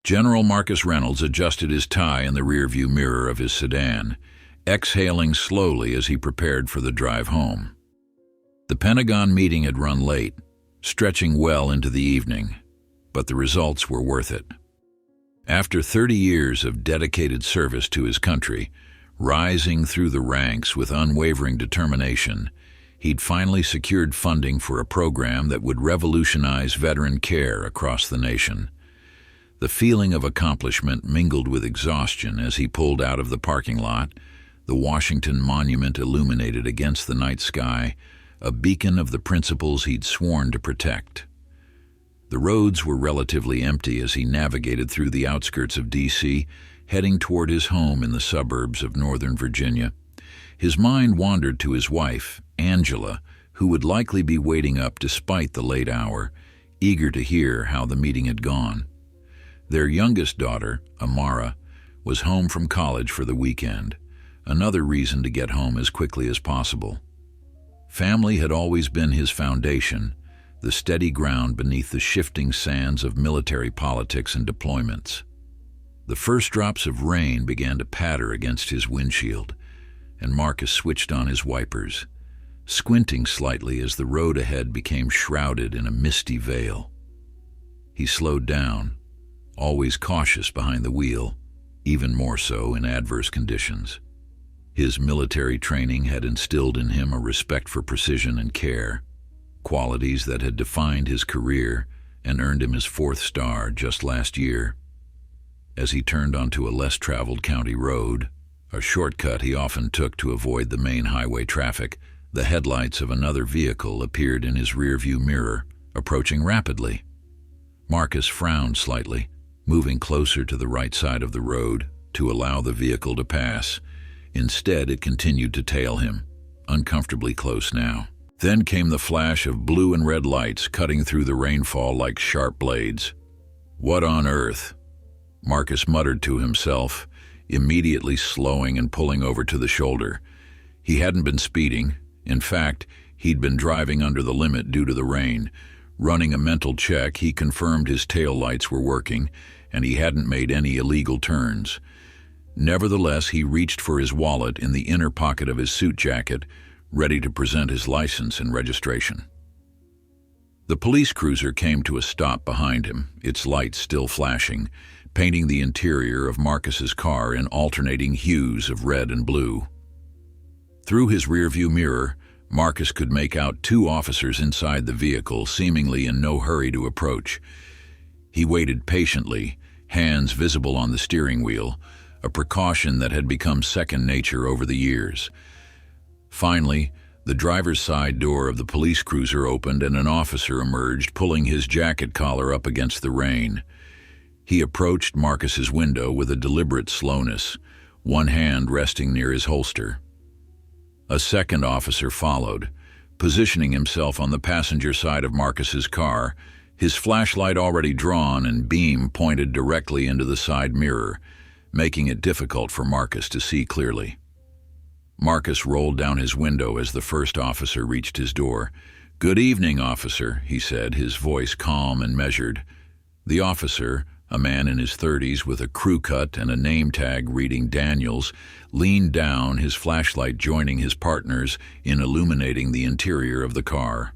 General Marcus Reynolds adjusted his tie in the rearview mirror of his sedan, exhaling slowly as he prepared for the drive home. The Pentagon meeting had run late, stretching well into the evening, but the results were worth it. After 30 years of dedicated service to his country, rising through the ranks with unwavering determination, he'd finally secured funding for a program that would revolutionize veteran care across the nation. The feeling of accomplishment mingled with exhaustion as he pulled out of the parking lot, the Washington Monument illuminated against the night sky, a beacon of the principles he'd sworn to protect. The roads were relatively empty as he navigated through the outskirts of D.C., heading toward his home in the suburbs of Northern Virginia. His mind wandered to his wife, Angela, who would likely be waiting up despite the late hour, eager to hear how the meeting had gone. Their youngest daughter, Amara, was home from college for the weekend, another reason to get home as quickly as possible. Family had always been his foundation, the steady ground beneath the shifting sands of military politics and deployments. The first drops of rain began to patter against his windshield, and Marcus switched on his wipers, squinting slightly as the road ahead became shrouded in a misty veil. He slowed down, always cautious behind the wheel, even more so in adverse conditions. His military training had instilled in him a respect for precision and care, qualities that had defined his career and earned him his 4th star just last year. As he turned onto a less-traveled county road, a shortcut he often took to avoid the main highway traffic, the headlights of another vehicle appeared in his rearview mirror, approaching rapidly. Marcus frowned slightly, moving closer to the right side of the road to allow the vehicle to pass. Instead, it continued to tail him, uncomfortably close now. Then came the flash of blue and red lights cutting through the rainfall like sharp blades. "What on earth?" Marcus muttered to himself, immediately slowing and pulling over to the shoulder. He hadn't been speeding. In fact, he'd been driving under the limit due to the rain. Running a mental check, he confirmed his tail lights were working, and he hadn't made any illegal turns. Nevertheless, he reached for his wallet in the inner pocket of his suit jacket, ready to present his license and registration. The police cruiser came to a stop behind him, its lights still flashing, painting the interior of Marcus's car in alternating hues of red and blue. Through his rearview mirror, Marcus could make out 2 officers inside the vehicle, seemingly in no hurry to approach. He waited patiently, hands visible on the steering wheel, a precaution that had become second nature over the years. Finally, the driver's side door of the police cruiser opened and an officer emerged, pulling his jacket collar up against the rain. He approached Marcus's window with a deliberate slowness, one hand resting near his holster. A second officer followed, positioning himself on the passenger side of Marcus's car, his flashlight already drawn and beam pointed directly into the side mirror, making it difficult for Marcus to see clearly. Marcus rolled down his window as the first officer reached his door. "Good evening, officer," he said, his voice calm and measured. The officer, a man in his 30s with a crew cut and a name tag reading Daniels, leaned down, his flashlight joining his partner's in illuminating the interior of the car.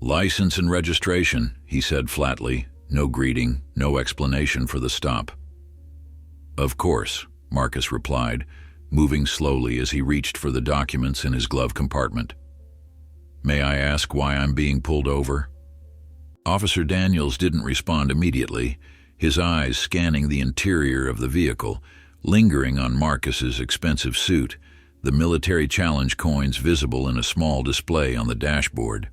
"License and registration," he said flatly, no greeting, no explanation for the stop. "Of course," Marcus replied, moving slowly as he reached for the documents in his glove compartment. "May I ask why I'm being pulled over?" Officer Daniels didn't respond immediately, his eyes scanning the interior of the vehicle, lingering on Marcus's expensive suit, the military challenge coins visible in a small display on the dashboard.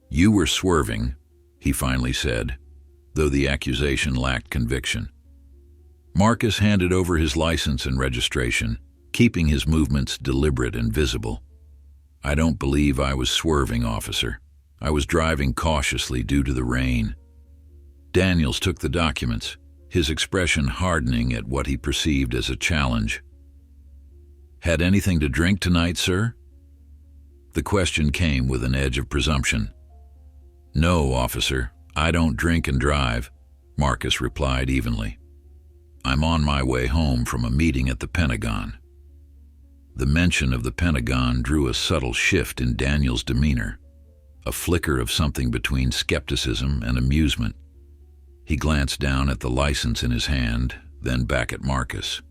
"You were swerving," he finally said, though the accusation lacked conviction. Marcus handed over his license and registration, keeping his movements deliberate and visible. "I don't believe I was swerving, officer. I was driving cautiously due to the rain." Daniels took the documents, his expression hardening at what he perceived as a challenge. "Had anything to drink tonight, sir?" The question came with an edge of presumption. "No, officer. I don't drink and drive." Marcus replied evenly. I'm on my way home from a meeting at the Pentagon. The mention of the Pentagon drew a subtle shift in Daniel's demeanor, a flicker of something between skepticism and amusement. He glanced down at the license in his hand, then back at Marcus.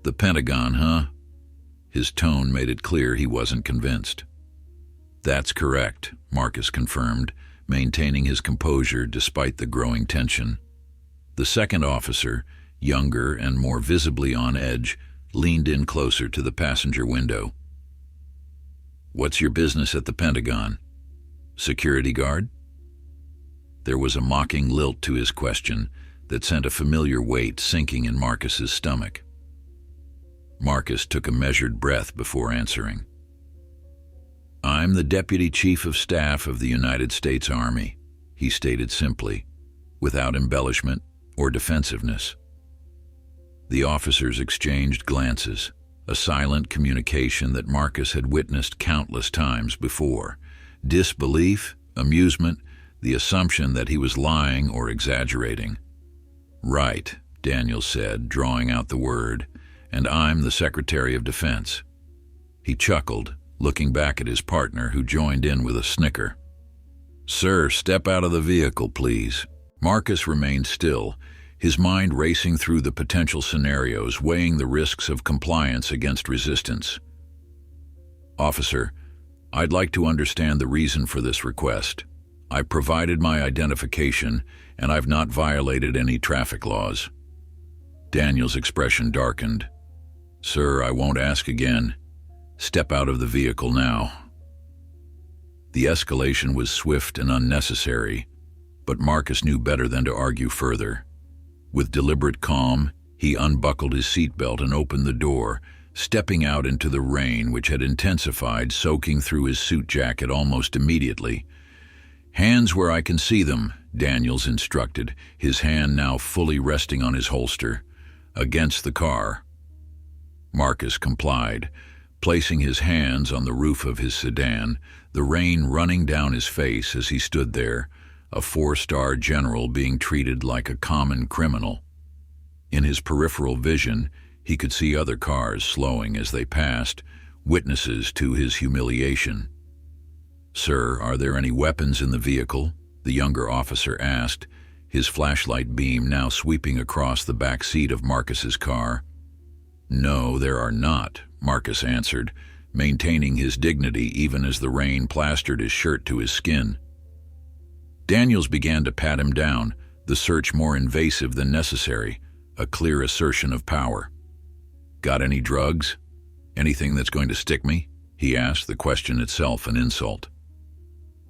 The Pentagon, huh? His tone made it clear he wasn't convinced. That's correct, Marcus confirmed, maintaining his composure despite the growing tension. The second officer, younger and more visibly on edge, leaned in closer to the passenger window. What's your business at the Pentagon? Security guard? There was a mocking lilt to his question that sent a familiar weight sinking in Marcus's stomach. Marcus took a measured breath before answering. I'm the Deputy Chief of Staff of the United States Army, he stated simply, without embellishment or defensiveness. The officers exchanged glances, a silent communication that Marcus had witnessed countless times before. Disbelief, amusement, the assumption that he was lying or exaggerating. Right, Daniel said, drawing out the word, and I'm the Secretary of Defense. He chuckled, looking back at his partner, who joined in with a snicker. Sir, step out of the vehicle, please. Marcus remained still, his mind racing through the potential scenarios, weighing the risks of compliance against resistance. Officer, I'd like to understand the reason for this request. I provided my identification, and I've not violated any traffic laws. Daniel's expression darkened. Sir, I won't ask again. Step out of the vehicle now. The escalation was swift and unnecessary, but Marcus knew better than to argue further. With deliberate calm, he unbuckled his seatbelt and opened the door, stepping out into the rain which had intensified, soaking through his suit jacket almost immediately. Hands where I can see them, Daniels instructed, his hand now fully resting on his holster, against the car. Marcus complied, placing his hands on the roof of his sedan, the rain running down his face as he stood there, a four-star general being treated like a common criminal. In his peripheral vision, he could see other cars slowing as they passed, witnesses to his humiliation. Sir, are there any weapons in the vehicle? The younger officer asked, his flashlight beam now sweeping across the back seat of Marcus's car. No, there are not, Marcus answered, maintaining his dignity even as the rain plastered his shirt to his skin. Daniels began to pat him down, the search more invasive than necessary, a clear assertion of power. Got any drugs? Anything that's going to stick me? He asked, the question itself an insult.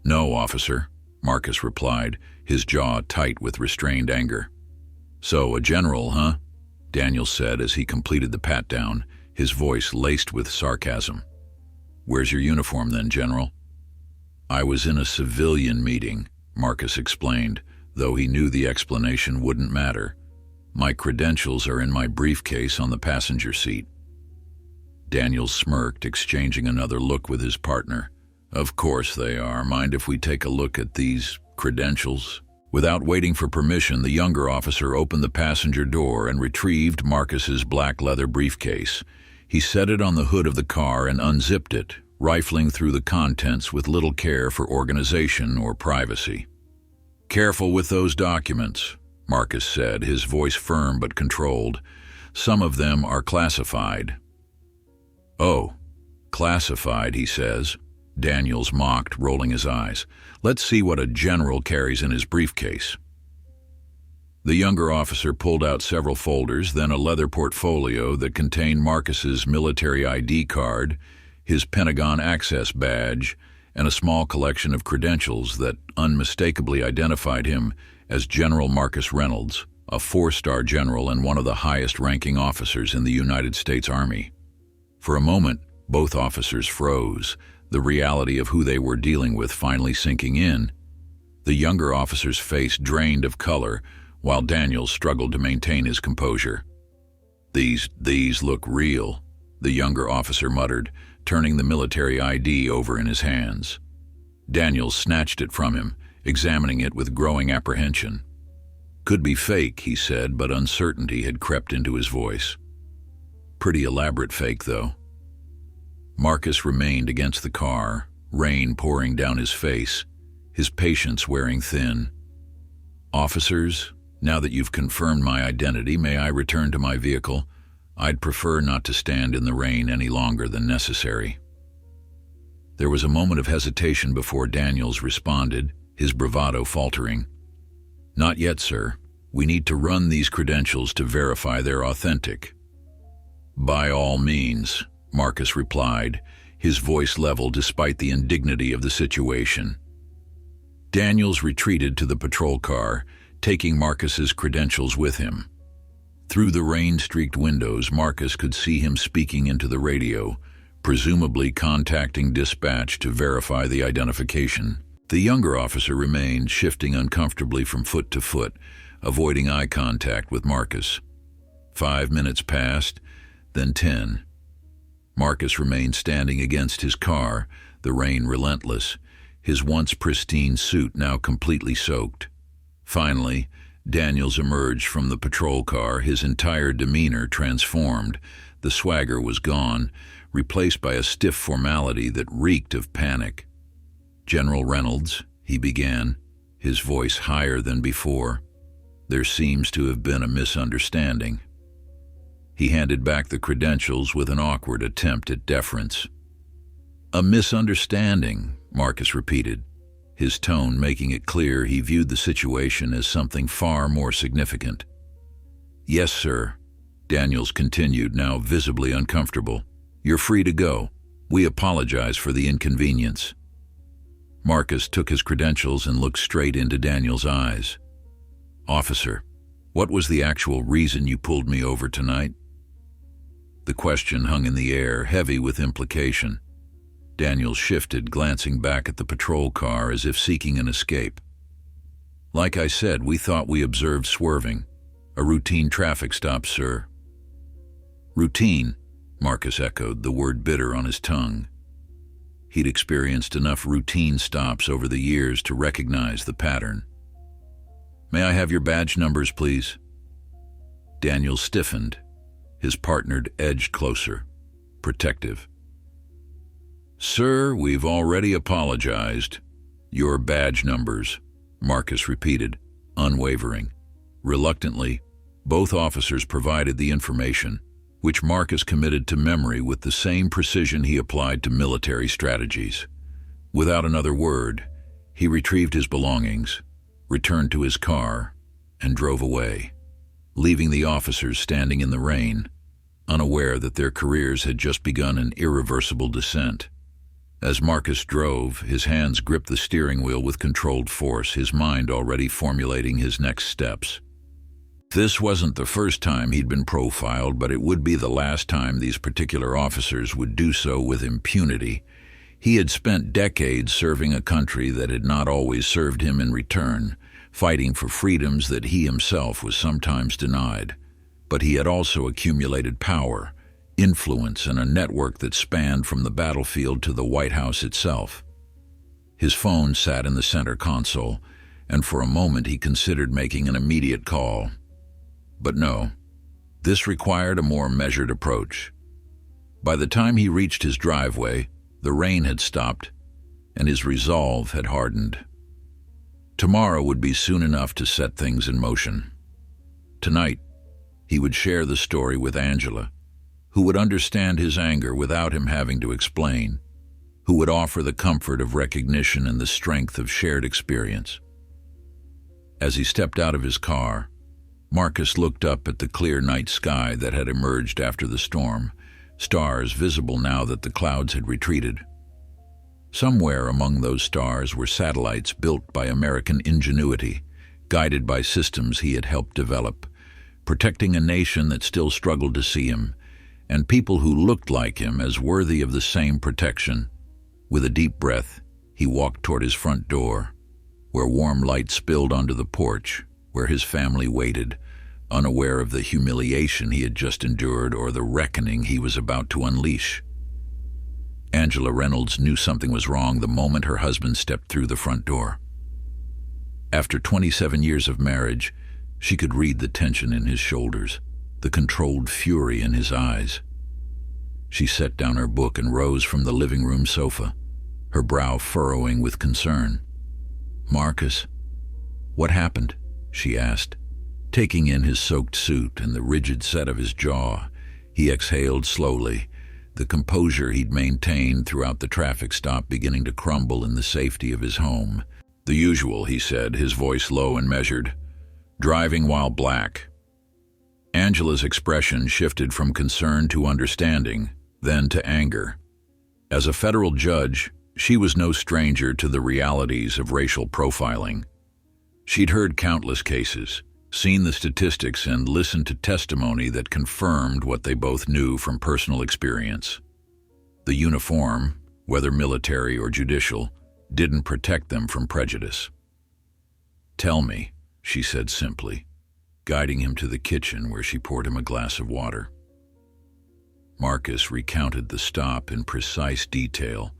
No, officer, Marcus replied, his jaw tight with restrained anger. So, a general, huh? Daniels said as he completed the pat-down, his voice laced with sarcasm. Where's your uniform then, General? I was in a civilian meeting, Marcus explained, though he knew the explanation wouldn't matter. My credentials are in my briefcase on the passenger seat. Daniels smirked, exchanging another look with his partner. Of course they are. Mind if we take a look at these credentials? Without waiting for permission, the younger officer opened the passenger door and retrieved Marcus's black leather briefcase. He set it on the hood of the car and unzipped it, rifling through the contents with little care for organization or privacy. Careful with those documents, Marcus said, his voice firm but controlled. Some of them are classified. Oh, classified, he says. Daniels mocked, rolling his eyes. Let's see what a general carries in his briefcase. The younger officer pulled out several folders, then a leather portfolio that contained Marcus's military ID card, his Pentagon access badge, and a small collection of credentials that unmistakably identified him as General Marcus Reynolds, a four-star general and one of the highest-ranking officers in the United States Army. For a moment, both officers froze, the reality of who they were dealing with finally sinking in. The younger officer's face drained of color, while Daniels struggled to maintain his composure. These look real, the younger officer muttered, turning the military ID over in his hands. Daniels snatched it from him, examining it with growing apprehension. Could be fake, he said, but uncertainty had crept into his voice. Pretty elaborate fake, though. Marcus remained against the car, rain pouring down his face, his patience wearing thin. "Officers, now that you've confirmed my identity, may I return to my vehicle? I'd prefer not to stand in the rain any longer than necessary." There was a moment of hesitation before Daniels responded, his bravado faltering. "Not yet, sir. We need to run these credentials to verify they're authentic." "By all means," Marcus replied, his voice level despite the indignity of the situation. Daniels retreated to the patrol car, taking Marcus's credentials with him. Through the rain-streaked windows, Marcus could see him speaking into the radio, presumably contacting dispatch to verify the identification. The younger officer remained, shifting uncomfortably from foot to foot, avoiding eye contact with Marcus. 5 minutes passed, then 10. Marcus remained standing against his car, the rain relentless, his once pristine suit now completely soaked. Finally, Daniels emerged from the patrol car, his entire demeanor transformed. The swagger was gone, replaced by a stiff formality that reeked of panic. "General Reynolds," he began, his voice higher than before. "There seems to have been a misunderstanding." He handed back the credentials with an awkward attempt at deference. "A misunderstanding," Marcus repeated, his tone making it clear he viewed the situation as something far more significant. "Yes, sir," Daniels continued, now visibly uncomfortable. "You're free to go. We apologize for the inconvenience." Marcus took his credentials and looked straight into Daniels' eyes. "Officer, what was the actual reason you pulled me over tonight?" The question hung in the air, heavy with implication. Daniels shifted, glancing back at the patrol car as if seeking an escape. "Like I said, we thought we observed swerving. A routine traffic stop, sir." "Routine," Marcus echoed, the word bitter on his tongue. He'd experienced enough routine stops over the years to recognize the pattern. "May I have your badge numbers, please?" Daniels stiffened. His partner edged closer, protective. "Sir, we've already apologized. Your badge numbers," Marcus repeated, unwavering. Reluctantly, both officers provided the information, which Marcus committed to memory with the same precision he applied to military strategies. Without another word, he retrieved his belongings, returned to his car, and drove away, leaving the officers standing in the rain, unaware that their careers had just begun an irreversible descent. As Marcus drove, his hands gripped the steering wheel with controlled force, his mind already formulating his next steps. This wasn't the first time he'd been profiled, but it would be the last time these particular officers would do so with impunity. He had spent decades serving a country that had not always served him in return, fighting for freedoms that he himself was sometimes denied. But he had also accumulated power, influence, and a network that spanned from the battlefield to the White House itself. His phone sat in the center console, and for a moment he considered making an immediate call. But no, this required a more measured approach. By the time he reached his driveway, the rain had stopped, and his resolve had hardened. Tomorrow would be soon enough to set things in motion. Tonight, he would share the story with Angela, who would understand his anger without him having to explain, who would offer the comfort of recognition and the strength of shared experience. As he stepped out of his car, Marcus looked up at the clear night sky that had emerged after the storm, stars visible now that the clouds had retreated. Somewhere among those stars were satellites built by American ingenuity, guided by systems he had helped develop, protecting a nation that still struggled to see him, and people who looked like him as worthy of the same protection. With a deep breath, he walked toward his front door, where warm light spilled onto the porch, where his family waited, unaware of the humiliation he had just endured or the reckoning he was about to unleash. Angela Reynolds knew something was wrong the moment her husband stepped through the front door. After 27 years of marriage, She could read the tension in his shoulders, the controlled fury in his eyes. She set down her book and rose from the living room sofa, her brow furrowing with concern. "Marcus, what happened?" she asked. Taking in his soaked suit and the rigid set of his jaw, he exhaled slowly, the composure he'd maintained throughout the traffic stop beginning to crumble in the safety of his home. "The usual," he said, his voice low and measured. "Driving while black." Angela's expression shifted from concern to understanding, then to anger. As a federal judge, she was no stranger to the realities of racial profiling. She'd heard countless cases, seen the statistics, and listened to testimony that confirmed what they both knew from personal experience. The uniform, whether military or judicial, didn't protect them from prejudice. "Tell me," she said simply, guiding him to the kitchen where she poured him a glass of water. Marcus recounted the stop in precise detail,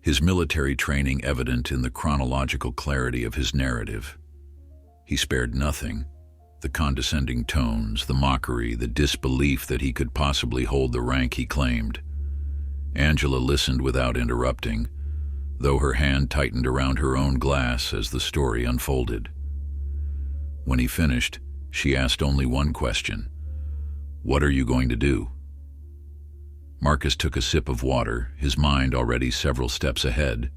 his military training evident in the chronological clarity of his narrative. He spared nothing: the condescending tones, the mockery, the disbelief that he could possibly hold the rank he claimed. Angela listened without interrupting, though her hand tightened around her own glass as the story unfolded. When he finished, she asked only one question: "What are you going to do?" Marcus took a sip of water, his mind already several steps ahead.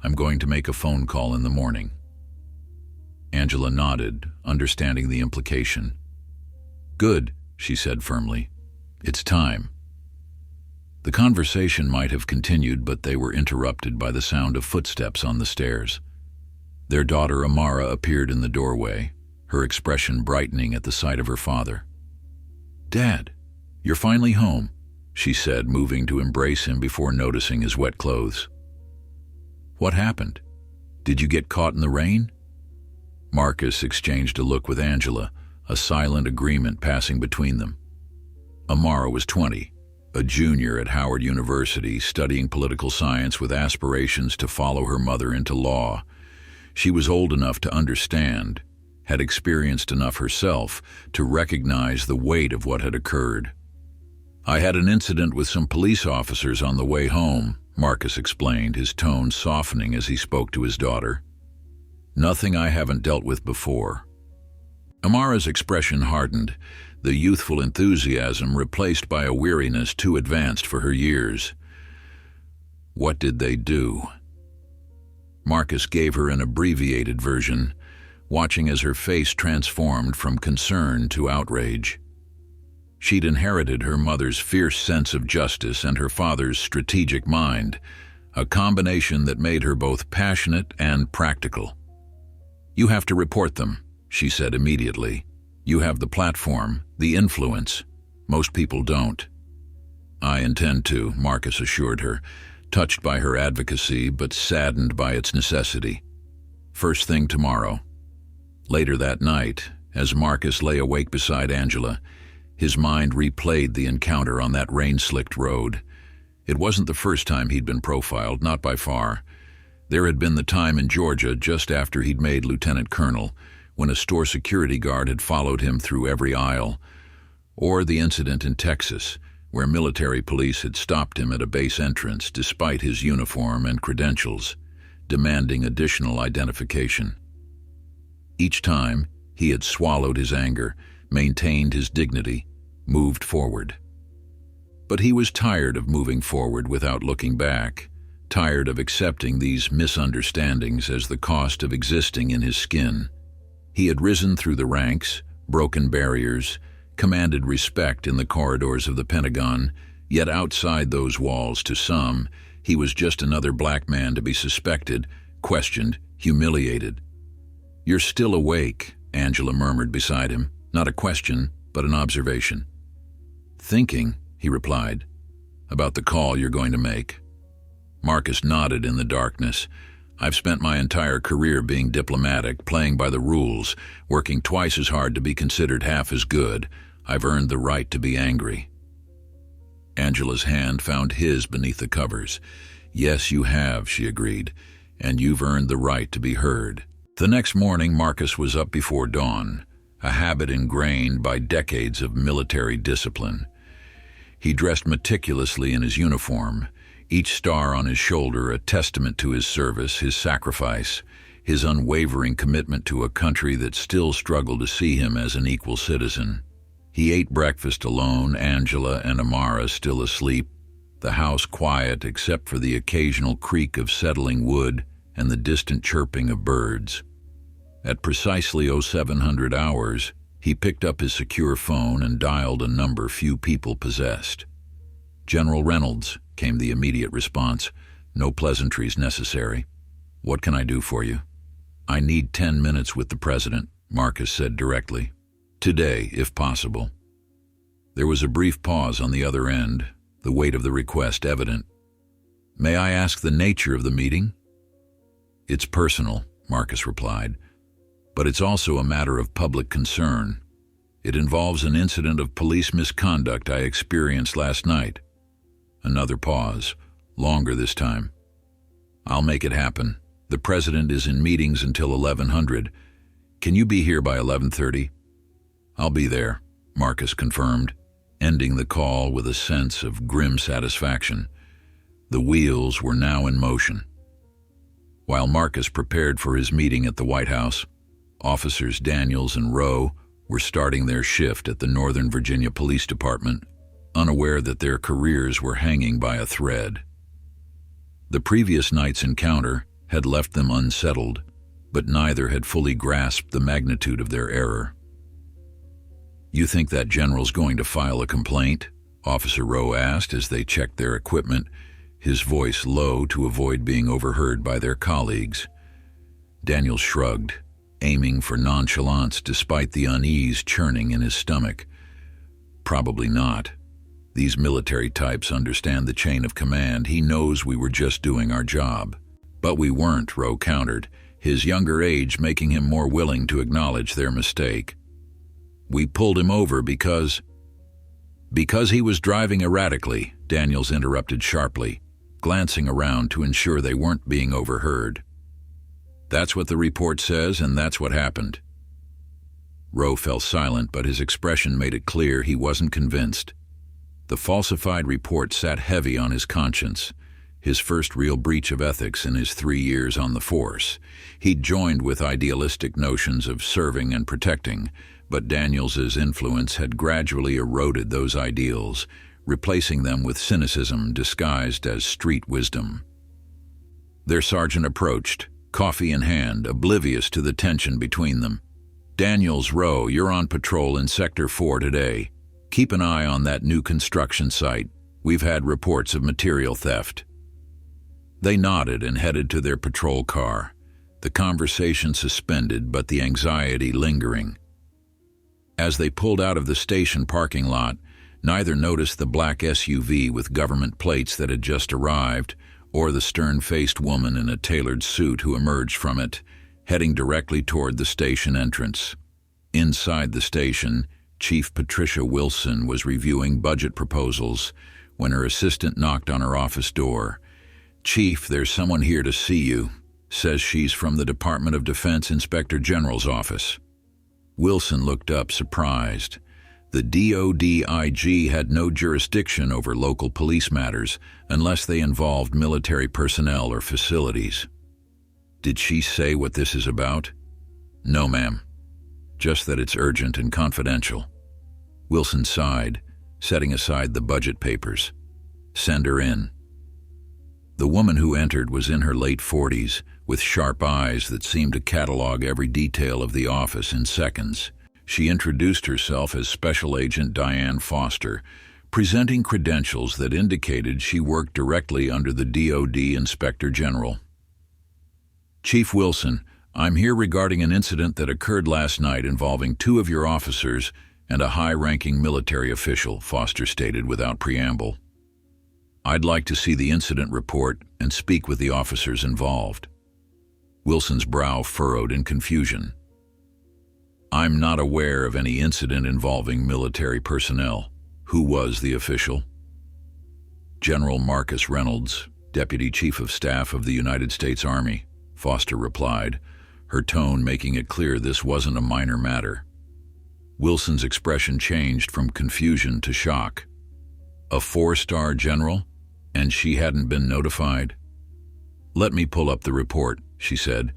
"I'm going to make a phone call in the morning." Angela nodded, understanding the implication. "Good," she said firmly. "It's time." The conversation might have continued, but they were interrupted by the sound of footsteps on the stairs. Their daughter Amara appeared in the doorway, her expression brightening at the sight of her father. "Dad, you're finally home," she said, moving to embrace him before noticing his wet clothes. "What happened? Did you get caught in the rain?" Marcus exchanged a look with Angela, a silent agreement passing between them. Amara was 20, a junior at Howard University, studying political science with aspirations to follow her mother into law. She was old enough to understand, had experienced enough herself to recognize the weight of what had occurred. "I had an incident with some police officers on the way home," Marcus explained, his tone softening as he spoke to his daughter. "Nothing I haven't dealt with before." Amara's expression hardened, the youthful enthusiasm replaced by a weariness too advanced for her years. "What did they do?" Marcus gave her an abbreviated version, watching as her face transformed from concern to outrage. She'd inherited her mother's fierce sense of justice and her father's strategic mind, a combination that made her both passionate and practical. "You have to report them," she said immediately. "You have the platform, the influence. Most people don't." "I intend to," Marcus assured her, touched by her advocacy but saddened by its necessity. "First thing tomorrow." Later that night, as Marcus lay awake beside Angela, his mind replayed the encounter on that rain-slicked road. It wasn't the first time he'd been profiled, not by far. There had been the time in Georgia just after he'd made lieutenant colonel, when a store security guard had followed him through every aisle, or the incident in Texas, where military police had stopped him at a base entrance despite his uniform and credentials, demanding additional identification. Each time, he had swallowed his anger, maintained his dignity, moved forward. But he was tired of moving forward without looking back, tired of accepting these misunderstandings as the cost of existing in his skin. He had risen through the ranks, broken barriers, commanded respect in the corridors of the Pentagon, yet outside those walls, to some, he was just another black man to be suspected, questioned, humiliated. "You're still awake," Angela murmured beside him. "Not a question, but an observation." "Thinking," he replied, "about the call you're going to make." Marcus nodded in the darkness. "I've spent my entire career being diplomatic, playing by the rules, working twice as hard to be considered half as good. I've earned the right to be angry." Angela's hand found his beneath the covers. "Yes, you have," she agreed, "and you've earned the right to be heard." The next morning, Marcus was up before dawn, a habit ingrained by decades of military discipline. He dressed meticulously in his uniform, each star on his shoulder a testament to his service, his sacrifice, his unwavering commitment to a country that still struggled to see him as an equal citizen. He ate breakfast alone, Angela and Amara still asleep, the house quiet except for the occasional creak of settling wood and the distant chirping of birds. At precisely 0700 hours, he picked up his secure phone and dialed a number few people possessed. "General Reynolds," came the immediate response. "No pleasantries necessary. What can I do for you?" "I need 10 minutes with the president," Marcus said directly. "Today, if possible." There was a brief pause on the other end, the weight of the request evident. "May I ask the nature of the meeting?" "It's personal," Marcus replied, "but it's also a matter of public concern. It involves an incident of police misconduct I experienced last night." Another pause, longer this time. "I'll make it happen. The president is in meetings until 1100. Can you be here by 11:30? "I'll be there," Marcus confirmed, ending the call with a sense of grim satisfaction. The wheels were now in motion. While Marcus prepared for his meeting at the White House, Officers Daniels and Rowe were starting their shift at the Northern Virginia Police Department, unaware that their careers were hanging by a thread. The previous night's encounter had left them unsettled, but neither had fully grasped the magnitude of their error. "You think that general's going to file a complaint?" Officer Rowe asked as they checked their equipment, his voice low to avoid being overheard by their colleagues. Daniels shrugged, aiming for nonchalance despite the unease churning in his stomach. "Probably not. These military types understand the chain of command. He knows we were just doing our job." "But we weren't," Rowe countered, his younger age making him more willing to acknowledge their mistake. "We pulled him over because he was driving erratically," Daniels interrupted sharply, glancing around to ensure they weren't being overheard. "That's what the report says, and that's what happened." Rowe fell silent, but his expression made it clear he wasn't convinced. The falsified report sat heavy on his conscience, his first real breach of ethics in his 3 years on the force. He'd joined with idealistic notions of serving and protecting, but Daniels's influence had gradually eroded those ideals, replacing them with cynicism disguised as street wisdom. Their sergeant approached, coffee in hand, oblivious to the tension between them. "Daniels, Rowe, you're on patrol in Sector 4 today. Keep an eye on that new construction site. We've had reports of material theft." They nodded and headed to their patrol car, the conversation suspended but the anxiety lingering. As they pulled out of the station parking lot, neither noticed the black SUV with government plates that had just arrived, or the stern-faced woman in a tailored suit who emerged from it, heading directly toward the station entrance. Inside the station, Chief Patricia Wilson was reviewing budget proposals when her assistant knocked on her office door. "Chief, there's someone here to see you. Says she's from the Department of Defense Inspector General's office." Wilson looked up, surprised. The DODIG had no jurisdiction over local police matters unless they involved military personnel or facilities. "Did she say what this is about?" "No, ma'am. Just that it's urgent and confidential." Wilson sighed, setting aside the budget papers. "Send her in." The woman who entered was in her late 40s, with sharp eyes that seemed to catalog every detail of the office in seconds. She introduced herself as Special Agent Diane Foster, presenting credentials that indicated she worked directly under the DoD Inspector General. "Chief Wilson, I'm here regarding an incident that occurred last night involving 2 of your officers and a high-ranking military official," Foster stated without preamble. "I'd like to see the incident report and speak with the officers involved." Wilson's brow furrowed in confusion. "I'm not aware of any incident involving military personnel. Who was the official?" "General Marcus Reynolds, Deputy Chief of Staff of the United States Army," Foster replied, her tone making it clear this wasn't a minor matter. Wilson's expression changed from confusion to shock. A 4-star general? And she hadn't been notified? "Let me pull up the report," she said,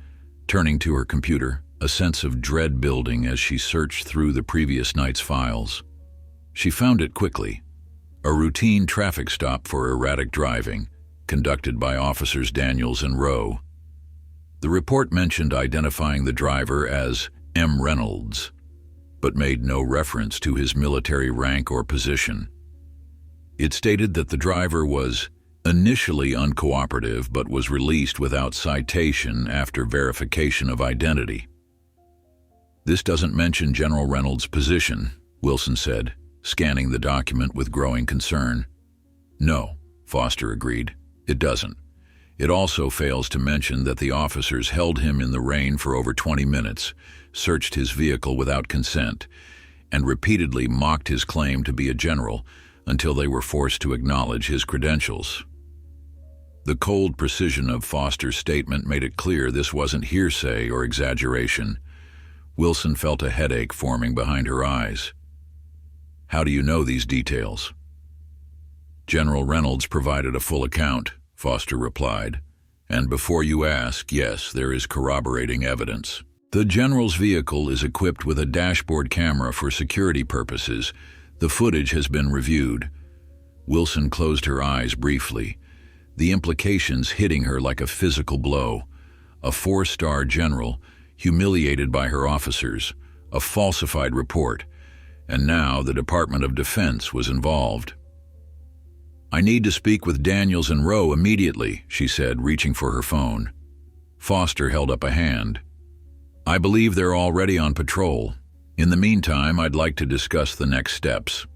turning to her computer, a sense of dread building as she searched through the previous night's files. She found it quickly. A routine traffic stop for erratic driving, conducted by Officers Daniels and Rowe. The report mentioned identifying the driver as M. Reynolds, but made no reference to his military rank or position. It stated that the driver was initially uncooperative but was released without citation after verification of identity. "This doesn't mention General Reynolds' position," Wilson said, scanning the document with growing concern. "No," Foster agreed, "it doesn't. It also fails to mention that the officers held him in the rain for over 20 minutes, searched his vehicle without consent, and repeatedly mocked his claim to be a general until they were forced to acknowledge his credentials." The cold precision of Foster's statement made it clear this wasn't hearsay or exaggeration. Wilson felt a headache forming behind her eyes. "How do you know these details?" "General Reynolds provided a full account," Foster replied. "And before you ask, yes, there is corroborating evidence. The general's vehicle is equipped with a dashboard camera for security purposes. The footage has been reviewed." Wilson closed her eyes briefly, the implications hitting her like a physical blow. A 4-star general, humiliated by her officers, a falsified report, and now the Department of Defense was involved. "I need to speak with Daniels and Rowe immediately," she said, reaching for her phone. Foster held up a hand. "I believe they're already on patrol. In the meantime, I'd like to discuss the next steps.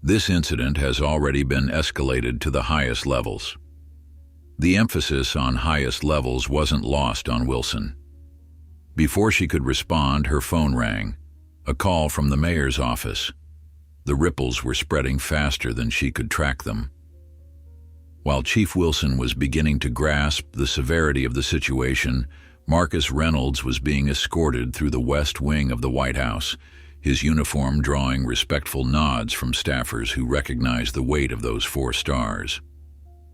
This incident has already been escalated to the highest levels." The emphasis on highest levels wasn't lost on Wilson. Before she could respond, her phone rang. A call from the mayor's office. The ripples were spreading faster than she could track them. While Chief Wilson was beginning to grasp the severity of the situation, Marcus Reynolds was being escorted through the west wing of the White House, his uniform drawing respectful nods from staffers who recognized the weight of those 4 stars.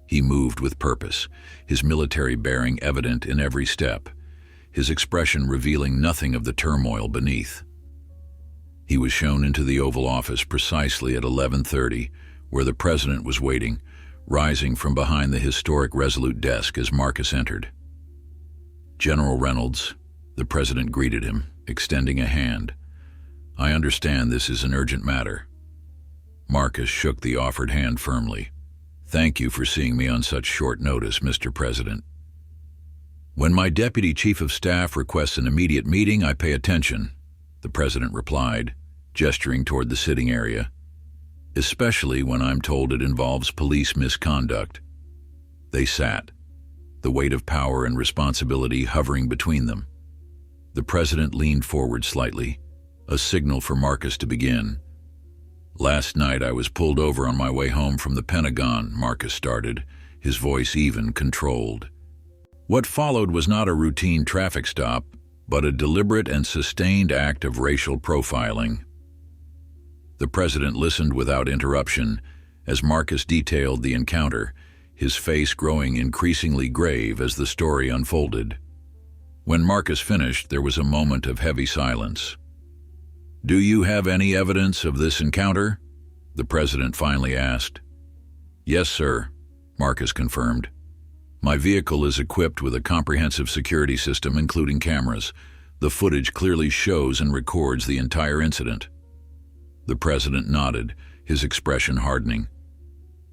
He moved with purpose, his military bearing evident in every step, his expression revealing nothing of the turmoil beneath. He was shown into the Oval Office precisely at 11:30, where the president was waiting, rising from behind the historic Resolute desk as Marcus entered. "General Reynolds," the president greeted him, extending a hand. "I understand this is an urgent matter." Marcus shook the offered hand firmly. "Thank you for seeing me on such short notice, Mr. President." "When my deputy chief of staff requests an immediate meeting, I pay attention," the president replied, gesturing toward the sitting area. "Especially when I'm told it involves police misconduct." They sat, the weight of power and responsibility hovering between them. The president leaned forward slightly, a signal for Marcus to begin. "Last night I was pulled over on my way home from the Pentagon," Marcus started, his voice even, controlled. What followed was not a routine traffic stop, but a deliberate and sustained act of racial profiling. The president listened without interruption as Marcus detailed the encounter, his face growing increasingly grave as the story unfolded. When Marcus finished, there was a moment of heavy silence. "Do you have any evidence of this encounter?" the president finally asked. "Yes, sir," Marcus confirmed. "My vehicle is equipped with a comprehensive security system, including cameras. The footage clearly shows and records the entire incident." The president nodded, his expression hardening.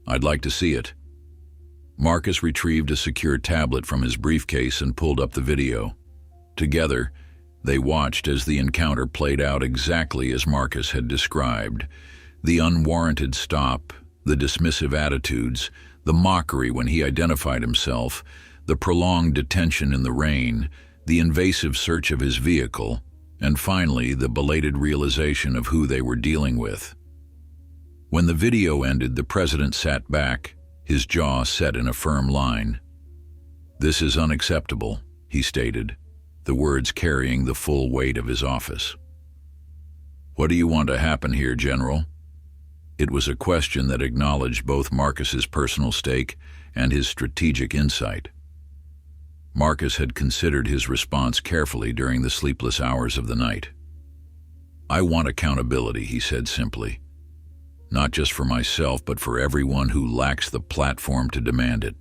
"I'd like to see it." Marcus retrieved a secure tablet from his briefcase and pulled up the video. Together, they watched as the encounter played out exactly as Marcus had described. The unwarranted stop, the dismissive attitudes, the mockery when he identified himself, the prolonged detention in the rain, the invasive search of his vehicle, and finally the belated realization of who they were dealing with. When the video ended, the president sat back, his jaw set in a firm line. "This is unacceptable," he stated. the words carrying the full weight of his office. "What do you want to happen here, General?" It was a question that acknowledged both Marcus's personal stake and his strategic insight. Marcus had considered his response carefully during the sleepless hours of the night. "I want accountability," he said simply. "Not just for myself, but for everyone who lacks the platform to demand it."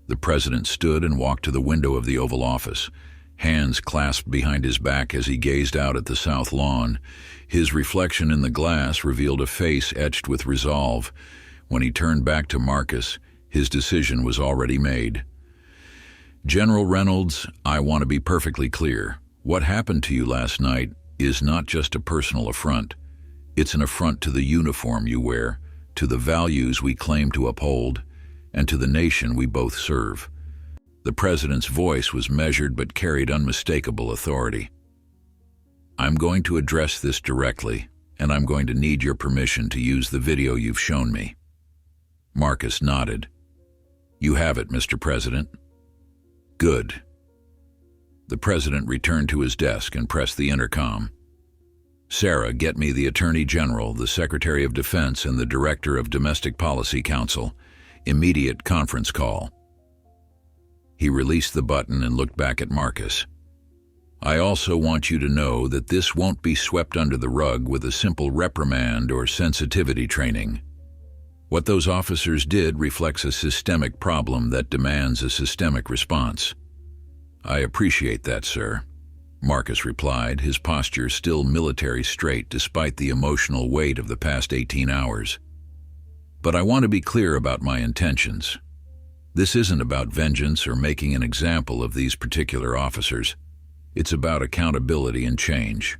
The president stood and walked to the window of the Oval Office, hands clasped behind his back as he gazed out at the south lawn. His reflection in the glass revealed a face etched with resolve. When he turned back to Marcus, his decision was already made. "General Reynolds, I want to be perfectly clear. What happened to you last night is not just a personal affront. It's an affront to the uniform you wear, to the values we claim to uphold, and to the nation we both serve." The president's voice was measured but carried unmistakable authority. "I'm going to address this directly, and I'm going to need your permission to use the video you've shown me." Marcus nodded. "You have it, Mr. President." "Good." The president returned to his desk and pressed the intercom. "Sarah, get me the Attorney General, the Secretary of Defense, and the Director of Domestic Policy Council. Immediate conference call." He released the button and looked back at Marcus. "I also want you to know that this won't be swept under the rug with a simple reprimand or sensitivity training. What those officers did reflects a systemic problem that demands a systemic response." "I appreciate that, sir," Marcus replied, his posture still military straight despite the emotional weight of the past 18 hours. "But I want to be clear about my intentions. This isn't about vengeance or making an example of these particular officers. It's about accountability and change."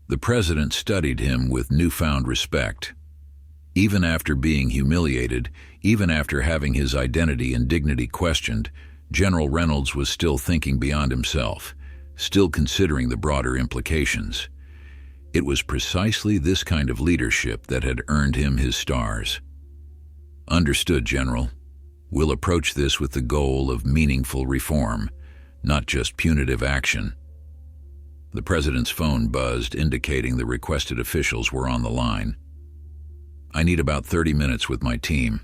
The president studied him with newfound respect. Even after being humiliated, even after having his identity and dignity questioned, General Reynolds was still thinking beyond himself, still considering the broader implications. It was precisely this kind of leadership that had earned him his stars. "Understood, General. We'll approach this with the goal of meaningful reform, not just punitive action." The president's phone buzzed, indicating the requested officials were on the line. "I need about 30 minutes with my team.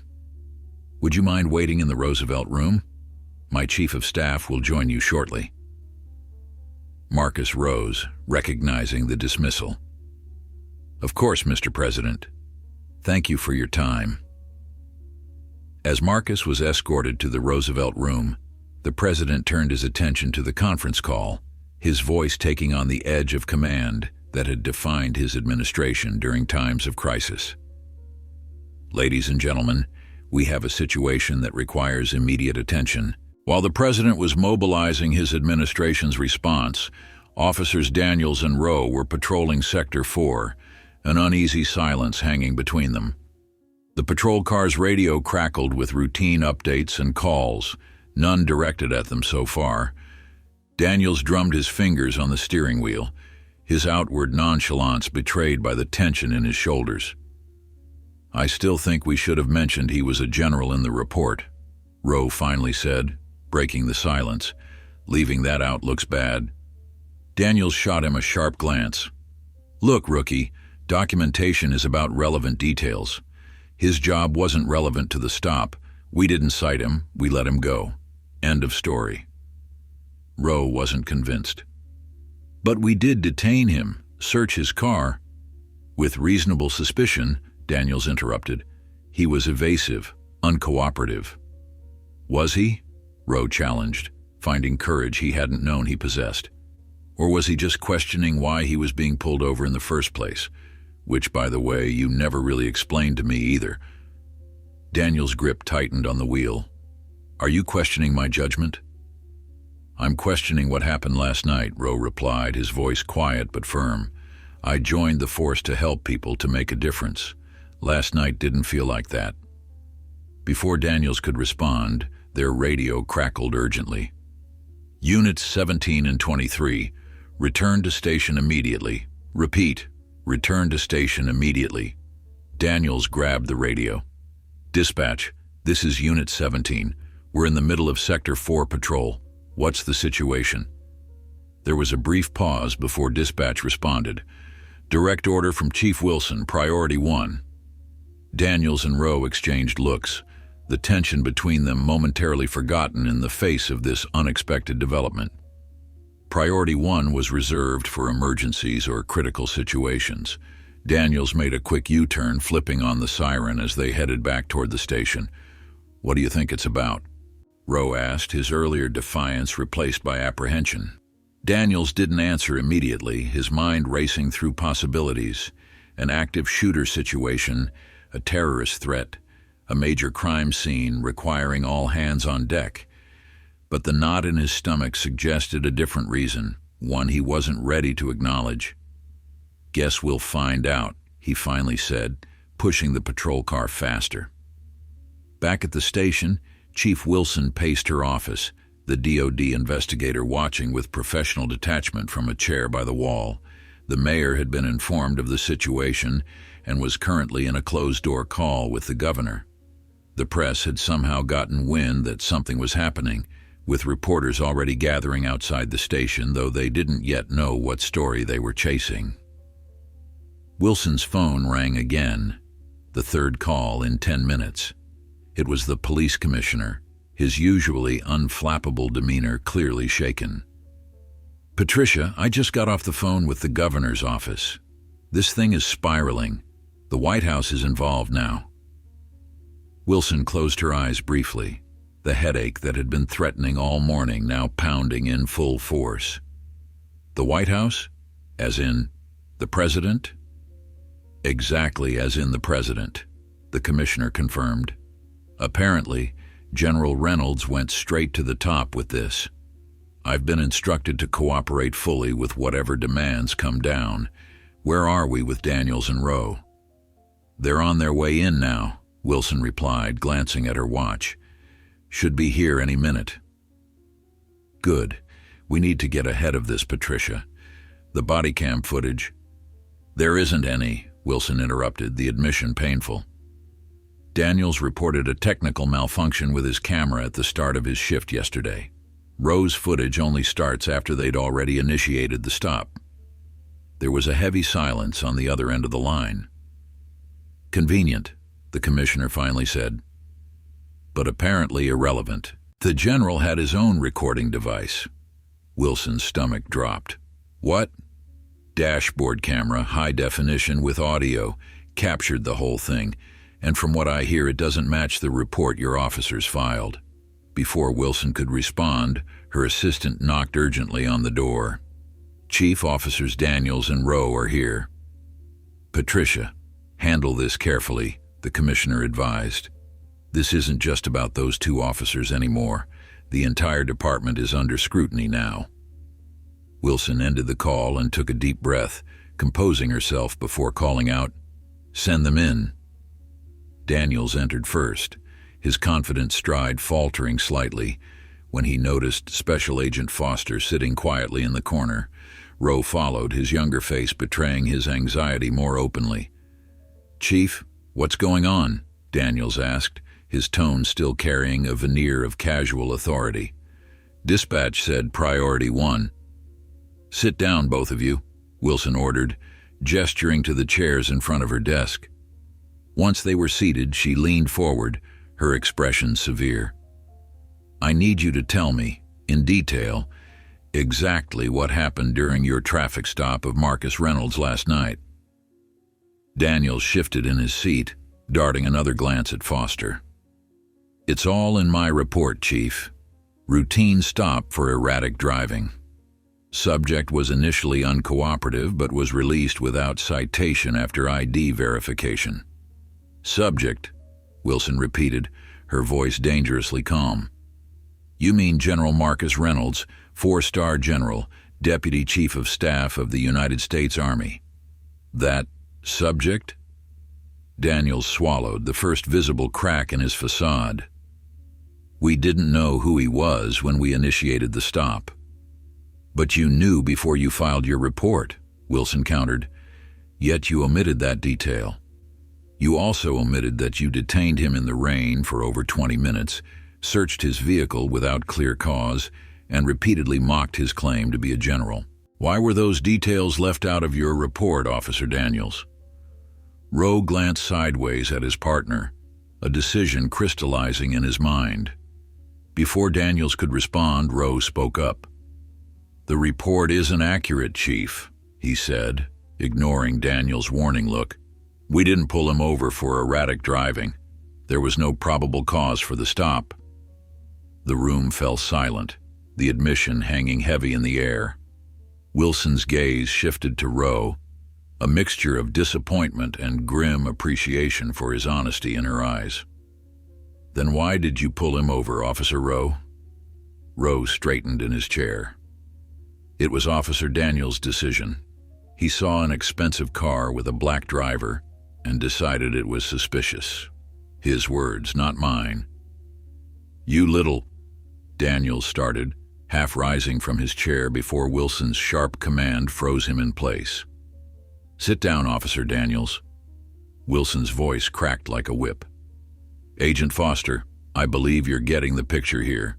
Would you mind waiting in the Roosevelt room? My chief of staff will join you shortly." Marcus rose, recognizing the dismissal. "Of course, Mr. President. Thank you for your time." As Marcus was escorted to the Roosevelt room, the president turned his attention to the conference call, his voice taking on the edge of command that had defined his administration during times of crisis. "Ladies and gentlemen, we have a situation that requires immediate attention." While the president was mobilizing his administration's response, Officers Daniels and Rowe were patrolling Sector 4, an uneasy silence hanging between them. The patrol car's radio crackled with routine updates and calls, none directed at them so far. Daniels drummed his fingers on the steering wheel, his outward nonchalance betrayed by the tension in his shoulders. "I still think we should have mentioned he was a general in the report," Rowe finally said, breaking the silence. "Leaving that out looks bad." Daniels shot him a sharp glance. "Look, rookie, documentation is about relevant details. His job wasn't relevant to the stop. We didn't cite him, we let him go. End of story." Rowe wasn't convinced. "But we did detain him, search his car." "With reasonable suspicion," Daniels interrupted. "He was evasive, uncooperative." "Was he?" Rowe challenged, finding courage he hadn't known he possessed. "Or was he just questioning why he was being pulled over in the first place? Which, by the way, you never really explained to me either." Daniels' grip tightened on the wheel. "Are you questioning my judgment?" "I'm questioning what happened last night," Rowe replied, his voice quiet but firm. "I joined the force to help people, to make a difference. Last night didn't feel like that." Before Daniels could respond, their radio crackled urgently. "Units 17 and 23, return to station immediately. Repeat, return to station immediately." Daniels grabbed the radio. "Dispatch, this is Unit 17. We're in the middle of Sector 4 patrol. What's the situation?" There was a brief pause before dispatch responded. Direct order from Chief Wilson, Priority 1. Daniels and Rowe exchanged looks, the tension between them momentarily forgotten in the face of this unexpected development. Priority 1 was reserved for emergencies or critical situations. Daniels made a quick U-turn, flipping on the siren as they headed back toward the station. "What do you think it's about?" Rowe asked, his earlier defiance replaced by apprehension. Daniels didn't answer immediately, his mind racing through possibilities. An active shooter situation, a terrorist threat, a major crime scene requiring all hands on deck. But the knot in his stomach suggested a different reason, one he wasn't ready to acknowledge. "Guess we'll find out," he finally said, pushing the patrol car faster. Back at the station, Chief Wilson paced her office, the DOD investigator watching with professional detachment from a chair by the wall. The mayor had been informed of the situation and was currently in a closed-door call with the governor. The press had somehow gotten wind that something was happening, with reporters already gathering outside the station, though they didn't yet know what story they were chasing. Wilson's phone rang again, the third call in 10 minutes. It was the police commissioner, his usually unflappable demeanor clearly shaken. "Patricia, I just got off the phone with the governor's office. This thing is spiraling. The White House is involved now." Wilson closed her eyes briefly, the headache that had been threatening all morning now pounding in full force. "The White House? As in the president?" "Exactly as in the president," the commissioner confirmed. "Apparently, General Reynolds went straight to the top with this. I've been instructed to cooperate fully with whatever demands come down. Where are we with Daniels and Rowe?" "They're on their way in now," Wilson replied, glancing at her watch. "Should be here any minute." "Good. We need to get ahead of this, Patricia. The body cam footage—" "There isn't any," Wilson interrupted, the admission painful. "Daniels reported a technical malfunction with his camera at the start of his shift yesterday. Rowe's footage only starts after they'd already initiated the stop." There was a heavy silence on the other end of the line. "Convenient," the commissioner finally said. "But apparently irrelevant. The general had his own recording device." Wilson's stomach dropped. "What?" "Dashboard camera, high definition with audio, captured the whole thing. And from what I hear, it doesn't match the report your officers filed." Before Wilson could respond, her assistant knocked urgently on the door. "Chief, Officers Daniels and Rowe are here." "Patricia, handle this carefully," the commissioner advised. "This isn't just about those two officers anymore. The entire department is under scrutiny now." Wilson ended the call and took a deep breath, composing herself before calling out, "Send them in." Daniels entered first, his confident stride faltering slightly when he noticed Special Agent Foster sitting quietly in the corner. Rowe followed, his younger face betraying his anxiety more openly. "Chief, what's going on?" Daniels asked, his tone still carrying a veneer of casual authority. "Dispatch said Priority 1. "Sit down, both of you," Wilson ordered, gesturing to the chairs in front of her desk. Once they were seated, she leaned forward, her expression severe. "I need you to tell me, in detail, exactly what happened during your traffic stop of Marcus Reynolds last night." Daniels shifted in his seat, darting another glance at Foster. "It's all in my report, Chief. Routine stop for erratic driving. Subject was initially uncooperative but was released without citation after ID verification." "Subject," Wilson repeated, her voice dangerously calm. "You mean General Marcus Reynolds, 4-star General, Deputy Chief of Staff of the United States Army. That subject?" Daniels swallowed, the first visible crack in his facade. "We didn't know who he was when we initiated the stop." "But you knew before you filed your report," Wilson countered. "Yet you omitted that detail. You also omitted that you detained him in the rain for over 20 minutes, searched his vehicle without clear cause, and repeatedly mocked his claim to be a general. Why were those details left out of your report, Officer Daniels? Rowe glanced sideways at his partner, a decision crystallizing in his mind. Before Daniels could respond, Rowe spoke up. The report isn't accurate, Chief, he said, ignoring Daniels' warning look. We didn't pull him over for erratic driving. There was no probable cause for the stop. The room fell silent, the admission hanging heavy in the air. Wilson's gaze shifted to Rowe, a mixture of disappointment and grim appreciation for his honesty in her eyes. Then why did you pull him over, Officer Rowe? Rowe straightened in his chair. It was Officer Daniels' decision. He saw an expensive car with a black driver and decided it was suspicious. His words, not mine. You little... Daniels started, half rising from his chair before Wilson's sharp command froze him in place. Sit down, Officer Daniels. Wilson's voice cracked like a whip. Agent Foster, I believe you're getting the picture here.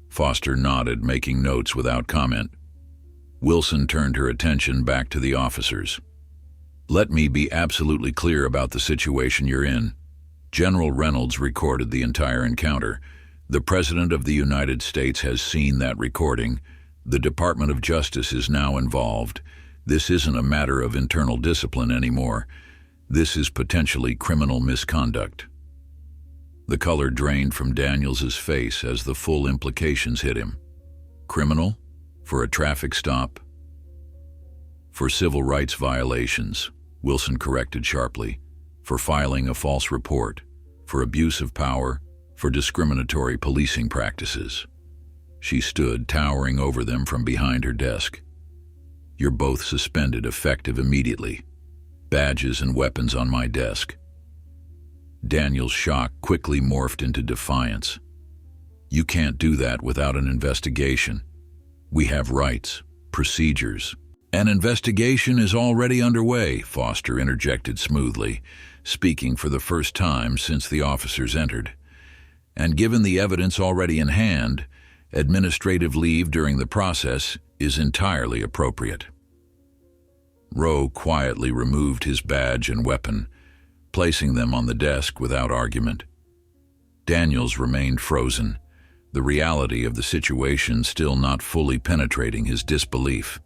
Foster nodded, making notes without comment. Wilson turned her attention back to the officers. Let me be absolutely clear about the situation you're in. General Reynolds recorded the entire encounter. The President of the United States has seen that recording. The Department of Justice is now involved. This isn't a matter of internal discipline anymore. This is potentially criminal misconduct. The color drained from Daniels's face as the full implications hit him. Criminal? For a traffic stop? For civil rights violations, Wilson corrected sharply. For filing a false report. For abuse of power. For discriminatory policing practices. She stood towering over them from behind her desk. You're both suspended effective immediately. Badges and weapons on my desk. Daniel's shock quickly morphed into defiance. You can't do that without an investigation. We have rights, procedures. An investigation is already underway, Foster interjected smoothly, speaking for the first time since the officers entered. And given the evidence already in hand, administrative leave during the process is entirely appropriate. Rowe quietly removed his badge and weapon, placing them on the desk without argument. Daniels remained frozen, the reality of the situation still not fully penetrating his disbelief.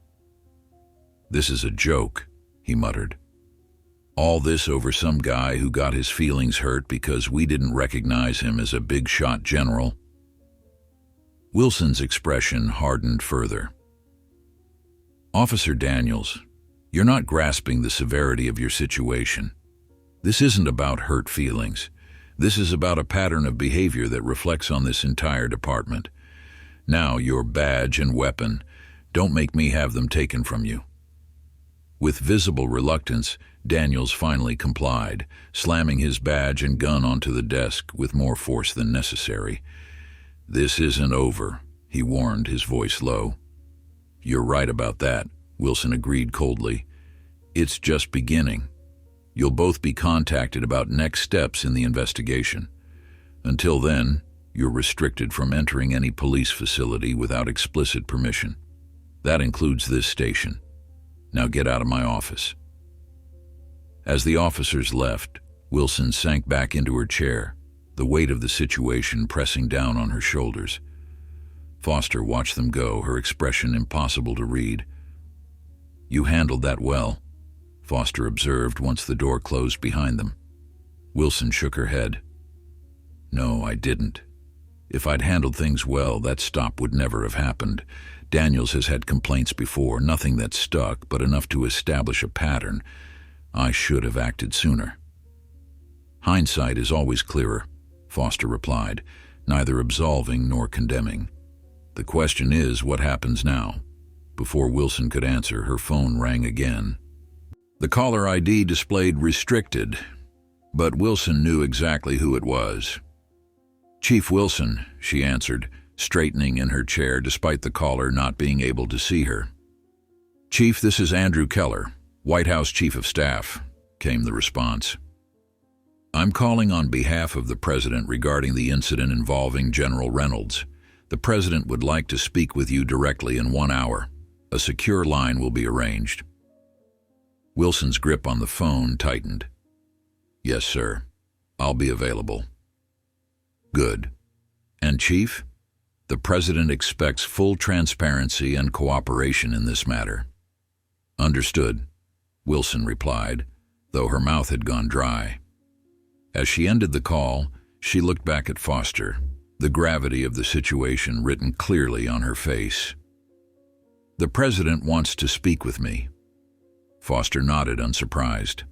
This is a joke, he muttered. All this over some guy who got his feelings hurt because we didn't recognize him as a big-shot general. Wilson's expression hardened further. Officer Daniels, you're not grasping the severity of your situation. This isn't about hurt feelings. This is about a pattern of behavior that reflects on this entire department. Now, your badge and weapon, don't make me have them taken from you. With visible reluctance, Daniels finally complied, slamming his badge and gun onto the desk with more force than necessary. This isn't over, he warned, his voice low. You're right about that, Wilson agreed coldly. It's just beginning. You'll both be contacted about next steps in the investigation. Until then, you're restricted from entering any police facility without explicit permission. That includes this station. Now get out of my office. As the officers left, Wilson sank back into her chair, the weight of the situation pressing down on her shoulders. Foster watched them go, her expression impossible to read. You handled that well, Foster observed once the door closed behind them. Wilson shook her head. No, I didn't. If I'd handled things well, that stop would never have happened. Daniels has had complaints before, nothing that stuck, but enough to establish a pattern. I should have acted sooner. Hindsight is always clearer, Foster replied, neither absolving nor condemning. The question is, what happens now? Before Wilson could answer, her phone rang again. The caller ID displayed restricted, but Wilson knew exactly who it was. Chief Wilson, she answered, straightening in her chair despite the caller not being able to see her. Chief, this is Andrew Keller, White House Chief of Staff, came the response. I'm calling on behalf of the President regarding the incident involving General Reynolds. The president would like to speak with you directly in 1 hour. A secure line will be arranged. Wilson's grip on the phone tightened. Yes, sir. I'll be available. Good. And Chief? The president expects full transparency and cooperation in this matter. Understood, Wilson replied, though her mouth had gone dry. As she ended the call, she looked back at Foster, the gravity of the situation written clearly on her face. The president wants to speak with me. Foster nodded, unsurprised.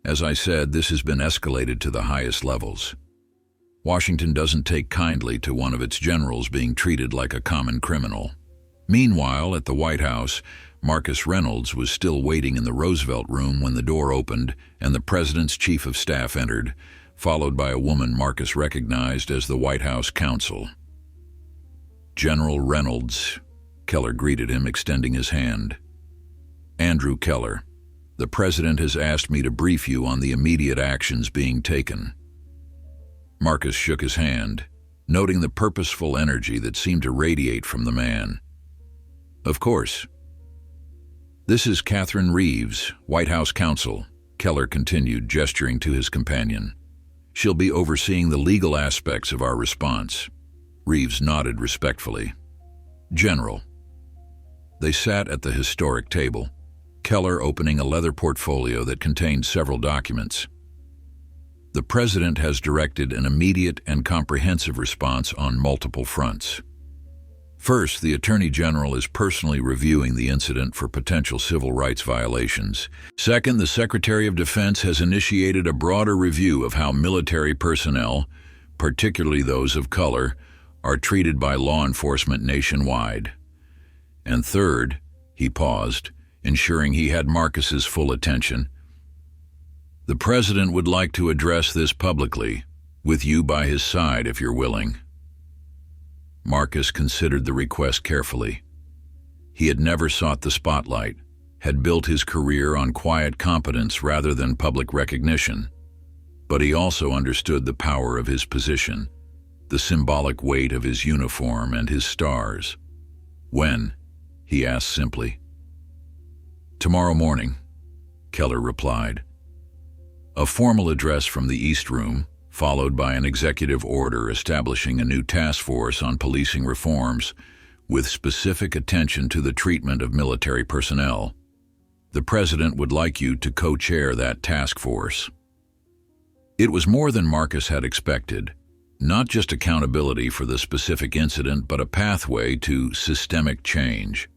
As I said, this has been escalated to the highest levels. Washington doesn't take kindly to one of its generals being treated like a common criminal. Meanwhile, at the White House, Marcus Reynolds was still waiting in the Roosevelt room when the door opened and the president's chief of staff entered, followed by a woman Marcus recognized as the White House counsel. General Reynolds, Keller greeted him, extending his hand. Andrew Keller, the president has asked me to brief you on the immediate actions being taken. Marcus shook his hand, noting the purposeful energy that seemed to radiate from the man. Of course. This is Catherine Reeves, White House counsel, Keller continued, gesturing to his companion. She'll be overseeing the legal aspects of our response. Reeves nodded respectfully. General. They sat at the historic table, Keller opening a leather portfolio that contained several documents. The president has directed an immediate and comprehensive response on multiple fronts. First, the Attorney General is personally reviewing the incident for potential civil rights violations. Second, the Secretary of Defense has initiated a broader review of how military personnel, particularly those of color, are treated by law enforcement nationwide. And third, he paused, ensuring he had Marcus's full attention. The president would like to address this publicly, with you by his side if you're willing. Marcus considered the request carefully. He had never sought the spotlight, had built his career on quiet competence rather than public recognition. But he also understood the power of his position, the symbolic weight of his uniform and his stars. When? He asked simply. Tomorrow morning, Keller replied. A formal address from the East Room, followed by an executive order establishing a new task force on policing reforms with specific attention to the treatment of military personnel. The president would like you to co-chair that task force. It was more than Marcus had expected, not just accountability for the specific incident, but a pathway to systemic change.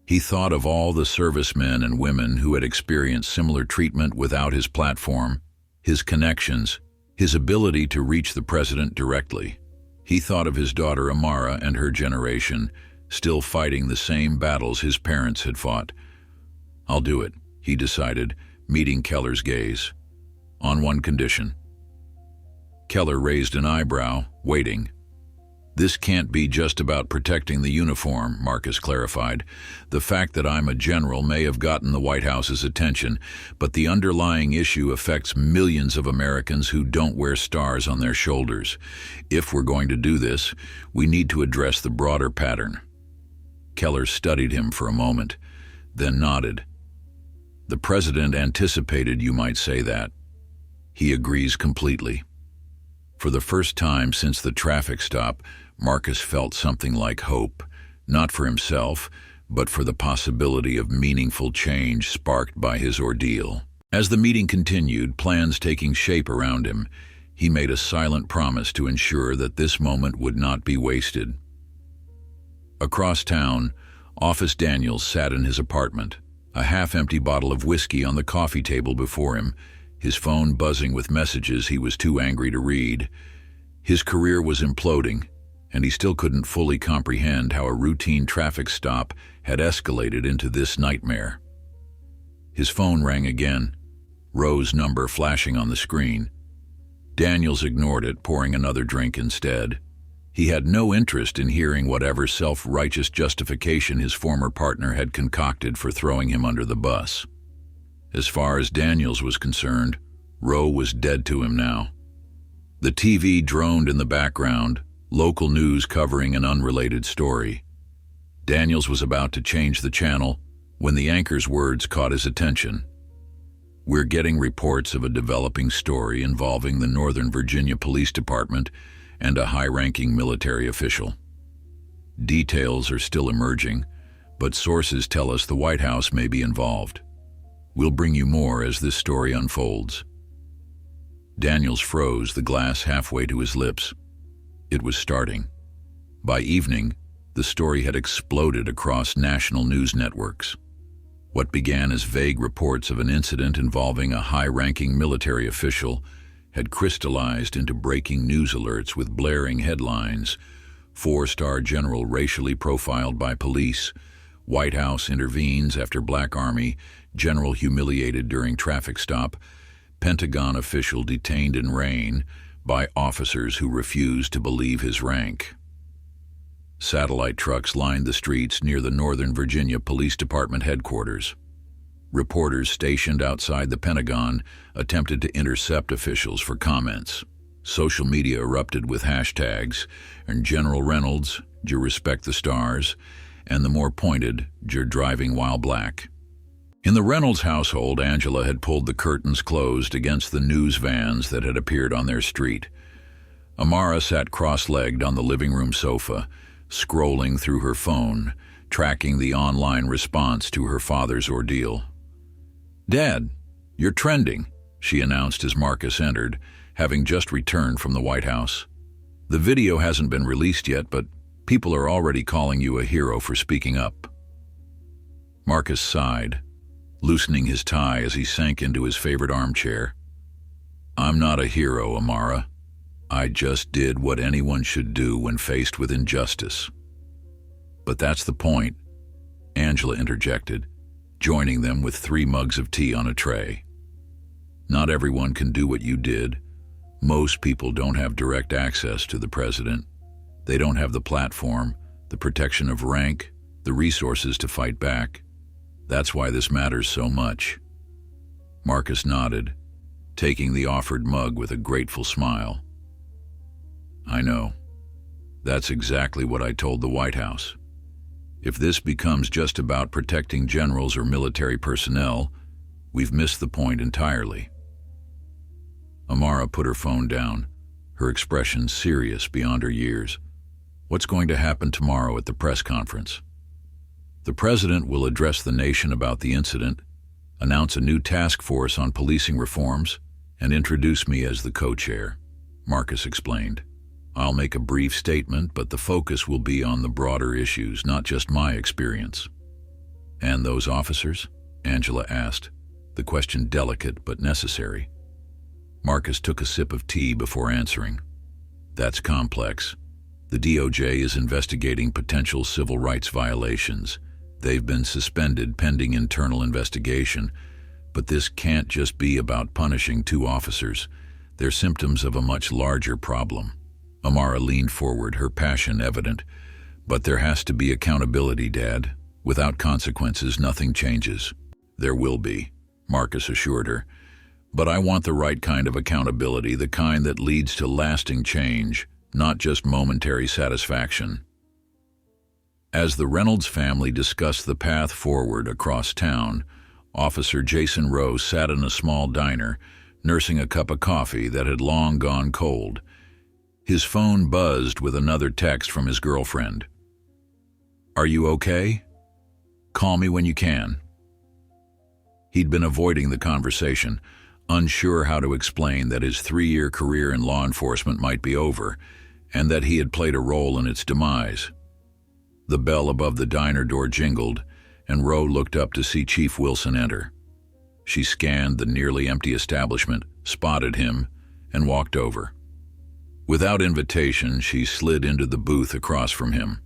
He thought of all the servicemen and women who had experienced similar treatment without his platform, his connections, his ability to reach the president directly. He thought of his daughter Amara and her generation, still fighting the same battles his parents had fought. I'll do it, he decided, meeting Keller's gaze. On one condition. Keller raised an eyebrow, waiting. This can't be just about protecting the uniform, Marcus clarified. The fact that I'm a general may have gotten the White House's attention, but the underlying issue affects millions of Americans who don't wear stars on their shoulders. If we're going to do this, we need to address the broader pattern. Keller studied him for a moment, then nodded. The president anticipated you might say that. He agrees completely. For the first time since the traffic stop, Marcus felt something like hope, not for himself, but for the possibility of meaningful change sparked by his ordeal. As the meeting continued, plans taking shape around him, he made a silent promise to ensure that this moment would not be wasted. Across town, Office Daniels sat in his apartment, a half-empty bottle of whiskey on the coffee table before him, his phone buzzing with messages he was too angry to read. His career was imploding, and he still couldn't fully comprehend how a routine traffic stop had escalated into this nightmare. His phone rang again, Rose's number flashing on the screen. Daniels ignored it, pouring another drink instead. He had no interest in hearing whatever self-righteous justification his former partner had concocted for throwing him under the bus. As far as Daniels was concerned, Rose was dead to him now. The TV droned in the background, Local news covering an unrelated story. Daniels was about to change the channel when the anchor's words caught his attention. "We're getting reports of a developing story involving the Northern Virginia Police Department and a high-ranking military official. Details are still emerging, but sources tell us the White House may be involved. We'll bring you more as this story unfolds." Daniels froze, the glass halfway to his lips. It was starting. By evening, the story had exploded across national news networks. What began as vague reports of an incident involving a high-ranking military official had crystallized into breaking news alerts with blaring headlines: "Four-star general racially profiled by police," "White House intervenes after Black Army general humiliated during traffic stop," "Pentagon official detained in rain by officers who refused to believe his rank." Satellite trucks lined the streets near the Northern Virginia Police Department headquarters. Reporters stationed outside the Pentagon attempted to intercept officials for comments. Social media erupted with hashtags, and General Reynolds, "D'you respect the stars?" and the more pointed, "You're driving while black." In the Reynolds household, Angela had pulled the curtains closed against the news vans that had appeared on their street. Amara sat cross-legged on the living room sofa, scrolling through her phone, tracking the online response to her father's ordeal. "Dad, you're trending," she announced as Marcus entered, having just returned from the White House. "The video hasn't been released yet, but people are already calling you a hero for speaking up." Marcus sighed, loosening his tie as he sank into his favorite armchair. "I'm not a hero, Amara. I just did what anyone should do when faced with injustice." "But that's the point," Angela interjected, joining them with 3 mugs of tea on a tray. "Not everyone can do what you did. Most people don't have direct access to the president. They don't have the platform, the protection of rank, the resources to fight back. That's why this matters so much." Marcus nodded, taking the offered mug with a grateful smile. "I know. That's exactly what I told the White House. If this becomes just about protecting generals or military personnel, we've missed the point entirely." Amara put her phone down, her expression serious beyond her years. "What's going to happen tomorrow at the press conference?" "The president will address the nation about the incident, announce a new task force on policing reforms, and introduce me as the co-chair," Marcus explained. "I'll make a brief statement, but the focus will be on the broader issues, not just my experience." "And those officers?" Angela asked, the question delicate but necessary. Marcus took a sip of tea before answering. "That's complex. The DOJ is investigating potential civil rights violations. They've been suspended pending internal investigation, but this can't just be about punishing 2 officers. They're symptoms of a much larger problem." Amara leaned forward, her passion evident. "But there has to be accountability, Dad. Without consequences, nothing changes." "There will be," Marcus assured her. "But I want the right kind of accountability, the kind that leads to lasting change, not just momentary satisfaction." As the Reynolds family discussed the path forward across town, Officer Jason Rowe sat in a small diner, nursing a cup of coffee that had long gone cold. His phone buzzed with another text from his girlfriend. "Are you okay? Call me when you can." He'd been avoiding the conversation, unsure how to explain that his 3-year career in law enforcement might be over, and that he had played a role in its demise. The bell above the diner door jingled, and Rowe looked up to see Chief Wilson enter. She scanned the nearly empty establishment, spotted him, and walked over. Without invitation, she slid into the booth across from him.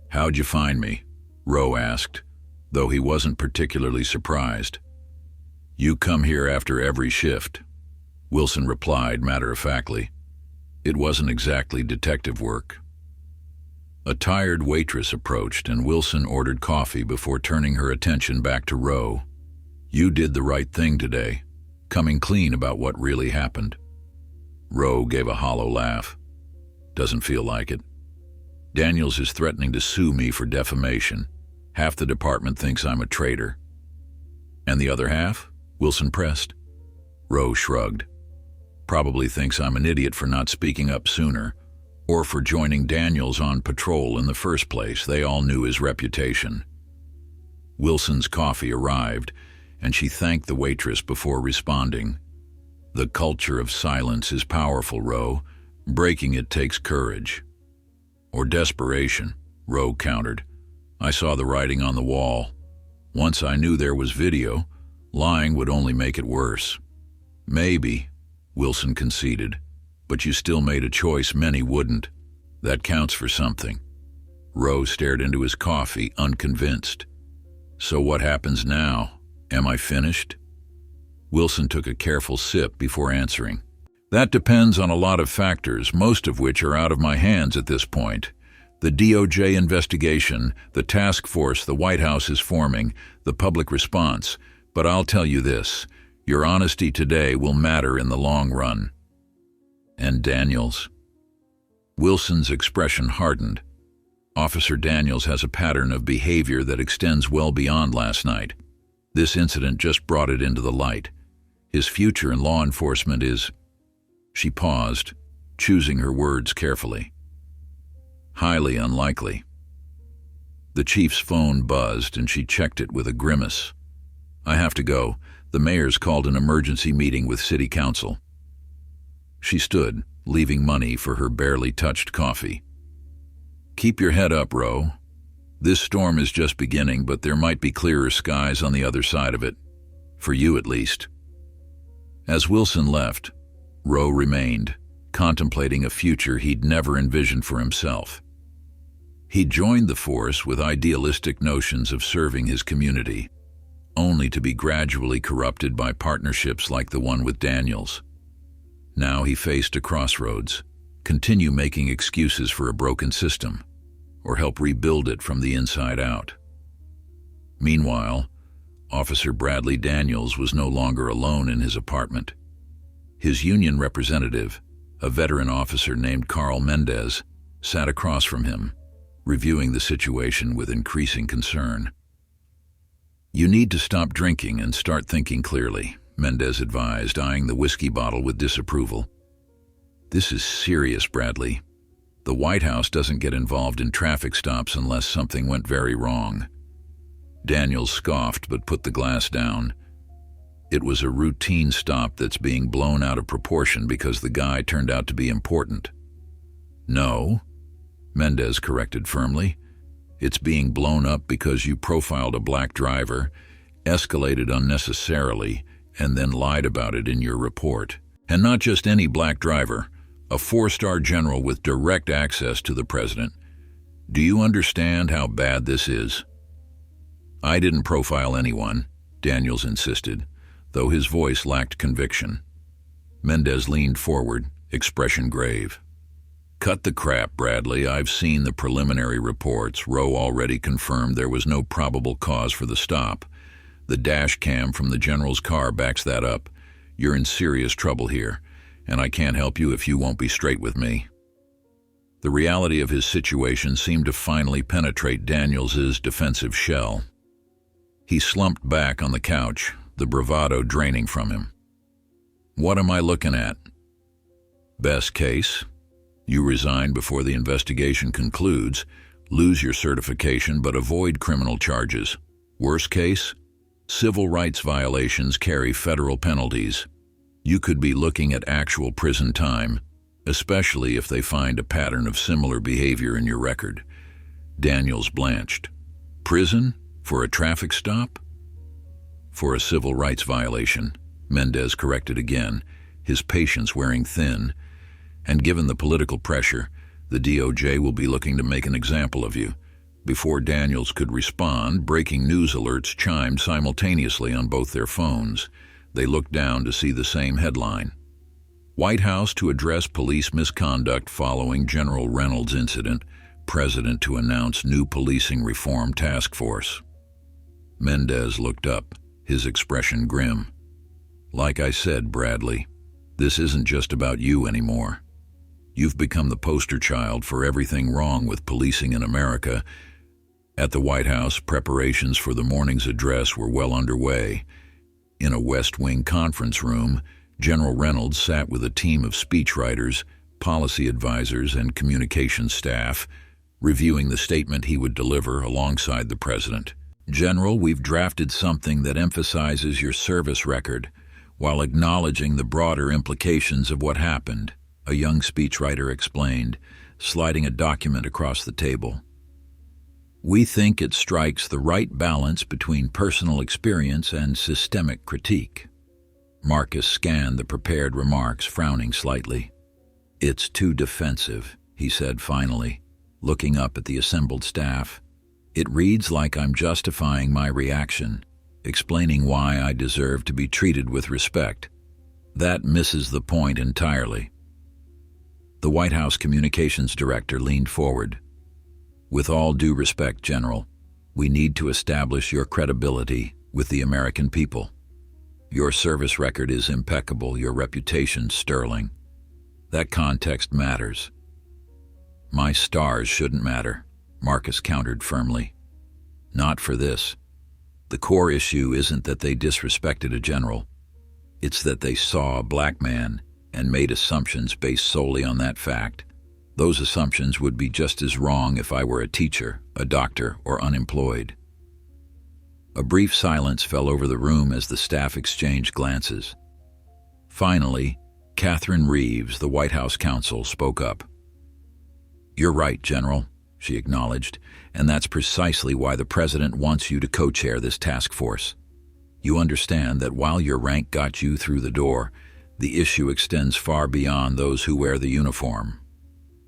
"How'd you find me?" Rowe asked, though he wasn't particularly surprised. "You come here after every shift," Wilson replied matter-of-factly. It wasn't exactly detective work. A tired waitress approached, and Wilson ordered coffee before turning her attention back to Rowe. "You did the right thing today, coming clean about what really happened." Rowe gave a hollow laugh. Doesn't feel like it. Daniels is threatening to sue me for defamation. Half the department thinks I'm a traitor. And the other half? Wilson pressed. Rowe shrugged. Probably thinks I'm an idiot for not speaking up sooner, or for joining Daniels on patrol in the first place. They all knew his reputation. Wilson's coffee arrived, and she thanked the waitress before responding. The culture of silence is powerful, Rowe. Breaking it takes courage. Or desperation, Rowe countered. I saw the writing on the wall. Once I knew there was video, lying would only make it worse. Maybe, Wilson conceded, but you still made a choice many wouldn't. That counts for something. Rowe stared into his coffee, unconvinced. So what happens now? Am I finished? Wilson took a careful sip before answering. That depends on a lot of factors, most of which are out of my hands at this point. The DOJ investigation, the task force the White House is forming, the public response. But I'll tell you this, your honesty today will matter in the long run. And Daniels? Wilson's expression hardened. Officer Daniels has a pattern of behavior that extends well beyond last night. This incident just brought it into the light. His future in law enforcement is... She paused, choosing her words carefully. Highly unlikely. The chief's phone buzzed and she checked it with a grimace. I have to go. The mayor's called an emergency meeting with city council. She stood, leaving money for her barely touched coffee. Keep your head up, Rowe. This storm is just beginning, but there might be clearer skies on the other side of it. For you, at least. As Wilson left, Rowe remained, contemplating a future he'd never envisioned for himself. He joined the force with idealistic notions of serving his community, only to be gradually corrupted by partnerships like the one with Daniels. Now he faced a crossroads: continue making excuses for a broken system, or help rebuild it from the inside out. Meanwhile, Officer Bradley Daniels was no longer alone in his apartment. His union representative, a veteran officer named Carl Mendez, sat across from him, reviewing the situation with increasing concern. You need to stop drinking and start thinking clearly, Mendez advised, eyeing the whiskey bottle with disapproval. This is serious, Bradley. The White House doesn't get involved in traffic stops unless something went very wrong. Daniels scoffed but put the glass down. It was a routine stop that's being blown out of proportion because the guy turned out to be important. No, Mendez corrected firmly. It's being blown up because you profiled a black driver, escalated unnecessarily, and then lied about it in your report. And not just any black driver, a 4-star general with direct access to the president. Do you understand how bad this is? I didn't profile anyone, Daniels insisted, though his voice lacked conviction. Mendez leaned forward, expression grave. Cut the crap, Bradley. I've seen the preliminary reports. Rowe already confirmed there was no probable cause for the stop. The dash cam from the general's car backs that up. You're in serious trouble here, and I can't help you if you won't be straight with me. The reality of his situation seemed to finally penetrate Daniels's defensive shell. He slumped back on the couch, the bravado draining from him. What am I looking at? Best case, you resign before the investigation concludes, lose your certification but avoid criminal charges. Worst case, civil rights violations carry federal penalties. You could be looking at actual prison time, especially if they find a pattern of similar behavior in your record. Daniels blanched. Prison? For a traffic stop? For a civil rights violation, Mendez corrected again, his patience wearing thin. And given the political pressure, the DOJ will be looking to make an example of you. Before Daniels could respond, breaking news alerts chimed simultaneously on both their phones. They looked down to see the same headline. White House to address police misconduct following General Reynolds incident. President to announce new policing reform task force. Mendez looked up, his expression grim. Like I said, Bradley, this isn't just about you anymore. You've become the poster child for everything wrong with policing in America. At the White House, preparations for the morning's address were well underway. In a West Wing conference room, General Reynolds sat with a team of speechwriters, policy advisors, and communications staff, reviewing the statement he would deliver alongside the president. "General, we've drafted something that emphasizes your service record while acknowledging the broader implications of what happened," a young speechwriter explained, sliding a document across the table. "We think it strikes the right balance between personal experience and systemic critique." Marcus scanned the prepared remarks, frowning slightly. "It's too defensive," he said finally, looking up at the assembled staff. "It reads like I'm justifying my reaction, explaining why I deserve to be treated with respect. That misses the point entirely." The White House communications director leaned forward. "With all due respect, General, we need to establish your credibility with the American people. Your service record is impeccable, your reputation sterling. That context matters." "My stars shouldn't matter," Marcus countered firmly. "Not for this. The core issue isn't that they disrespected a general. It's that they saw a black man and made assumptions based solely on that fact. Those assumptions would be just as wrong if I were a teacher, a doctor, or unemployed." A brief silence fell over the room as the staff exchanged glances. Finally, Catherine Reeves, the White House counsel, spoke up. "You're right, General," she acknowledged, "and that's precisely why the President wants you to co-chair this task force. You understand that while your rank got you through the door, the issue extends far beyond those who wear the uniform."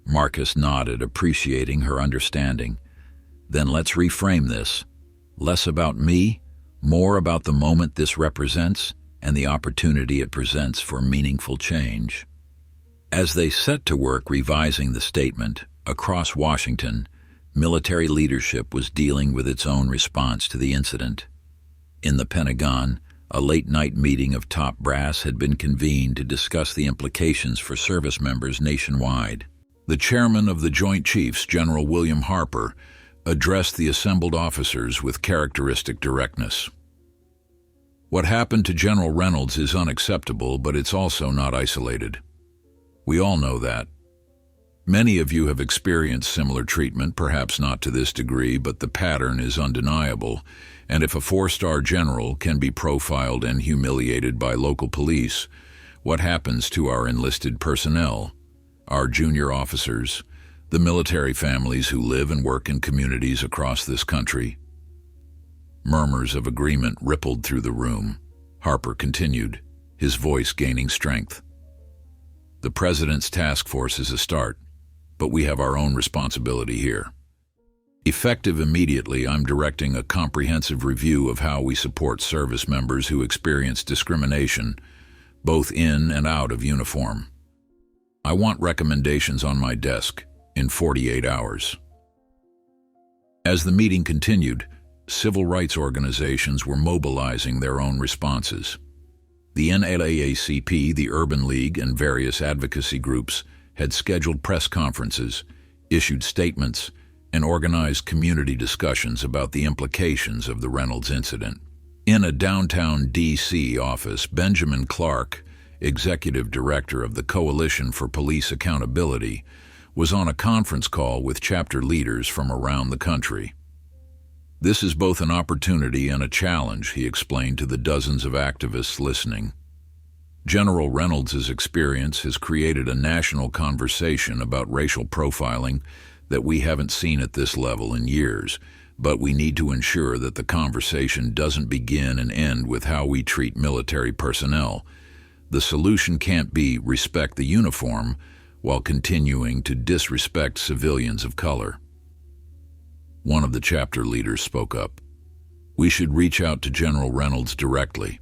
Marcus nodded, appreciating her understanding. "Then let's reframe this. Less about me, more about the moment this represents and the opportunity it presents for meaningful change." As they set to work revising the statement, across Washington, military leadership was dealing with its own response to the incident. In the Pentagon, a late-night meeting of top brass had been convened to discuss the implications for service members nationwide. The chairman of the Joint Chiefs, General William Harper, addressed the assembled officers with characteristic directness. "What happened to General Reynolds is unacceptable, but it's also not isolated. We all know that. Many of you have experienced similar treatment, perhaps not to this degree, but the pattern is undeniable, and if a four-star general can be profiled and humiliated by local police, what happens to our enlisted personnel, our junior officers, the military families who live and work in communities across this country?" Murmurs of agreement rippled through the room. Harper continued, his voice gaining strength. "The President's task force is a start, but we have our own responsibility here. Effective immediately, I'm directing a comprehensive review of how we support service members who experience discrimination, both in and out of uniform. I want recommendations on my desk in 48 hours." As the meeting continued, civil rights organizations were mobilizing their own responses. The NAACP, the Urban League, and various advocacy groups had scheduled press conferences, issued statements, and organized community discussions about the implications of the Reynolds incident. In a downtown D.C. office, Benjamin Clark, executive director of the Coalition for Police Accountability, was on a conference call with chapter leaders from around the country. "This is both an opportunity and a challenge," he explained to the dozens of activists listening. "General Reynolds' experience has created a national conversation about racial profiling that we haven't seen at this level in years, but we need to ensure that the conversation doesn't begin and end with how we treat military personnel. The solution can't be respect the uniform while continuing to disrespect civilians of color." One of the chapter leaders spoke up. "We should reach out to General Reynolds directly.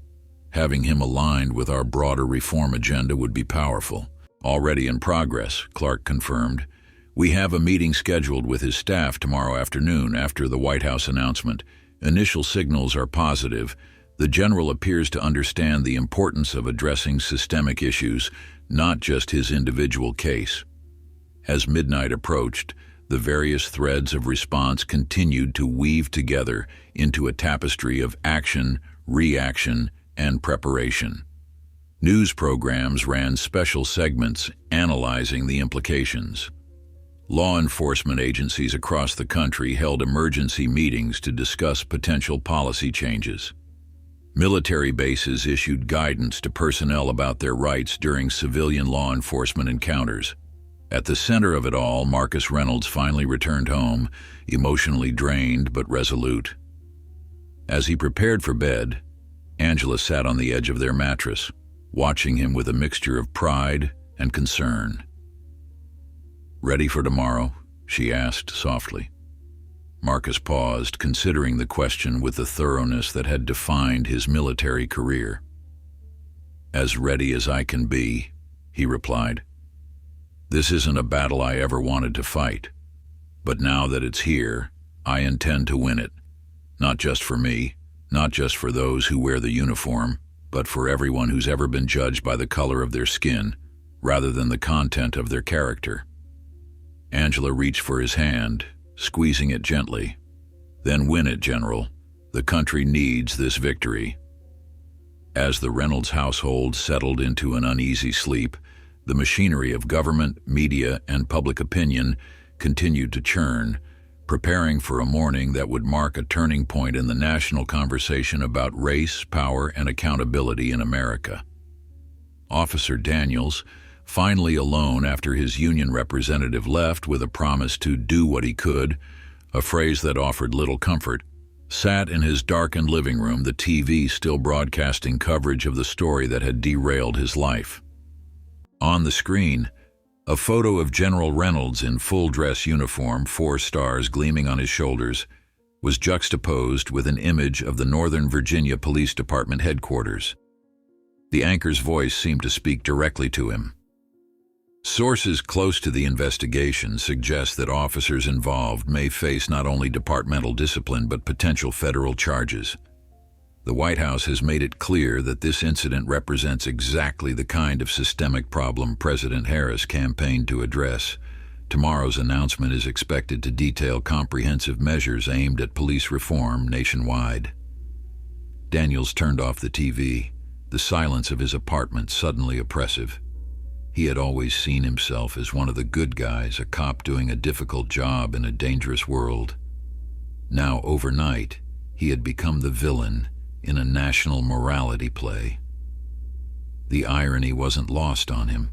Having him aligned with our broader reform agenda would be powerful." "Already in progress," Clark confirmed. "We have a meeting scheduled with his staff tomorrow afternoon after the White House announcement. Initial signals are positive. The general appears to understand the importance of addressing systemic issues, not just his individual case." As midnight approached, the various threads of response continued to weave together into a tapestry of action, reaction, and preparation. News programs ran special segments analyzing the implications. Law enforcement agencies across the country held emergency meetings to discuss potential policy changes. Military bases issued guidance to personnel about their rights during civilian law enforcement encounters. At the center of it all, Marcus Reynolds finally returned home, emotionally drained but resolute. As he prepared for bed, Angela sat on the edge of their mattress, watching him with a mixture of pride and concern. "Ready for tomorrow?" she asked softly. Marcus paused, considering the question with the thoroughness that had defined his military career. "As ready as I can be," he replied. "This isn't a battle I ever wanted to fight, but now that it's here, I intend to win it. Not just for me, not just for those who wear the uniform, but for everyone who's ever been judged by the color of their skin, rather than the content of their character." Angela reached for his hand, squeezing it gently. "Then win it, General. The country needs this victory." As the Reynolds household settled into an uneasy sleep, the machinery of government, media, and public opinion continued to churn, preparing for a morning that would mark a turning point in the national conversation about race, power, and accountability in America. Officer Daniels, finally alone after his union representative left with a promise to do what he could, a phrase that offered little comfort, sat in his darkened living room, the TV still broadcasting coverage of the story that had derailed his life. On the screen, a photo of General Reynolds in full-dress uniform, 4 stars gleaming on his shoulders, was juxtaposed with an image of the Northern Virginia Police Department headquarters. The anchor's voice seemed to speak directly to him. Sources close to the investigation suggest that officers involved may face not only departmental discipline but potential federal charges. The White House has made it clear that this incident represents exactly the kind of systemic problem President Harris campaigned to address. Tomorrow's announcement is expected to detail comprehensive measures aimed at police reform nationwide. Daniels turned off the TV, the silence of his apartment suddenly oppressive. He had always seen himself as one of the good guys, a cop doing a difficult job in a dangerous world. Now, overnight, he had become the villain in a national morality play. The irony wasn't lost on him,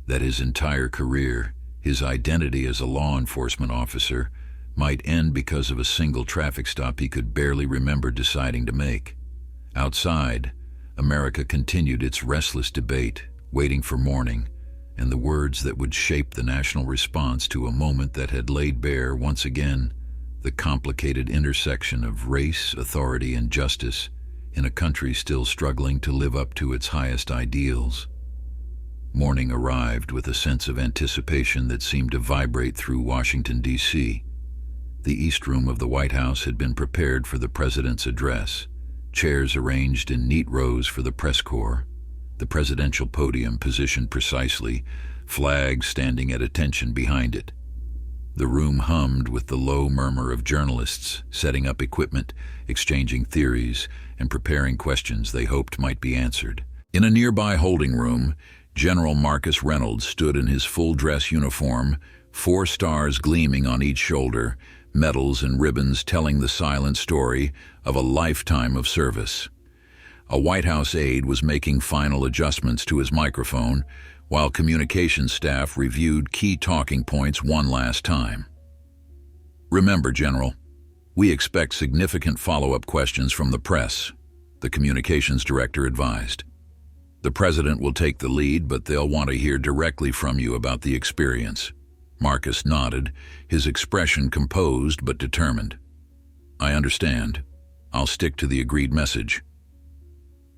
that his entire career, his identity as a law enforcement officer, might end because of a single traffic stop he could barely remember deciding to make. Outside, America continued its restless debate, waiting for morning, and the words that would shape the national response to a moment that had laid bare, once again, the complicated intersection of race, authority, and justice in a country still struggling to live up to its highest ideals. Morning arrived with a sense of anticipation that seemed to vibrate through Washington, D.C. The East Room of the White House had been prepared for the president's address, chairs arranged in neat rows for the press corps, the presidential podium positioned precisely, flags standing at attention behind it. The room hummed with the low murmur of journalists setting up equipment, exchanging theories, and preparing questions they hoped might be answered. In a nearby holding room, General Marcus Reynolds stood in his full-dress uniform, 4 stars gleaming on each shoulder, medals and ribbons telling the silent story of a lifetime of service. A White House aide was making final adjustments to his microphone, while communications staff reviewed key talking points one last time. "Remember, General, we expect significant follow-up questions from the press," the communications director advised. "The president will take the lead, but they'll want to hear directly from you about the experience." Marcus nodded, his expression composed but determined. "I understand. I'll stick to the agreed message."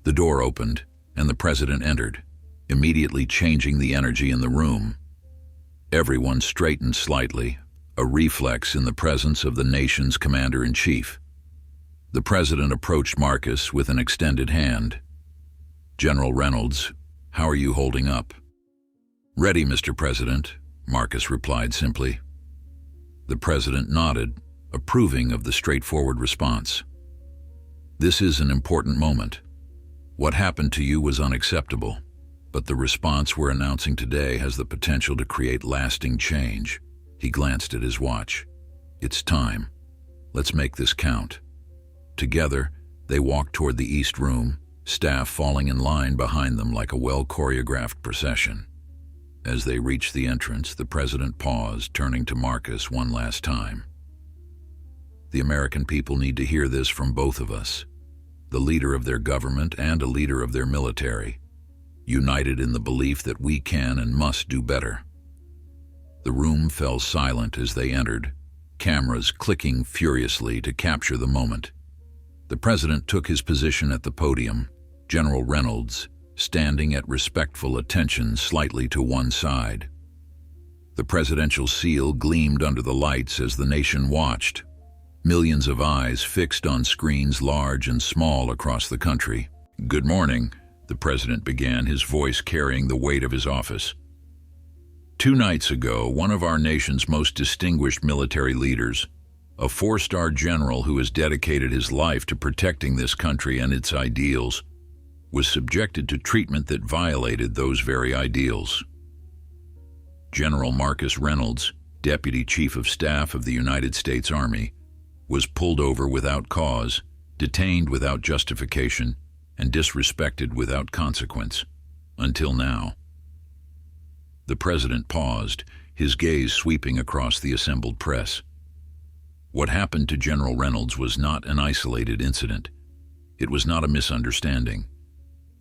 The door opened, and the president entered, immediately changing the energy in the room. Everyone straightened slightly, a reflex in the presence of the nation's commander-in-chief. The president approached Marcus with an extended hand. "General Reynolds, how are you holding up?" "Ready, Mr. President," Marcus replied simply. The president nodded, approving of the straightforward response. This is an important moment. What happened to you was unacceptable, but the response we're announcing today has the potential to create lasting change. He glanced at his watch. It's time. Let's make this count. Together, they walked toward the East Room, staff falling in line behind them like a well-choreographed procession. As they reached the entrance, the president paused, turning to Marcus one last time. The American people need to hear this from both of us, the leader of their government and a leader of their military, united in the belief that we can and must do better. The room fell silent as they entered, cameras clicking furiously to capture the moment. The president took his position at the podium, General Reynolds standing at respectful attention slightly to one side. The presidential seal gleamed under the lights as the nation watched, millions of eyes fixed on screens large and small across the country. "Good morning," the president began, his voice carrying the weight of his office. 2 nights ago, one of our nation's most distinguished military leaders, a 4-star general who has dedicated his life to protecting this country and its ideals, was subjected to treatment that violated those very ideals. General Marcus Reynolds, Deputy Chief of Staff of the United States Army, was pulled over without cause, detained without justification, and disrespected without consequence, until now. The president paused, his gaze sweeping across the assembled press. What happened to General Reynolds was not an isolated incident. It was not a misunderstanding.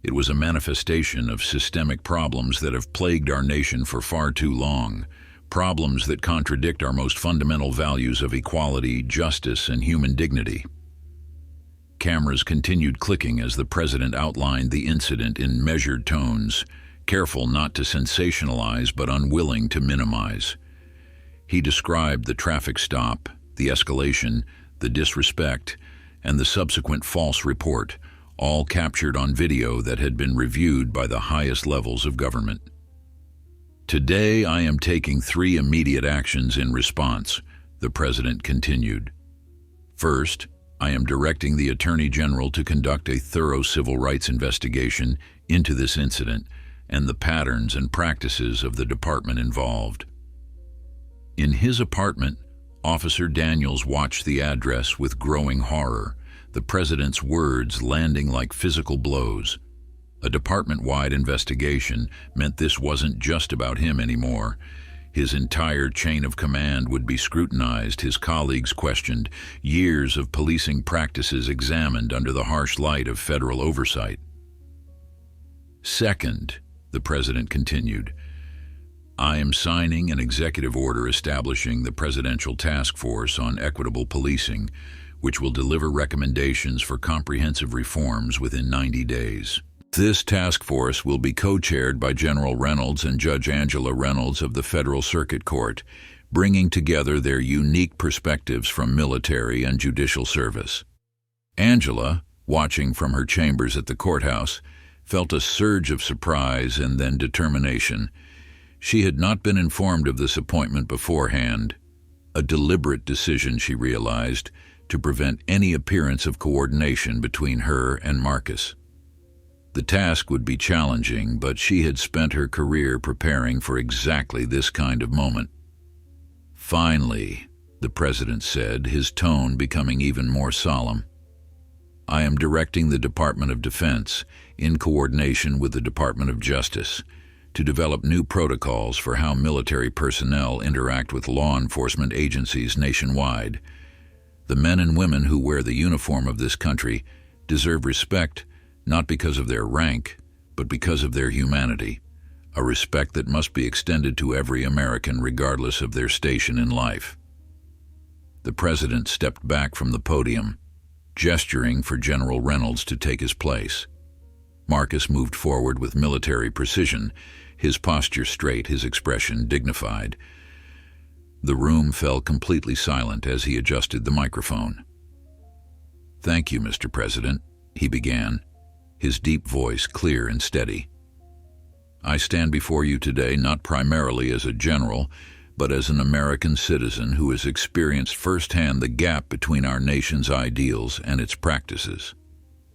It was a manifestation of systemic problems that have plagued our nation for far too long, problems that contradict our most fundamental values of equality, justice, and human dignity. Cameras continued clicking as the president outlined the incident in measured tones, careful not to sensationalize but unwilling to minimize. He described the traffic stop, the escalation, the disrespect, and the subsequent false report, all captured on video that had been reviewed by the highest levels of government. Today, I am taking 3 immediate actions in response, the president continued. First, I am directing the Attorney General to conduct a thorough civil rights investigation into this incident and the patterns and practices of the department involved. In his apartment, Officer Daniels watched the address with growing horror, the president's words landing like physical blows. A department-wide investigation meant this wasn't just about him anymore. His entire chain of command would be scrutinized, his colleagues questioned, years of policing practices examined under the harsh light of federal oversight. Second, the president continued, I am signing an executive order establishing the Presidential Task Force on Equitable Policing, which will deliver recommendations for comprehensive reforms within 90 days. This task force will be co-chaired by General Reynolds and Judge Angela Reynolds of the Federal Circuit Court, bringing together their unique perspectives from military and judicial service. Angela, watching from her chambers at the courthouse, felt a surge of surprise and then determination. She had not been informed of this appointment beforehand, a deliberate decision, she realized, to prevent any appearance of coordination between her and Marcus. The task would be challenging, but she had spent her career preparing for exactly this kind of moment. Finally, the president said, his tone becoming even more solemn, I am directing the Department of Defense, in coordination with the Department of Justice, to develop new protocols for how military personnel interact with law enforcement agencies nationwide. The men and women who wear the uniform of this country deserve respect not because of their rank, but because of their humanity, a respect that must be extended to every American regardless of their station in life. The president stepped back from the podium, gesturing for General Reynolds to take his place. Marcus moved forward with military precision, his posture straight, his expression dignified. The room fell completely silent as he adjusted the microphone. Thank you, Mr. President, he began, his deep voice clear and steady. I stand before you today not primarily as a general, but as an American citizen who has experienced firsthand the gap between our nation's ideals and its practices.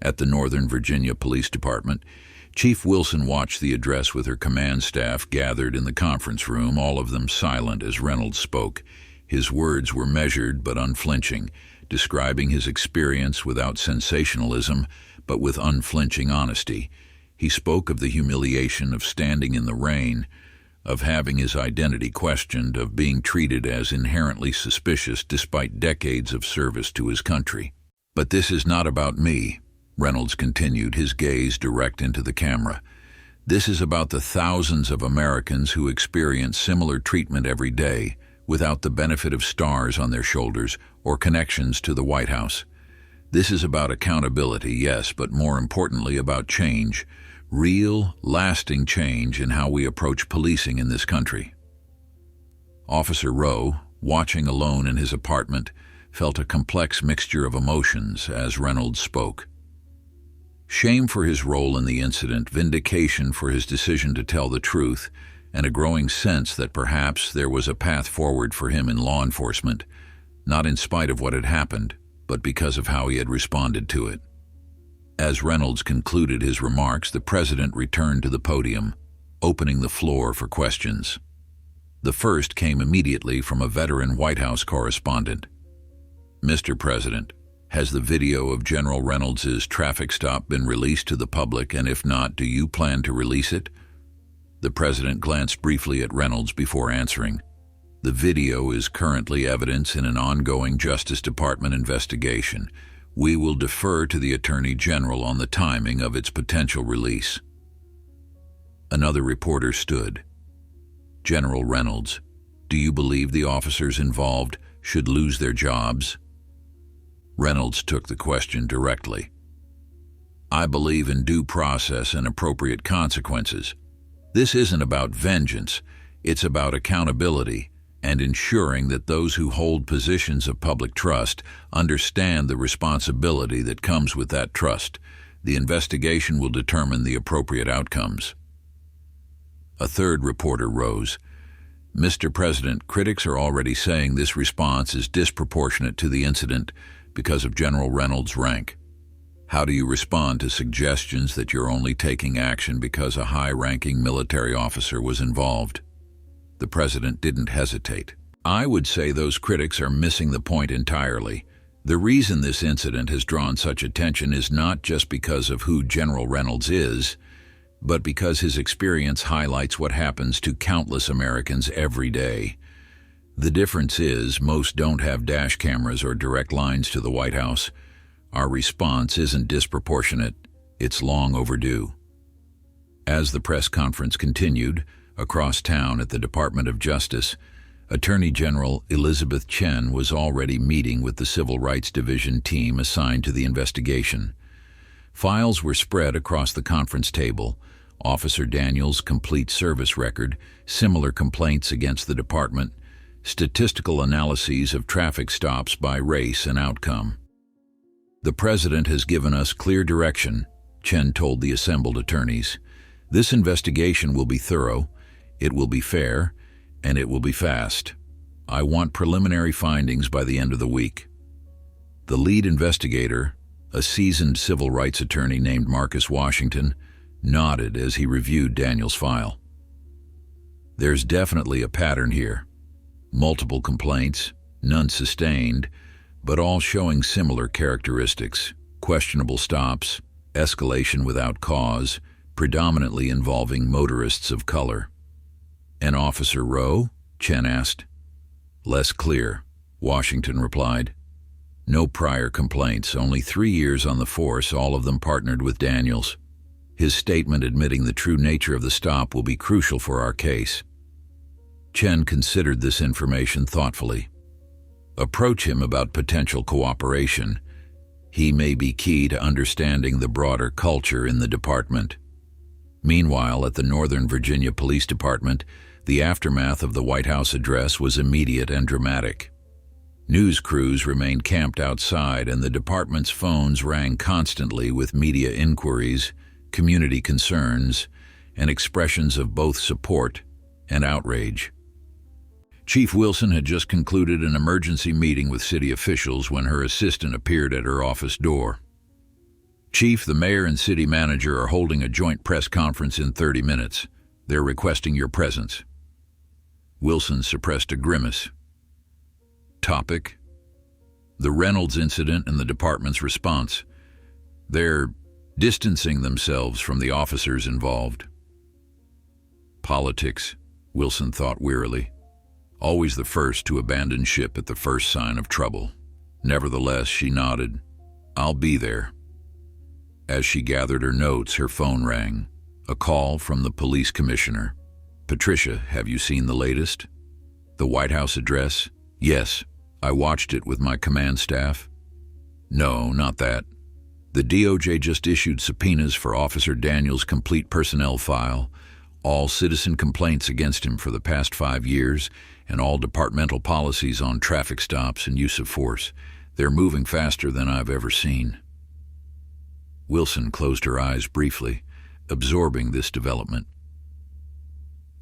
At the Northern Virginia Police Department, Chief Wilson watched the address with her command staff gathered in the conference room, all of them silent as Reynolds spoke. His words were measured but unflinching, describing his experience without sensationalism, but with unflinching honesty. He spoke of the humiliation of standing in the rain, of having his identity questioned, of being treated as inherently suspicious despite decades of service to his country. "But this is not about me," Reynolds continued, his gaze direct into the camera. "This is about the thousands of Americans who experience similar treatment every day, without the benefit of stars on their shoulders or connections to the White House. This is about accountability, yes, but more importantly about change, real, lasting change in how we approach policing in this country." Officer Rowe, watching alone in his apartment, felt a complex mixture of emotions as Reynolds spoke. Shame for his role in the incident, vindication for his decision to tell the truth, and a growing sense that perhaps there was a path forward for him in law enforcement, not in spite of what had happened, but because of how he had responded to it. As Reynolds concluded his remarks, the president returned to the podium, opening the floor for questions. The first came immediately from a veteran White House correspondent. "Mr. President, has the video of General Reynolds' traffic stop been released to the public, and if not, do you plan to release it?" The president glanced briefly at Reynolds before answering. "The video is currently evidence in an ongoing Justice Department investigation. We will defer to the Attorney General on the timing of its potential release." Another reporter stood. "General Reynolds, do you believe the officers involved should lose their jobs?" Reynolds took the question directly. "I believe in due process and appropriate consequences. This isn't about vengeance, it's about accountability and ensuring that those who hold positions of public trust understand the responsibility that comes with that trust. The investigation will determine the appropriate outcomes." A third reporter rose. "Mr. President, critics are already saying this response is disproportionate to the incident because of General Reynolds' rank. How do you respond to suggestions that you're only taking action because a high-ranking military officer was involved?" The president didn't hesitate. "I would say those critics are missing the point entirely. The reason this incident has drawn such attention is not just because of who General Reynolds is, but because his experience highlights what happens to countless Americans every day. The difference is most don't have dash cameras or direct lines to the White House. Our response isn't disproportionate, it's long overdue." As the press conference continued, across town at the Department of Justice, Attorney General Elizabeth Chen was already meeting with the Civil Rights Division team assigned to the investigation. Files were spread across the conference table: Officer Daniels' complete service record, similar complaints against the department, statistical analyses of traffic stops by race and outcome. "The President has given us clear direction," Chen told the assembled attorneys. "This investigation will be thorough, it will be fair, and it will be fast. I want preliminary findings by the end of the week." The lead investigator, a seasoned civil rights attorney named Marcus Washington, nodded as he reviewed Daniel's file. "There's definitely a pattern here. Multiple complaints, none sustained, but all showing similar characteristics: questionable stops, escalation without cause, predominantly involving motorists of color." "And Officer Rowe?" Chen asked. "Less clear," Washington replied. "No prior complaints, only 3 years on the force, all of them partnered with Daniels. His statement admitting the true nature of the stop will be crucial for our case." Chen considered this information thoughtfully. Approach him about potential cooperation. He may be key to understanding the broader culture in the department. Meanwhile, at the Northern Virginia Police Department, the aftermath of the White House address was immediate and dramatic. News crews remained camped outside, and the department's phones rang constantly with media inquiries, community concerns, and expressions of both support and outrage. Chief Wilson had just concluded an emergency meeting with city officials when her assistant appeared at her office door. "Chief, the mayor and city manager are holding a joint press conference in 30 minutes. They're requesting your presence." Wilson suppressed a grimace. Topic: the Reynolds incident and the department's response. They're distancing themselves from the officers involved. Politics, Wilson thought wearily. Always the first to abandon ship at the first sign of trouble. Nevertheless, she nodded. "I'll be there." As she gathered her notes, her phone rang. A call from the police commissioner. "Patricia, have you seen the latest? The White House address?" "Yes, I watched it with my command staff." "No, not that. The DOJ just issued subpoenas for Officer Daniels' complete personnel file, all citizen complaints against him for the past 5 years, and all departmental policies on traffic stops and use of force. They're moving faster than I've ever seen." Wilson closed her eyes briefly, absorbing this development.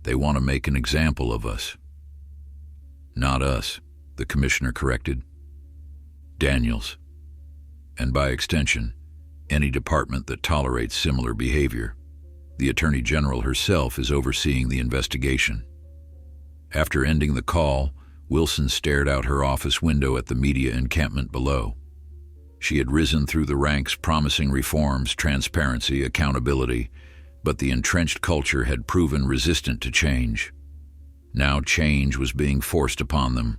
"They want to make an example of us." "Not us," the commissioner corrected. "Daniels. And by extension, any department that tolerates similar behavior. The Attorney General herself is overseeing the investigation." After ending the call, Wilson stared out her office window at the media encampment below. She had risen through the ranks promising reforms, transparency, accountability, but the entrenched culture had proven resistant to change. Now change was being forced upon them,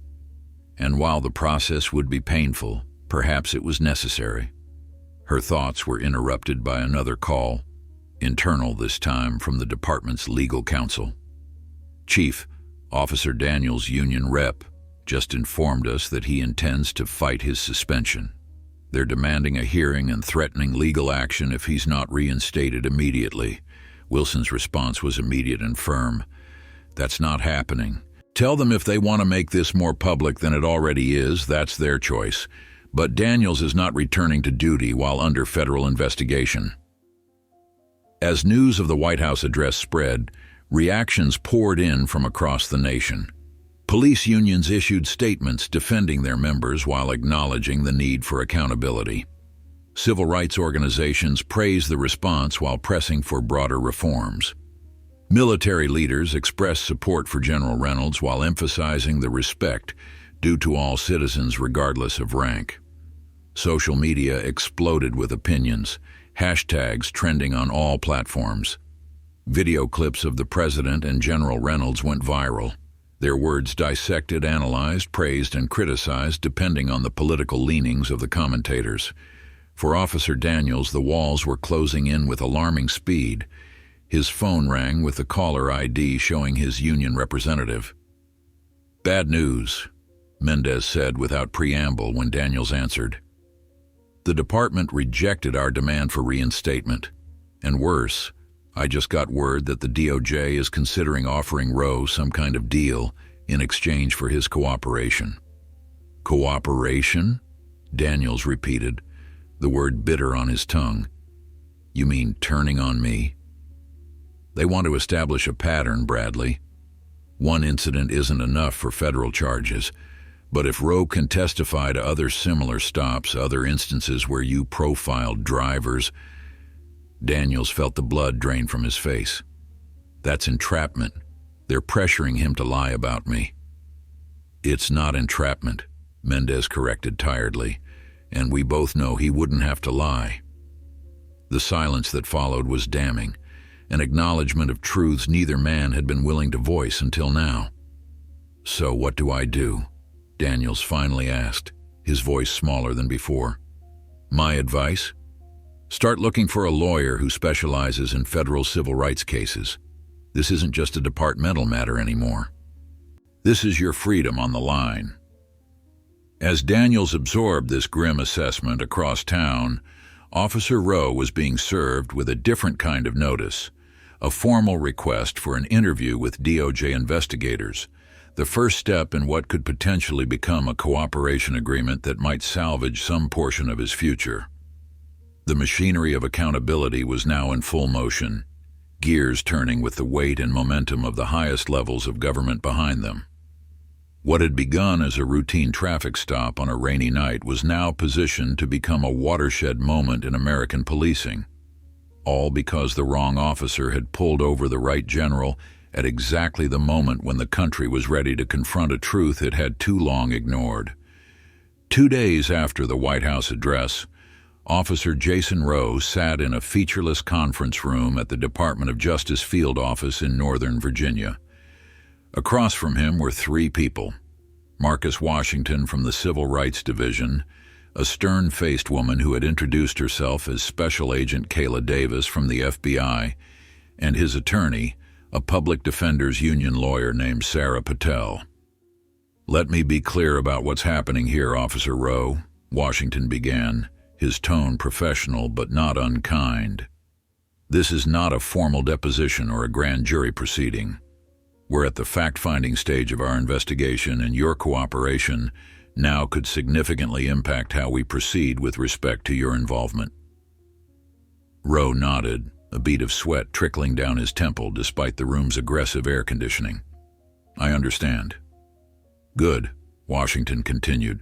and while the process would be painful, perhaps it was necessary. Her thoughts were interrupted by another call, internal this time from the department's legal counsel. "Chief, Officer Daniels' union rep just informed us that he intends to fight his suspension. They're demanding a hearing and threatening legal action if he's not reinstated immediately." Wilson's response was immediate and firm. "That's not happening. Tell them if they want to make this more public than it already is, that's their choice. But Daniels is not returning to duty while under federal investigation." As news of the White House address spread, reactions poured in from across the nation. Police unions issued statements defending their members while acknowledging the need for accountability. Civil rights organizations praised the response while pressing for broader reforms. Military leaders expressed support for General Reynolds while emphasizing the respect due to all citizens regardless of rank. Social media exploded with opinions, hashtags trending on all platforms. Video clips of the President and General Reynolds went viral. Their words dissected, analyzed, praised, and criticized depending on the political leanings of the commentators. For Officer Daniels, the walls were closing in with alarming speed. His phone rang with the caller ID showing his union representative. "Bad news," Mendez said without preamble when Daniels answered. "The department rejected our demand for reinstatement. And worse, I just got word that the DOJ is considering offering Rowe some kind of deal in exchange for his cooperation." "Cooperation?" Daniels repeated, the word bitter on his tongue. "You mean turning on me?" "They want to establish a pattern, Bradley. One incident isn't enough for federal charges, but if Rowe can testify to other similar stops, other instances where you profiled drivers..." Daniels felt the blood drain from his face. "That's entrapment. They're pressuring him to lie about me." "It's not entrapment," Mendez corrected tiredly, "and we both know he wouldn't have to lie." The silence that followed was damning, an acknowledgement of truths neither man had been willing to voice until now. "So what do I do?" Daniels finally asked, his voice smaller than before. "My advice? Start looking for a lawyer who specializes in federal civil rights cases. This isn't just a departmental matter anymore. This is your freedom on the line." As Daniels absorbed this grim assessment across town, Officer Rowe was being served with a different kind of notice, a formal request for an interview with DOJ investigators, the first step in what could potentially become a cooperation agreement that might salvage some portion of his future. The machinery of accountability was now in full motion. gears turning with the weight and momentum of the highest levels of government behind them. What had begun as a routine traffic stop on a rainy night was now positioned to become a watershed moment in American policing, all because the wrong officer had pulled over the right general at exactly the moment when the country was ready to confront a truth it had too long ignored. 2 days after the White House address, Officer Jason Rowe sat in a featureless conference room at the Department of Justice field office in Northern Virginia. Across from him were 3 people: Marcus Washington from the Civil Rights Division, a stern-faced woman who had introduced herself as Special Agent Kayla Davis from the FBI, and his attorney, a public defender's union lawyer named Sarah Patel. "Let me be clear about what's happening here, Officer Rowe," Washington began, his tone professional but not unkind. "This is not a formal deposition or a grand jury proceeding. We're at the fact-finding stage of our investigation, and your cooperation now could significantly impact how we proceed with respect to your involvement." Rowe nodded, a bead of sweat trickling down his temple despite the room's aggressive air conditioning. "I understand." "Good," Washington continued.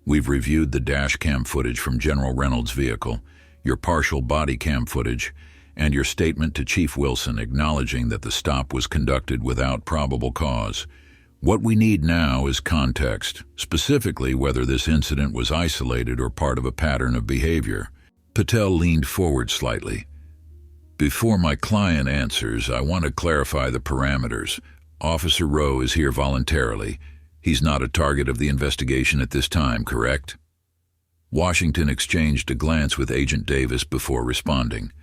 "We've reviewed the dash cam footage from General Reynolds' vehicle, your partial body cam footage, and your statement to Chief Wilson acknowledging that the stop was conducted without probable cause. What we need now is context, specifically whether this incident was isolated or part of a pattern of behavior." Patel leaned forward slightly. "Before my client answers, I want to clarify the parameters. Officer Rowe is here voluntarily. He's not a target of the investigation at this time, correct?" Washington exchanged a glance with Agent Davis before responding.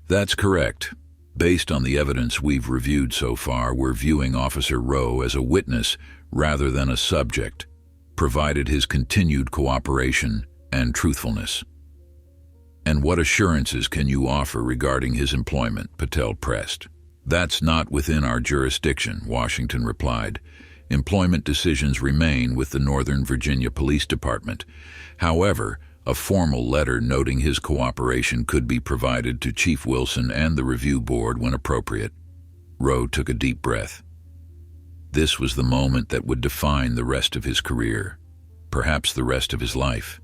"That's correct. Based on the evidence we've reviewed so far, we're viewing Officer Rowe as a witness rather than a subject, provided his continued cooperation and truthfulness." "And what assurances can you offer regarding his employment?" Patel pressed. "That's not within our jurisdiction," Washington replied. "Employment decisions remain with the Northern Virginia Police Department. However, a formal letter noting his cooperation could be provided to Chief Wilson and the review board when appropriate." Rowe took a deep breath. This was the moment that would define the rest of his career, perhaps the rest of his life.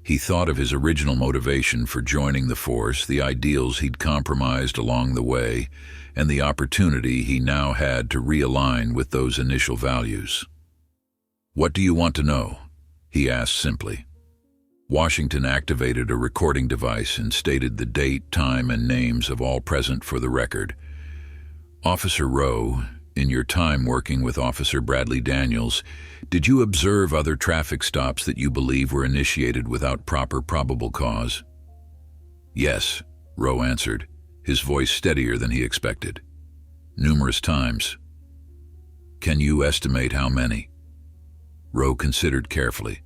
He thought of his original motivation for joining the force, the ideals he'd compromised along the way, and the opportunity he now had to realign with those initial values. "What do you want to know?" he asked simply. Washington activated a recording device and stated the date, time, and names of all present for the record. "Officer Rowe, in your time working with Officer Bradley Daniels, did you observe other traffic stops that you believe were initiated without proper probable cause?" "Yes," Rowe answered, his voice steadier than he expected. "Numerous times." "Can you estimate how many?" Rowe considered carefully.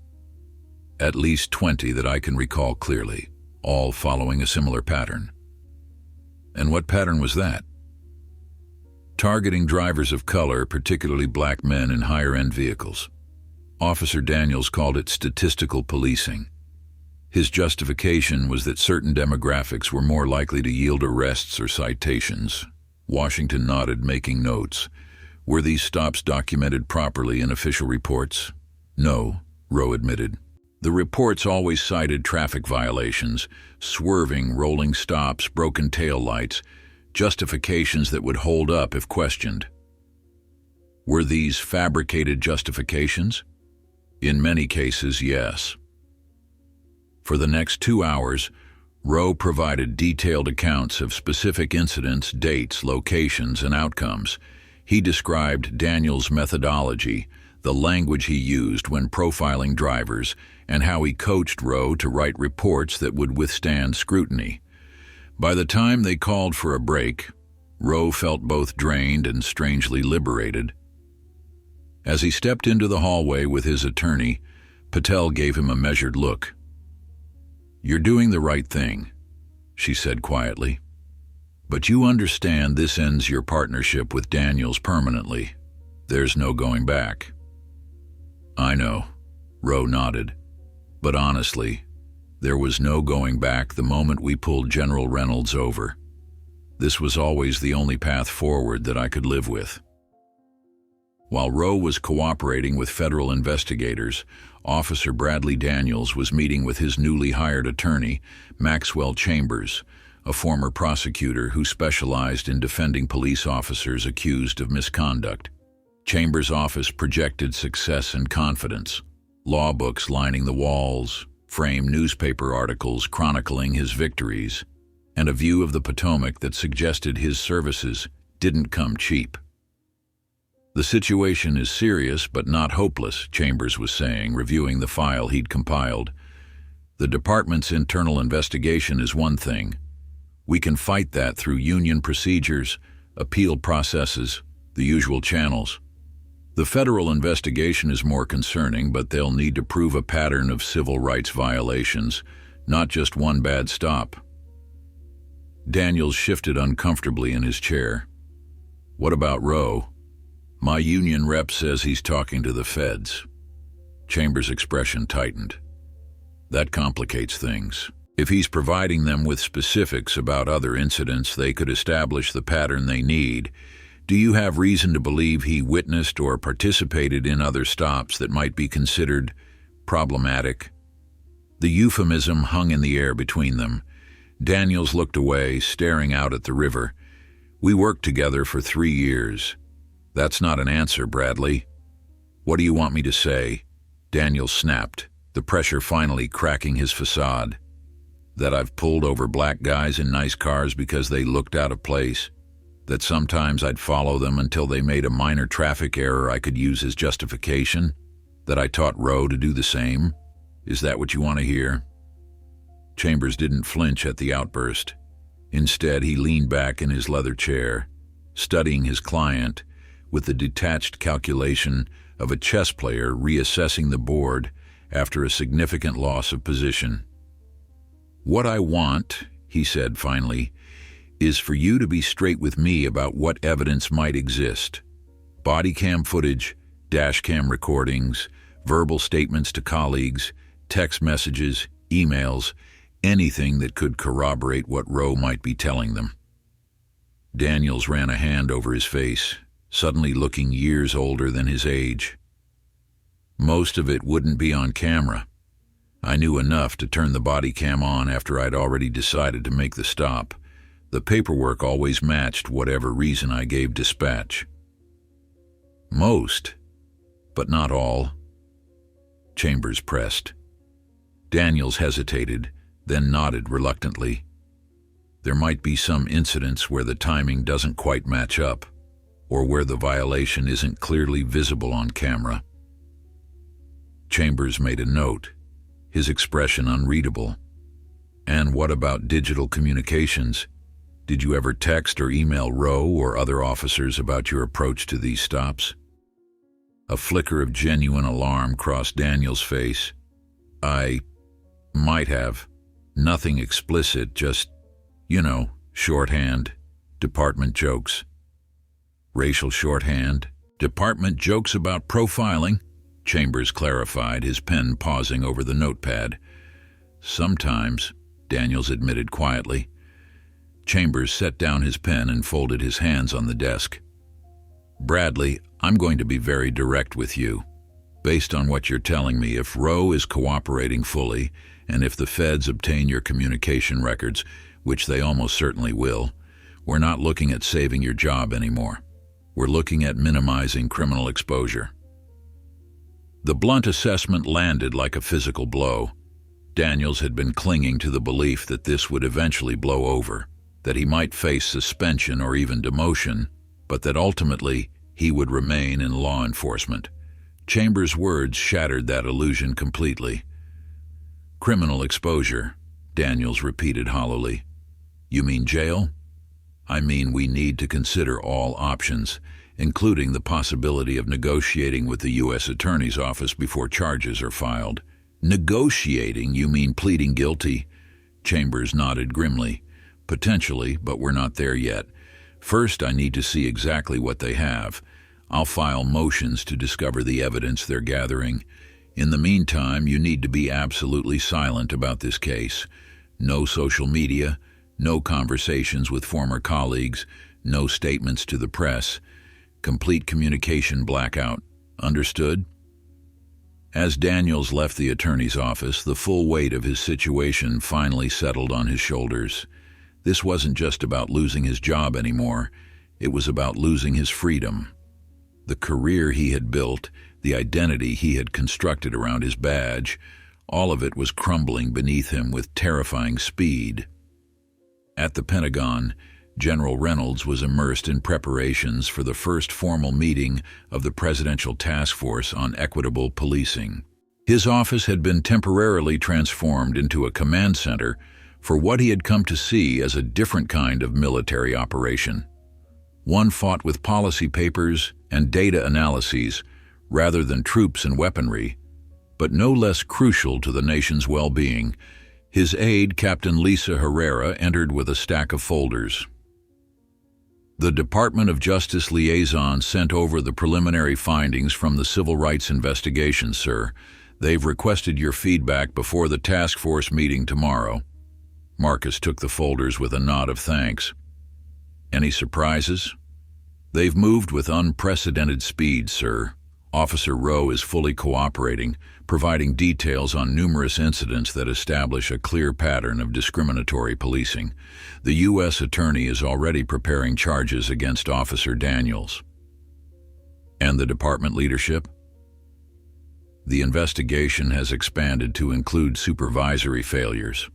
"At least 20 that I can recall clearly, all following a similar pattern." "And what pattern was that?" "Targeting drivers of color, particularly black men in higher-end vehicles. Officer Daniels called it statistical policing. His justification was that certain demographics were more likely to yield arrests or citations." Washington nodded, making notes. "Were these stops documented properly in official reports?" "No," Rowe admitted. "The reports always cited traffic violations, swerving, rolling stops, broken tail lights, justifications that would hold up if questioned." "Were these fabricated justifications?" "In many cases, yes." For the next 2 hours, Rowe provided detailed accounts of specific incidents, dates, locations, and outcomes. He described Daniels' methodology, the language he used when profiling drivers, and how he coached Rowe to write reports that would withstand scrutiny. By the time they called for a break, Rowe felt both drained and strangely liberated. As he stepped into the hallway with his attorney, Patel gave him a measured look. "You're doing the right thing," she said quietly. "But you understand this ends your partnership with Daniels permanently. There's no going back." "I know," Rowe nodded. "But honestly, there was no going back the moment we pulled General Reynolds over. This was always the only path forward that I could live with. While Rowe was cooperating with federal investigators, Officer Bradley Daniels was meeting with his newly hired attorney, Maxwell Chambers, a former prosecutor who specialized in defending police officers accused of misconduct. Chambers' office projected success and confidence, law books lining the walls, framed newspaper articles chronicling his victories, and a view of the Potomac that suggested his services didn't come cheap. "The situation is serious but not hopeless," Chambers was saying, reviewing the file he'd compiled. "The department's internal investigation is one thing. We can fight that through union procedures, appeal processes, the usual channels. The federal investigation is more concerning, but they'll need to prove a pattern of civil rights violations, not just one bad stop." Daniels shifted uncomfortably in his chair. "What about Rowe? My union rep says he's talking to the feds." Chambers' expression tightened. "That complicates things. If he's providing them with specifics about other incidents, they could establish the pattern they need. Do you have reason to believe he witnessed or participated in other stops that might be considered problematic?" The euphemism hung in the air between them. Daniels looked away, staring out at the river. "We worked together for 3 years. That's not an answer, Bradley." "What do you want me to say?" Daniels snapped, the pressure finally cracking his facade. "That I've pulled over black guys in nice cars because they looked out of place? That sometimes I'd follow them until they made a minor traffic error I could use as justification? That I taught Rowe to do the same? Is that what you want to hear?" Chambers didn't flinch at the outburst. Instead, he leaned back in his leather chair, studying his client with the detached calculation of a chess player reassessing the board after a significant loss of position. "What I want," he said finally, "is for you to be straight with me about what evidence might exist. Body cam footage, dash cam recordings, verbal statements to colleagues, text messages, emails, anything that could corroborate what Rowe might be telling them." Daniels ran a hand over his face, suddenly looking years older than his age. "Most of it wouldn't be on camera. I knew enough to turn the body cam on after I'd already decided to make the stop. The paperwork always matched whatever reason I gave dispatch." "Most, but not all." Chambers pressed. Daniels hesitated, then nodded reluctantly. "There might be some incidents where the timing doesn't quite match up, or where the violation isn't clearly visible on camera." Chambers made a note, his expression unreadable. "And what about digital communications? Did you ever text or email Rowe or other officers about your approach to these stops?" A flicker of genuine alarm crossed Daniels' face. "I might have. Nothing explicit, just, shorthand, department jokes." "Racial shorthand? Department jokes about profiling?" Chambers clarified, his pen pausing over the notepad. "Sometimes," Daniels admitted quietly. Chambers set down his pen and folded his hands on the desk. "Bradley, I'm going to be very direct with you. Based on what you're telling me, if Rowe is cooperating fully, and if the feds obtain your communication records, which they almost certainly will, we're not looking at saving your job anymore. We're looking at minimizing criminal exposure." The blunt assessment landed like a physical blow. Daniels had been clinging to the belief that this would eventually blow over, that he might face suspension or even demotion, but that ultimately he would remain in law enforcement. Chambers' words shattered that illusion completely. "Criminal exposure," Daniels repeated hollowly. "You mean jail?" "I mean we need to consider all options, including the possibility of negotiating with the U.S. Attorney's Office before charges are filed." "Negotiating? You mean pleading guilty?" Chambers nodded grimly. "Potentially, but we're not there yet. First, I need to see exactly what they have. I'll file motions to discover the evidence they're gathering. In the meantime, you need to be absolutely silent about this case. No social media, No conversations with former colleagues, no statements to the press. Complete communication blackout. Understood? As Daniels left the attorney's office, the full weight of his situation finally settled on his shoulders. This wasn't just about losing his job anymore. It was about losing his freedom. The career he had built, the identity he had constructed around his badge, all of it was crumbling beneath him with terrifying speed. At the Pentagon, General Reynolds was immersed in preparations for the first formal meeting of the Presidential Task Force on Equitable Policing. His office had been temporarily transformed into a command center for what he had come to see as a different kind of military operation. One fought with policy papers and data analyses rather than troops and weaponry, but no less crucial to the nation's well-being. His aide, Captain Lisa Herrera, entered with a stack of folders. The Department of Justice liaison sent over the preliminary findings from the civil rights investigation, sir. They've requested your feedback before the task force meeting tomorrow. Marcus took the folders with a nod of thanks. Any surprises? They've moved with unprecedented speed, sir. Officer Rowe is fully cooperating, providing details on numerous incidents that establish a clear pattern of discriminatory policing. The U.S. Attorney is already preparing charges against Officer Daniels. And the department leadership? The investigation has expanded to include supervisory failures.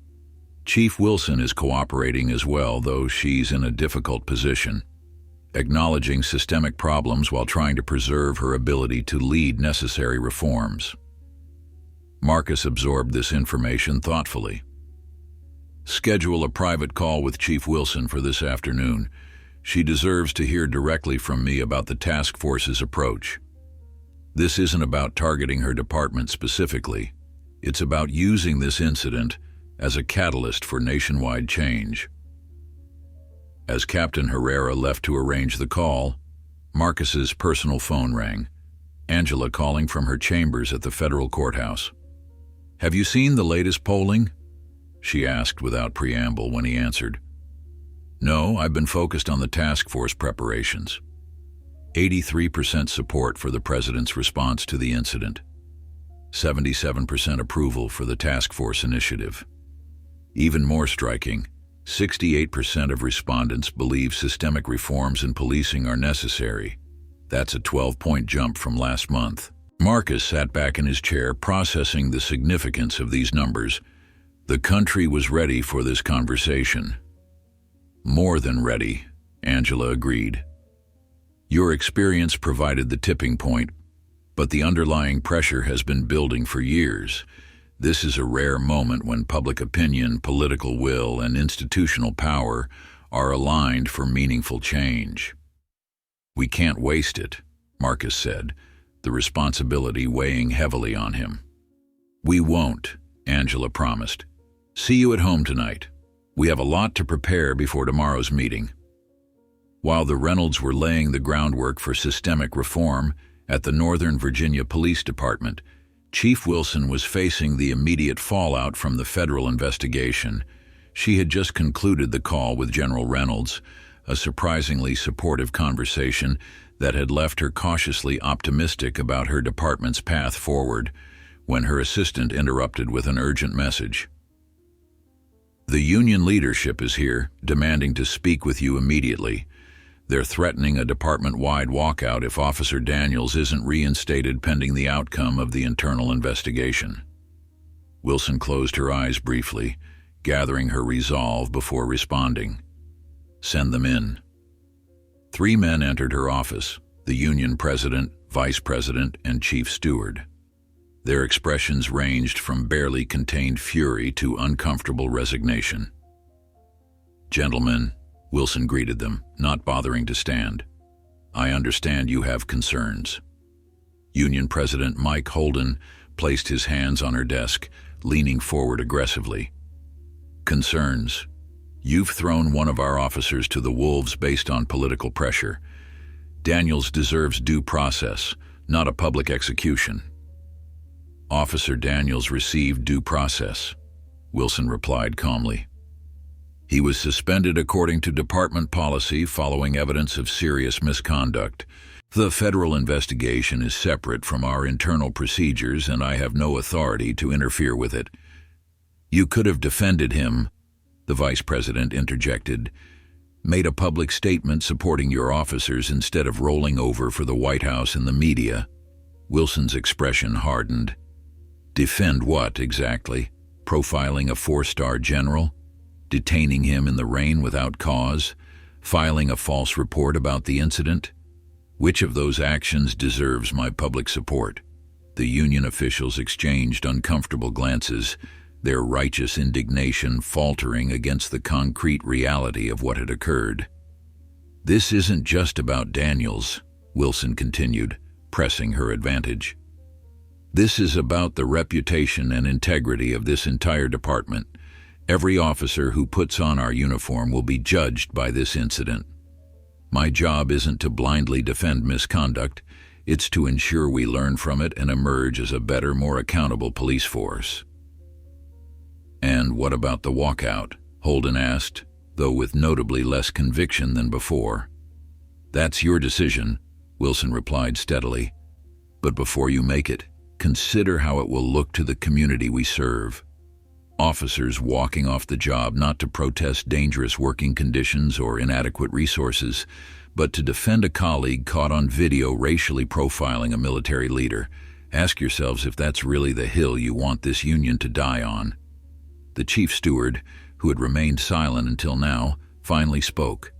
Chief Wilson is cooperating as well, though she's in a difficult position, acknowledging systemic problems while trying to preserve her ability to lead necessary reforms. Marcus absorbed this information thoughtfully. Schedule a private call with Chief Wilson for this afternoon. She deserves to hear directly from me about the task force's approach. This isn't about targeting her department specifically. It's about using this incident as a catalyst for nationwide change. As Captain Herrera left to arrange the call, Marcus's personal phone rang. Angela calling from her chambers at the federal courthouse. "Have you seen the latest polling?" she asked without preamble when he answered. "No, I've been focused on the task force preparations." 83% support for the president's response to the incident. 77% approval for the task force initiative. Even more striking, 68% of respondents believe systemic reforms in policing are necessary. That's a 12-point jump from last month. Marcus sat back in his chair, processing the significance of these numbers. The country was ready for this conversation. More than ready, Angela agreed. Your experience provided the tipping point, but the underlying pressure has been building for years. This is a rare moment when public opinion, political will, and institutional power are aligned for meaningful change. We can't waste it, Marcus said, the responsibility weighing heavily on him. We won't, Angela promised. See you at home tonight. We have a lot to prepare before tomorrow's meeting. While the Reynolds were laying the groundwork for systemic reform at the Northern Virginia Police Department, Chief Wilson was facing the immediate fallout from the federal investigation. She had just concluded the call with General Reynolds, a surprisingly supportive conversation that had left her cautiously optimistic about her department's path forward, when her assistant interrupted with an urgent message. The union leadership is here, demanding to speak with you immediately. They're threatening a department-wide walkout if Officer Daniels isn't reinstated pending the outcome of the internal investigation. Wilson closed her eyes briefly, gathering her resolve before responding. Send them in. 3 men entered her office, the union president, vice president, and chief steward. Their expressions ranged from barely contained fury to uncomfortable resignation. Gentlemen, Wilson greeted them, not bothering to stand. I understand you have concerns. Union President Mike Holden placed his hands on her desk, leaning forward aggressively. Concerns. You've thrown one of our officers to the wolves based on political pressure. Daniels deserves due process, not a public execution. Officer Daniels received due process, Wilson replied calmly. He was suspended according to department policy following evidence of serious misconduct. The federal investigation is separate from our internal procedures, and I have no authority to interfere with it. You could have defended him, the vice president interjected, made a public statement supporting your officers instead of rolling over for the White House and the media. Wilson's expression hardened. Defend what, exactly? Profiling a four-star general? Detaining him in the rain without cause? Filing a false report about the incident? Which of those actions deserves my public support? The union officials exchanged uncomfortable glances, their righteous indignation faltering against the concrete reality of what had occurred. This isn't just about Daniels, Wilson continued, pressing her advantage. This is about the reputation and integrity of this entire department. Every officer who puts on our uniform will be judged by this incident. My job isn't to blindly defend misconduct, it's to ensure we learn from it and emerge as a better, more accountable police force. And what about the walkout? Holden asked, though with notably less conviction than before. That's your decision, Wilson replied steadily. But before you make it, consider how it will look to the community we serve. Officers walking off the job not to protest dangerous working conditions or inadequate resources, but to defend a colleague caught on video racially profiling a military leader. Ask yourselves if that's really the hill you want this union to die on. The chief steward, who had remained silent until now, finally spoke.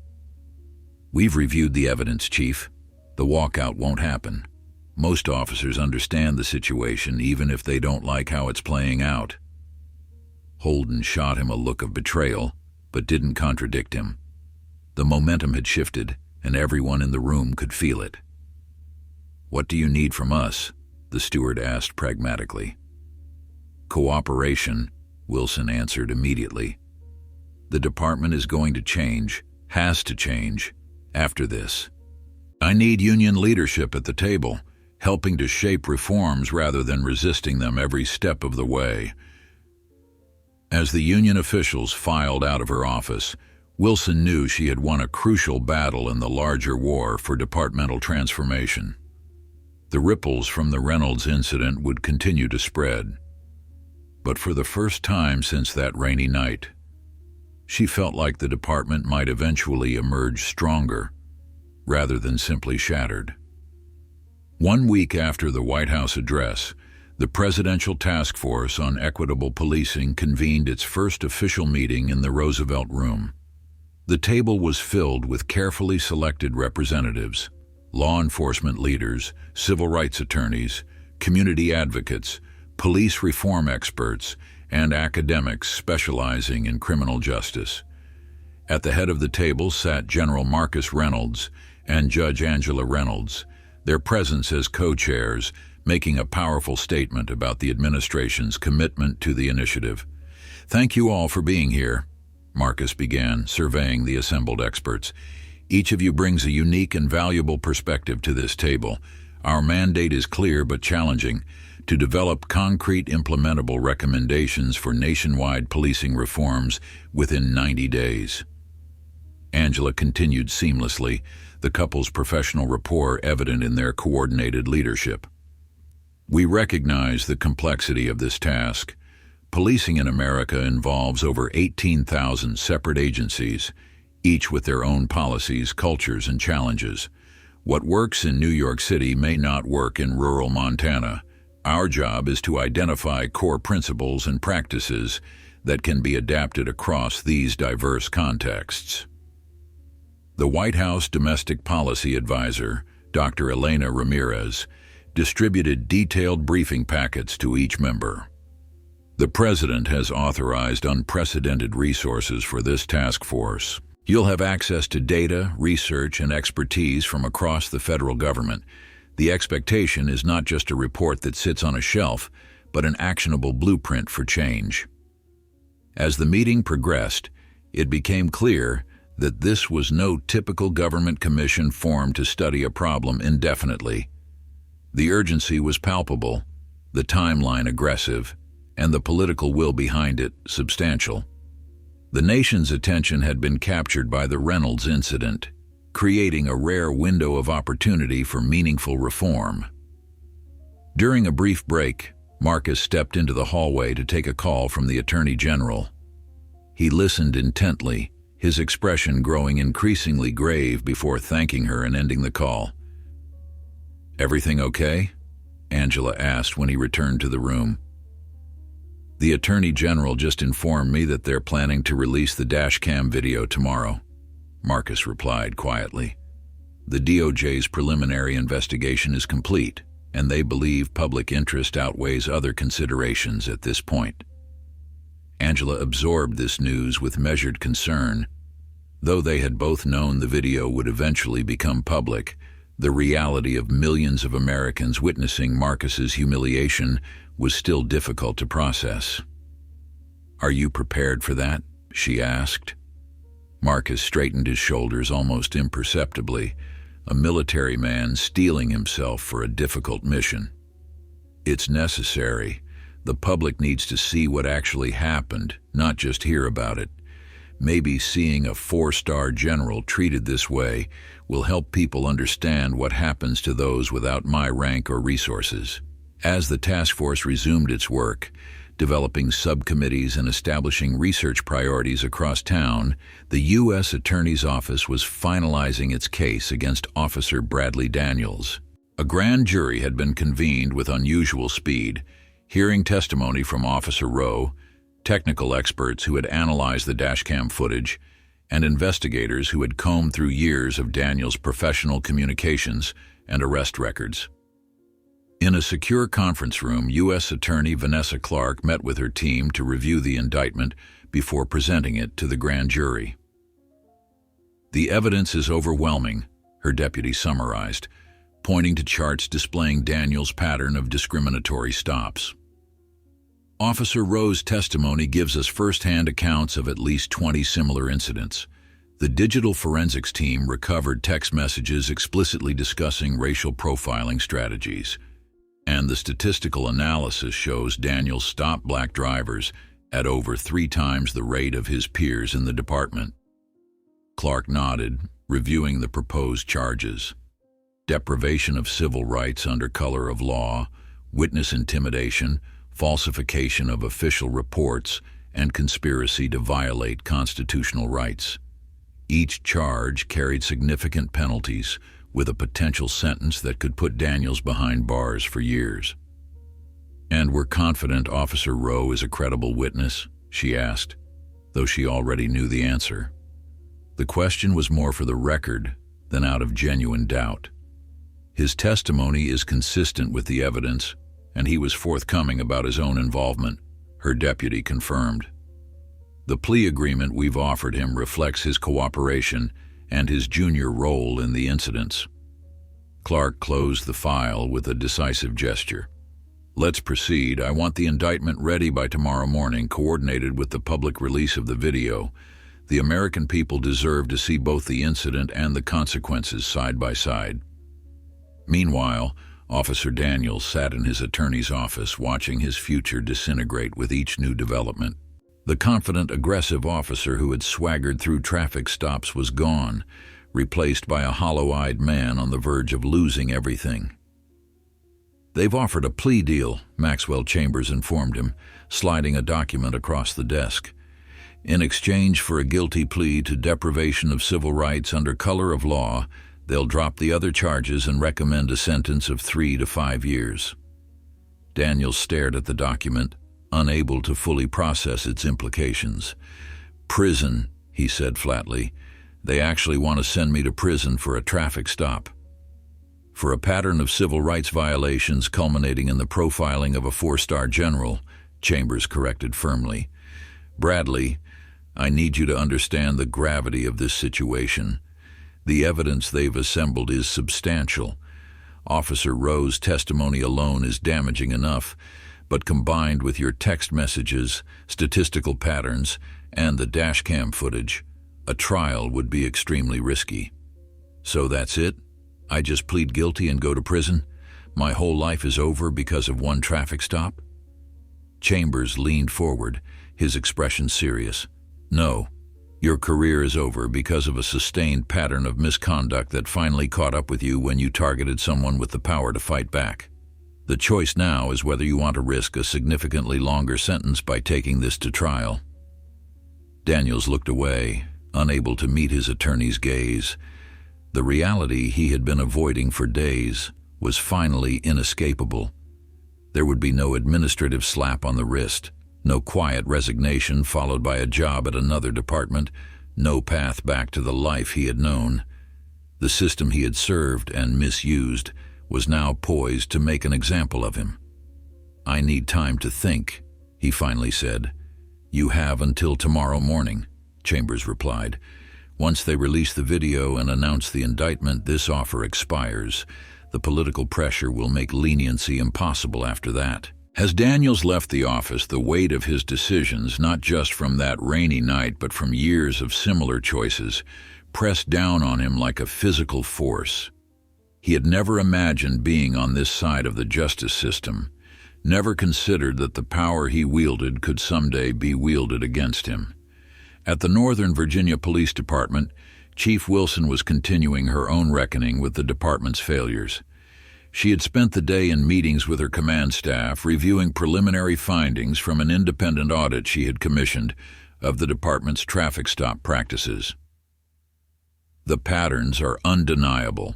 We've reviewed the evidence, Chief. The walkout won't happen. Most officers understand the situation, even if they don't like how it's playing out. Holden shot him a look of betrayal, but didn't contradict him. The momentum had shifted, and everyone in the room could feel it. What do you need from us? The steward asked pragmatically. Cooperation, Wilson answered immediately. The department is going to change, has to change, after this. I need union leadership at the table, helping to shape reforms rather than resisting them every step of the way. As the union officials filed out of her office, Wilson knew she had won a crucial battle in the larger war for departmental transformation. The ripples from the Reynolds incident would continue to spread. But for the first time since that rainy night, she felt like the department might eventually emerge stronger, rather than simply shattered. 1 week after the White House address, the Presidential Task Force on Equitable Policing convened its first official meeting in the Roosevelt Room. The table was filled with carefully selected representatives, law enforcement leaders, civil rights attorneys, community advocates, police reform experts, and academics specializing in criminal justice. At the head of the table sat General Marcus Reynolds and Judge Angela Reynolds, their presence as co-chairs making a powerful statement about the administration's commitment to the initiative. Thank you all for being here, Marcus began, surveying the assembled experts. Each of you brings a unique and valuable perspective to this table. Our mandate is clear but challenging: to develop concrete implementable recommendations for nationwide policing reforms within 90 days. Angela continued seamlessly, the couple's professional rapport evident in their coordinated leadership. We recognize the complexity of this task. Policing in America involves over 18,000 separate agencies, each with their own policies, cultures, and challenges. What works in New York City may not work in rural Montana. Our job is to identify core principles and practices that can be adapted across these diverse contexts. The White House Domestic Policy Advisor, Dr. Elena Ramirez, distributed detailed briefing packets to each member. The President has authorized unprecedented resources for this task force. You'll have access to data, research, and expertise from across the federal government. The expectation is not just a report that sits on a shelf, but an actionable blueprint for change. As the meeting progressed, it became clear that this was no typical government commission formed to study a problem indefinitely. The urgency was palpable, the timeline aggressive, and the political will behind it substantial. The nation's attention had been captured by the Reynolds incident, creating a rare window of opportunity for meaningful reform. During a brief break, Marcus stepped into the hallway to take a call from the Attorney General. He listened intently, his expression growing increasingly grave before thanking her and ending the call. "Everything okay?" Angela asked when he returned to the room. "The Attorney General just informed me that they're planning to release the dashcam video tomorrow," Marcus replied quietly. "The DOJ's preliminary investigation is complete, and they believe public interest outweighs other considerations at this point." Angela absorbed this news with measured concern. Though they had both known the video would eventually become public, the reality of millions of Americans witnessing Marcus's humiliation was still difficult to process. "Are you prepared for that?" she asked. Marcus straightened his shoulders almost imperceptibly, a military man steeling himself for a difficult mission. "It's necessary. The public needs to see what actually happened, not just hear about it. Maybe seeing a 4-star general treated this way will help people understand what happens to those without my rank or resources." As the task force resumed its work, developing subcommittees and establishing research priorities across town, the U.S. Attorney's Office was finalizing its case against Officer Bradley Daniels. A grand jury had been convened with unusual speed, hearing testimony from Officer Rowe, technical experts who had analyzed the dashcam footage, and investigators who had combed through years of Daniels' professional communications and arrest records. In a secure conference room, U.S. Attorney Vanessa Clark met with her team to review the indictment before presenting it to the grand jury. "The evidence is overwhelming," her deputy summarized, pointing to charts displaying Daniels' pattern of discriminatory stops. "Officer Rowe's testimony gives us first-hand accounts of at least 20 similar incidents. The digital forensics team recovered text messages explicitly discussing racial profiling strategies, and the statistical analysis shows Daniels stopped black drivers at over 3 times the rate of his peers in the department." Clark nodded, reviewing the proposed charges: deprivation of civil rights under color of law, witness intimidation, falsification of official reports, and conspiracy to violate constitutional rights. Each charge carried significant penalties, with a potential sentence that could put Daniels behind bars for years. "And we're confident Officer Rowe is a credible witness?" she asked, though she already knew the answer. The question was more for the record than out of genuine doubt. "His testimony is consistent with the evidence, and he was forthcoming about his own involvement," her deputy confirmed. "The plea agreement we've offered him reflects his cooperation and his junior role in the incidents." Clark closed the file with a decisive gesture. "Let's proceed. I want the indictment ready by tomorrow morning, coordinated with the public release of the video. The American people deserve to see both the incident and the consequences side by side." Meanwhile, Officer Daniels sat in his attorney's office, watching his future disintegrate with each new development. The confident, aggressive officer who had swaggered through traffic stops was gone, replaced by a hollow-eyed man on the verge of losing everything. "They've offered a plea deal," Maxwell Chambers informed him, sliding a document across the desk. "In exchange for a guilty plea to deprivation of civil rights under color of law, they'll drop the other charges and recommend a sentence of 3 to 5 years. Daniels stared at the document, unable to fully process its implications. "Prison," he said flatly. "They actually want to send me to prison for a traffic stop. For a pattern of civil rights violations culminating in the profiling of a 4-star general," Chambers corrected firmly. "Bradley, I need you to understand the gravity of this situation. The evidence they've assembled is substantial. Officer Rowe's testimony alone is damaging enough, but combined with your text messages, statistical patterns, and the dashcam footage, a trial would be extremely risky. So that's it? I just plead guilty and go to prison? My whole life is over because of one traffic stop?" Chambers leaned forward, his expression serious. No, your career is over because of a sustained pattern of misconduct that finally caught up with you when you targeted someone with the power to fight back. The choice now is whether you want to risk a significantly longer sentence by taking this to trial." Daniels looked away, unable to meet his attorney's gaze. The reality he had been avoiding for days was finally inescapable. There would be no administrative slap on the wrist, no quiet resignation followed by a job at another department, no path back to the life he had known. The system he had served and misused was now poised to make an example of him. "I need time to think," he finally said. "You have until tomorrow morning," Chambers replied. "Once they release the video and announce the indictment, this offer expires. The political pressure will make leniency impossible after that." As Daniels left the office, the weight of his decisions, not just from that rainy night but from years of similar choices, pressed down on him like a physical force. He had never imagined being on this side of the justice system, never considered that the power he wielded could someday be wielded against him. At the Northern Virginia Police Department, Chief Wilson was continuing her own reckoning with the department's failures. She had spent the day in meetings with her command staff, reviewing preliminary findings from an independent audit she had commissioned of the department's traffic stop practices. "The patterns are undeniable,"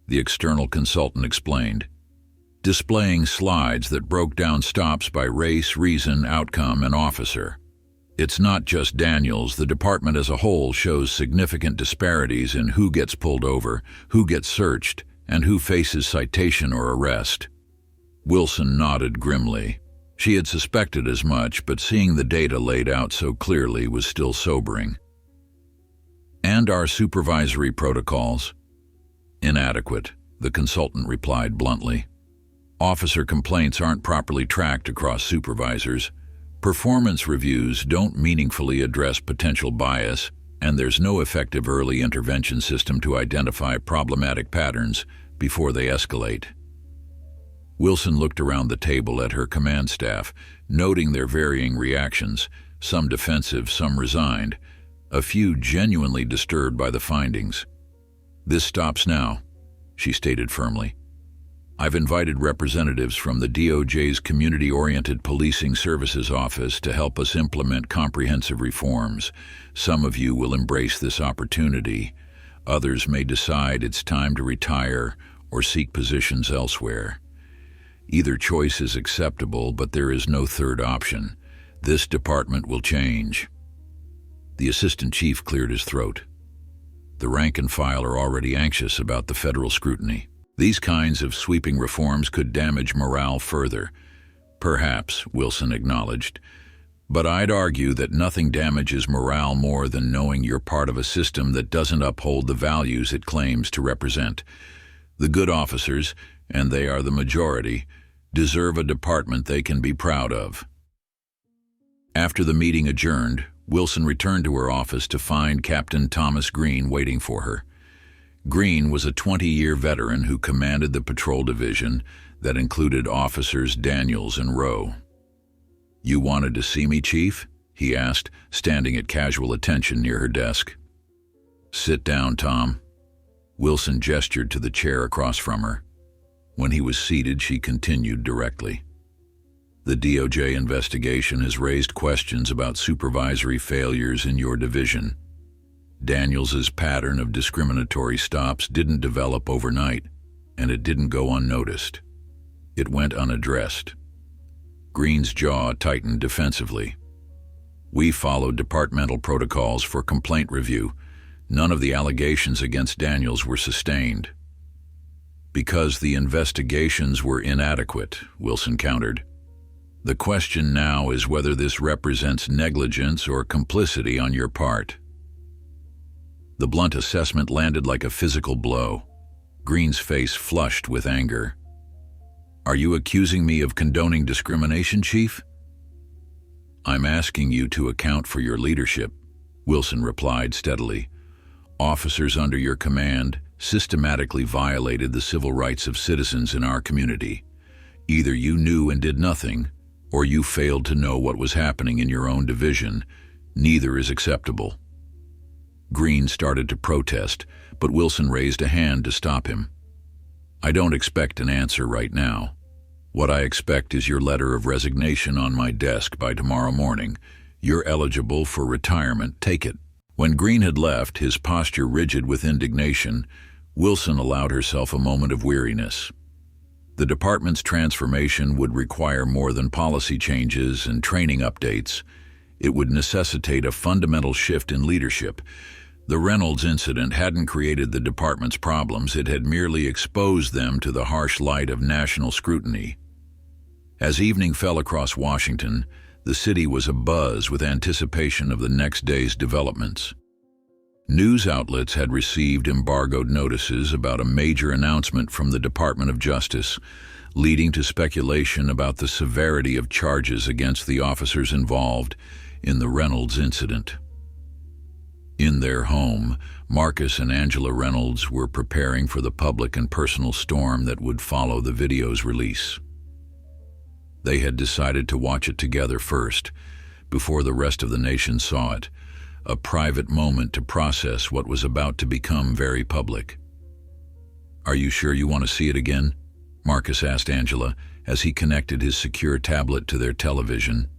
the external consultant explained, displaying slides that broke down stops by race, reason, outcome, and officer. "It's not just Daniels. The department as a whole shows significant disparities in who gets pulled over, who gets searched, and who faces citation or arrest." Wilson nodded grimly. She had suspected as much, but seeing the data laid out so clearly was still sobering. "And our supervisory protocols?" "Inadequate," the consultant replied bluntly. "Officer complaints aren't properly tracked across supervisors. Performance reviews don't meaningfully address potential bias, and there's no effective early intervention system to identify problematic patterns before they escalate." Wilson looked around the table at her command staff, noting their varying reactions, some defensive, some resigned, a few genuinely disturbed by the findings. "This stops now," she stated firmly. "I've invited representatives from the DOJ's Community-Oriented Policing Services Office to help us implement comprehensive reforms. Some of you will embrace this opportunity. Others may decide it's time to retire or seek positions elsewhere. Either choice is acceptable, but there is no third option. This department will change." The assistant chief cleared his throat. The rank and file are already anxious about the federal scrutiny. These kinds of sweeping reforms could damage morale further. "Perhaps," Wilson acknowledged, "but I'd argue that nothing damages morale more than knowing you're part of a system that doesn't uphold the values it claims to represent. The good officers, and they are the majority, deserve a department they can be proud of." After the meeting adjourned, Wilson returned to her office to find Captain Thomas Green waiting for her. Green was a 20-year veteran who commanded the patrol division that included officers Daniels and Rowe. "You wanted to see me, Chief?" he asked, standing at casual attention near her desk. "Sit down, Tom." Wilson gestured to the chair across from her. When he was seated, she continued directly. "The DOJ investigation has raised questions about supervisory failures in your division. Daniels's pattern of discriminatory stops didn't develop overnight, and it didn't go unnoticed. It went unaddressed." Green's jaw tightened defensively. "We followed departmental protocols for complaint review. None of the allegations against Daniels were sustained." "Because the investigations were inadequate," Wilson countered. "The question now is whether this represents negligence or complicity on your part." The blunt assessment landed like a physical blow. Green's face flushed with anger. "Are you accusing me of condoning discrimination, Chief?" "I'm asking you to account for your leadership," Wilson replied steadily. "Officers under your command systematically violated the civil rights of citizens in our community. Either you knew and did nothing, or you failed to know what was happening in your own division, Neither is acceptable. Green started to protest, but Wilson raised a hand to stop him. I don't expect an answer right now. What I expect is your letter of resignation on my desk by tomorrow morning. You're eligible for retirement. Take it. When Green had left, his posture rigid with indignation, Wilson allowed herself a moment of weariness. The department's transformation would require more than policy changes and training updates. It would necessitate a fundamental shift in leadership. The Reynolds incident hadn't created the department's problems, it had merely exposed them to the harsh light of national scrutiny. As evening fell across Washington, the city was abuzz with anticipation of the next day's developments. News outlets had received embargoed notices about a major announcement from the Department of Justice, leading to speculation about the severity of charges against the officers involved in the Reynolds incident. In their home, Marcus and Angela Reynolds were preparing for the public and personal storm that would follow the video's release. They had decided to watch it together first, before the rest of the nation saw it, a private moment to process what was about to become very public. "Are you sure you want to see it again?" Marcus asked Angela as he connected his secure tablet to their television.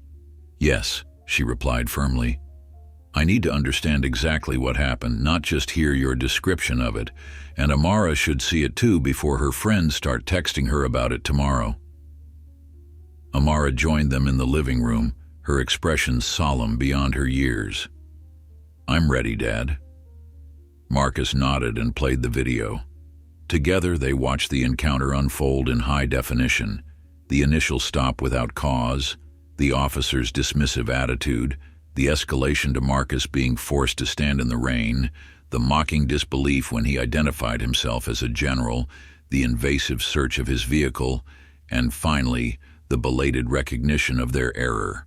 "Yes," she replied firmly. "I need to understand exactly what happened, not just hear your description of it, and Amara should see it too before her friends start texting her about it tomorrow." Amara joined them in the living room, her expression solemn beyond her years. "I'm ready, Dad." Marcus nodded and played the video. Together they watched the encounter unfold in high definition, the initial stop without cause, the officer's dismissive attitude, the escalation to Marcus being forced to stand in the rain, the mocking disbelief when he identified himself as a general, the invasive search of his vehicle, and finally, the belated recognition of their error.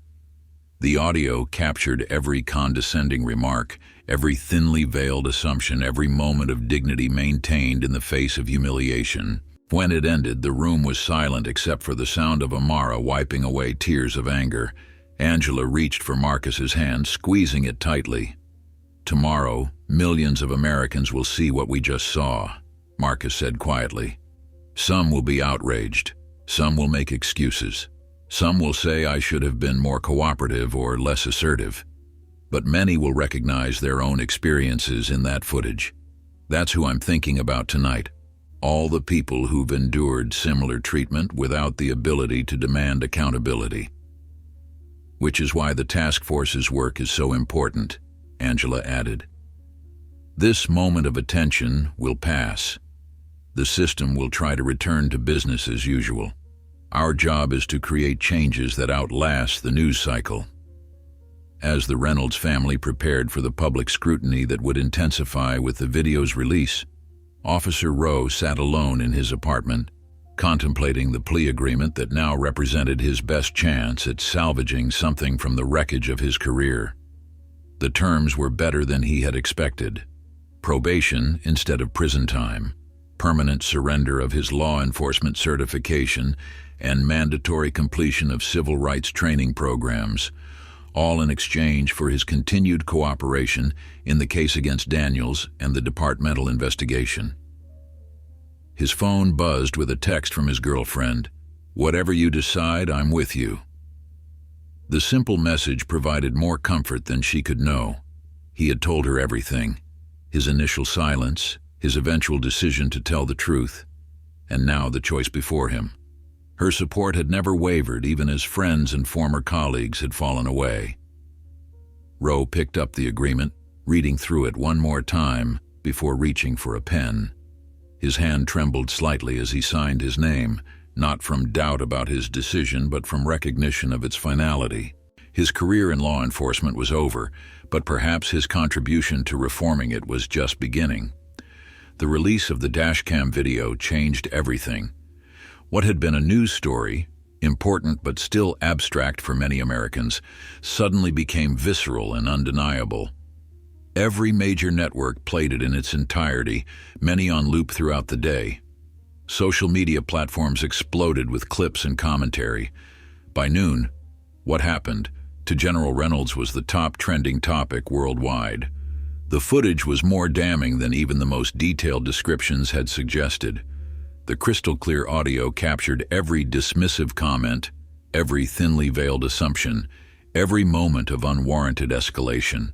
The audio captured every condescending remark, every thinly veiled assumption, every moment of dignity maintained in the face of humiliation. When it ended, the room was silent except for the sound of Amara wiping away tears of anger. Angela reached for Marcus's hand, squeezing it tightly. "Tomorrow, millions of Americans will see what we just saw," Marcus said quietly. "Some will be outraged. Some will make excuses. Some will say I should have been more cooperative or less assertive. But many will recognize their own experiences in that footage. That's who I'm thinking about tonight. All the people who've endured similar treatment without the ability to demand accountability. Which is why the task force's work is so important," Angela added. "This moment of attention will pass. The system will try to return to business as usual. Our job is to create changes that outlast the news cycle." As the Reynolds family prepared for the public scrutiny that would intensify with the video's release, Officer Rowe sat alone in his apartment, contemplating the plea agreement that now represented his best chance at salvaging something from the wreckage of his career. The terms were better than he had expected. Probation instead of prison time, permanent surrender of his law enforcement certification, and mandatory completion of civil rights training programs, all in exchange for his continued cooperation in the case against Daniels and the departmental investigation. His phone buzzed with a text from his girlfriend. "Whatever you decide, I'm with you." The simple message provided more comfort than she could know. He had told her everything. His initial silence, his eventual decision to tell the truth, and now the choice before him. Her support had never wavered even as friends and former colleagues had fallen away. Rowe picked up the agreement, reading through it one more time before reaching for a pen. His hand trembled slightly as he signed his name, not from doubt about his decision but from recognition of its finality. His career in law enforcement was over, but perhaps his contribution to reforming it was just beginning. The release of the dashcam video changed everything. What had been a news story, important but still abstract for many Americans, suddenly became visceral and undeniable. Every major network played it in its entirety, many on loop throughout the day. Social media platforms exploded with clips and commentary. By noon, what happened to General Reynolds was the top trending topic worldwide. The footage was more damning than even the most detailed descriptions had suggested. The crystal-clear audio captured every dismissive comment, every thinly veiled assumption, every moment of unwarranted escalation.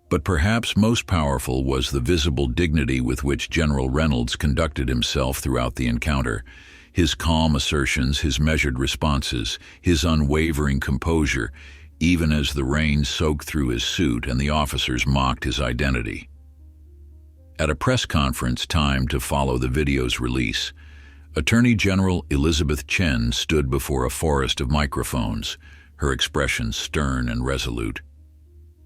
But perhaps most powerful was the visible dignity with which General Reynolds conducted himself throughout the encounter. His calm assertions, his measured responses, his unwavering composure, even as the rain soaked through his suit and the officers mocked his identity. At a press conference timed to follow the video's release, Attorney General Elizabeth Chen stood before a forest of microphones, her expression stern and resolute.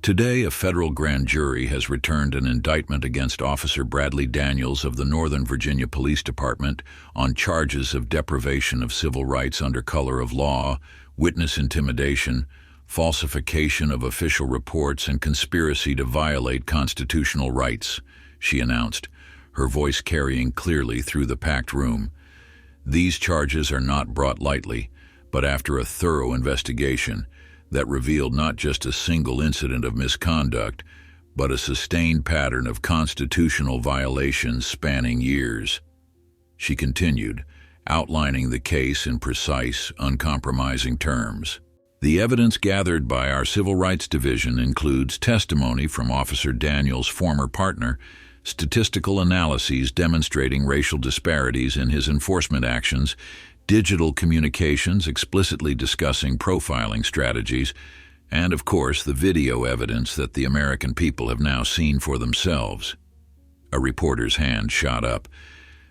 Today, a federal grand jury has returned an indictment against Officer Bradley Daniels of the Northern Virginia Police Department on charges of deprivation of civil rights under color of law, witness intimidation, falsification of official reports, and conspiracy to violate constitutional rights, she announced, her voice carrying clearly through the packed room. These charges are not brought lightly, but after a thorough investigation that revealed not just a single incident of misconduct, but a sustained pattern of constitutional violations spanning years. She continued, outlining the case in precise, uncompromising terms. The evidence gathered by our Civil Rights Division includes testimony from Officer Daniels' former partner, statistical analyses demonstrating racial disparities in his enforcement actions, digital communications explicitly discussing profiling strategies, and of course the video evidence that the American people have now seen for themselves. A reporter's hand shot up.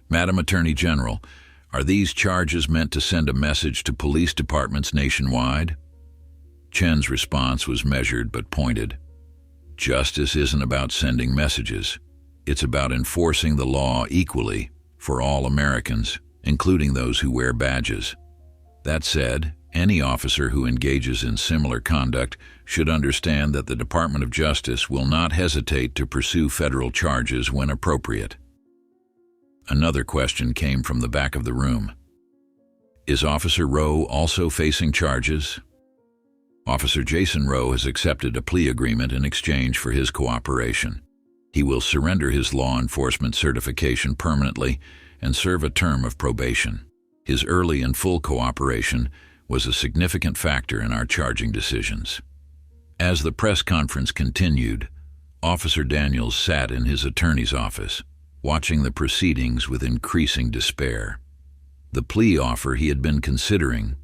Madam Attorney General, are these charges meant to send a message to police departments nationwide? Chen's response was measured but pointed. Justice isn't about sending messages. It's about enforcing the law equally for all Americans, including those who wear badges. That said, any officer who engages in similar conduct should understand that the Department of Justice will not hesitate to pursue federal charges when appropriate. Another question came from the back of the room. Is Officer Rowe also facing charges? Officer Jason Rowe has accepted a plea agreement in exchange for his cooperation. He will surrender his law enforcement certification permanently and serve a term of probation. His early and full cooperation was a significant factor in our charging decisions. As the press conference continued, Officer Daniels sat in his attorney's office, watching the proceedings with increasing despair. The plea offer he had been considering,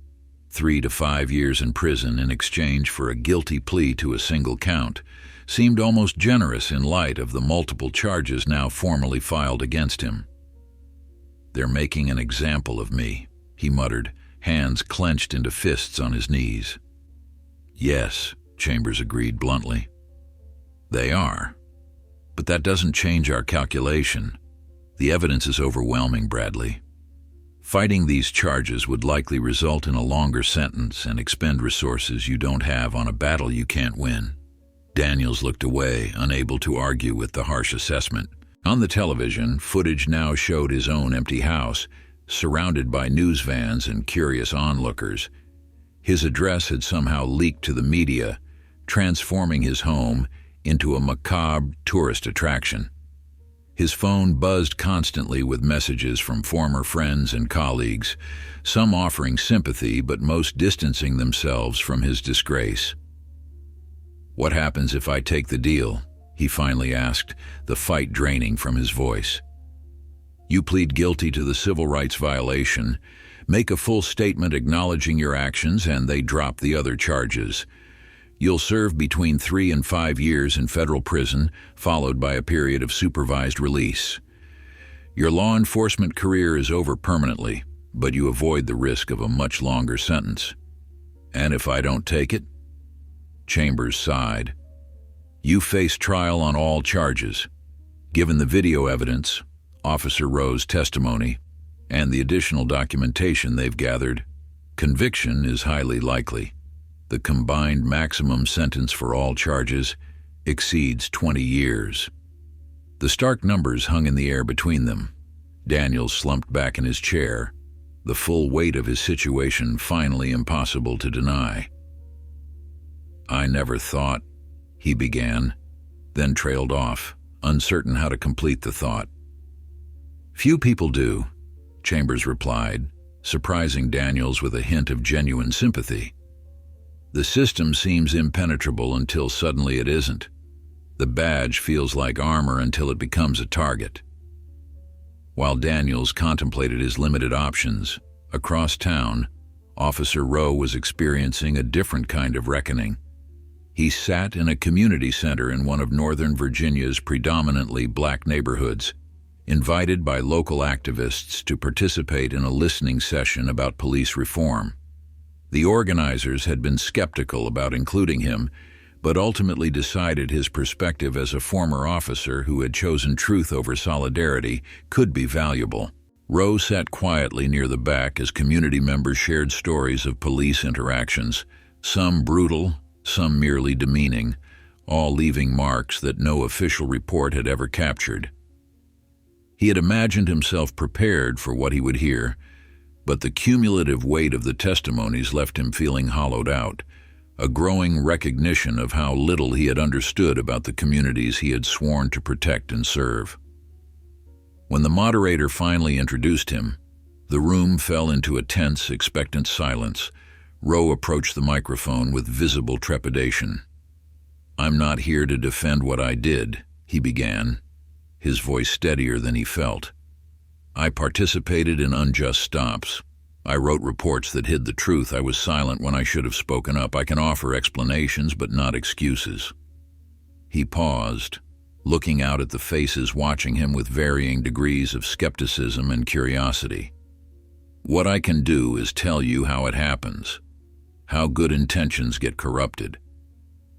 3 to 5 years in prison in exchange for a guilty plea to a single count, seemed almost generous in light of the multiple charges now formally filed against him. They're making an example of me, he muttered, hands clenched into fists on his knees. Yes, Chambers agreed bluntly. They are. But that doesn't change our calculation. The evidence is overwhelming, Bradley. Fighting these charges would likely result in a longer sentence and expend resources you don't have on a battle you can't win. Daniels looked away, unable to argue with the harsh assessment. On the television, footage now showed his own empty house, surrounded by news vans and curious onlookers. His address had somehow leaked to the media, transforming his home into a macabre tourist attraction. His phone buzzed constantly with messages from former friends and colleagues, some offering sympathy but most distancing themselves from his disgrace. What happens if I take the deal? He finally asked, the fight draining from his voice. You plead guilty to the civil rights violation, make a full statement acknowledging your actions, and they drop the other charges. You'll serve between 3 and 5 years in federal prison, followed by a period of supervised release. Your law enforcement career is over permanently, but you avoid the risk of a much longer sentence. And if I don't take it? Chambers sighed. You face trial on all charges. Given the video evidence, Officer Rowe's testimony, and the additional documentation they've gathered, conviction is highly likely. The combined maximum sentence for all charges exceeds 20 years. The stark numbers hung in the air between them. Daniels slumped back in his chair, the full weight of his situation finally impossible to deny. "I never thought," he began, then trailed off, uncertain how to complete the thought. "Few people do," Chambers replied, surprising Daniels with a hint of genuine sympathy. "The system seems impenetrable until suddenly it isn't. The badge feels like armor until it becomes a target." While Daniels contemplated his limited options, across town, Officer Rowe was experiencing a different kind of reckoning. He sat in a community center in one of Northern Virginia's predominantly black neighborhoods, invited by local activists to participate in a listening session about police reform. The organizers had been skeptical about including him, but ultimately decided his perspective as a former officer who had chosen truth over solidarity could be valuable. Rowe sat quietly near the back as community members shared stories of police interactions, some brutal, some merely demeaning, all leaving marks that no official report had ever captured. He had imagined himself prepared for what he would hear, but the cumulative weight of the testimonies left him feeling hollowed out, a growing recognition of how little he had understood about the communities he had sworn to protect and serve. When the moderator finally introduced him, the room fell into a tense, expectant silence. Rowe approached the microphone with visible trepidation. "I'm not here to defend what I did," he began, his voice steadier than he felt. "I participated in unjust stops. I wrote reports that hid the truth. I was silent when I should have spoken up. I can offer explanations, but not excuses." He paused, looking out at the faces watching him with varying degrees of skepticism and curiosity. "What I can do is tell you how it happens, how good intentions get corrupted,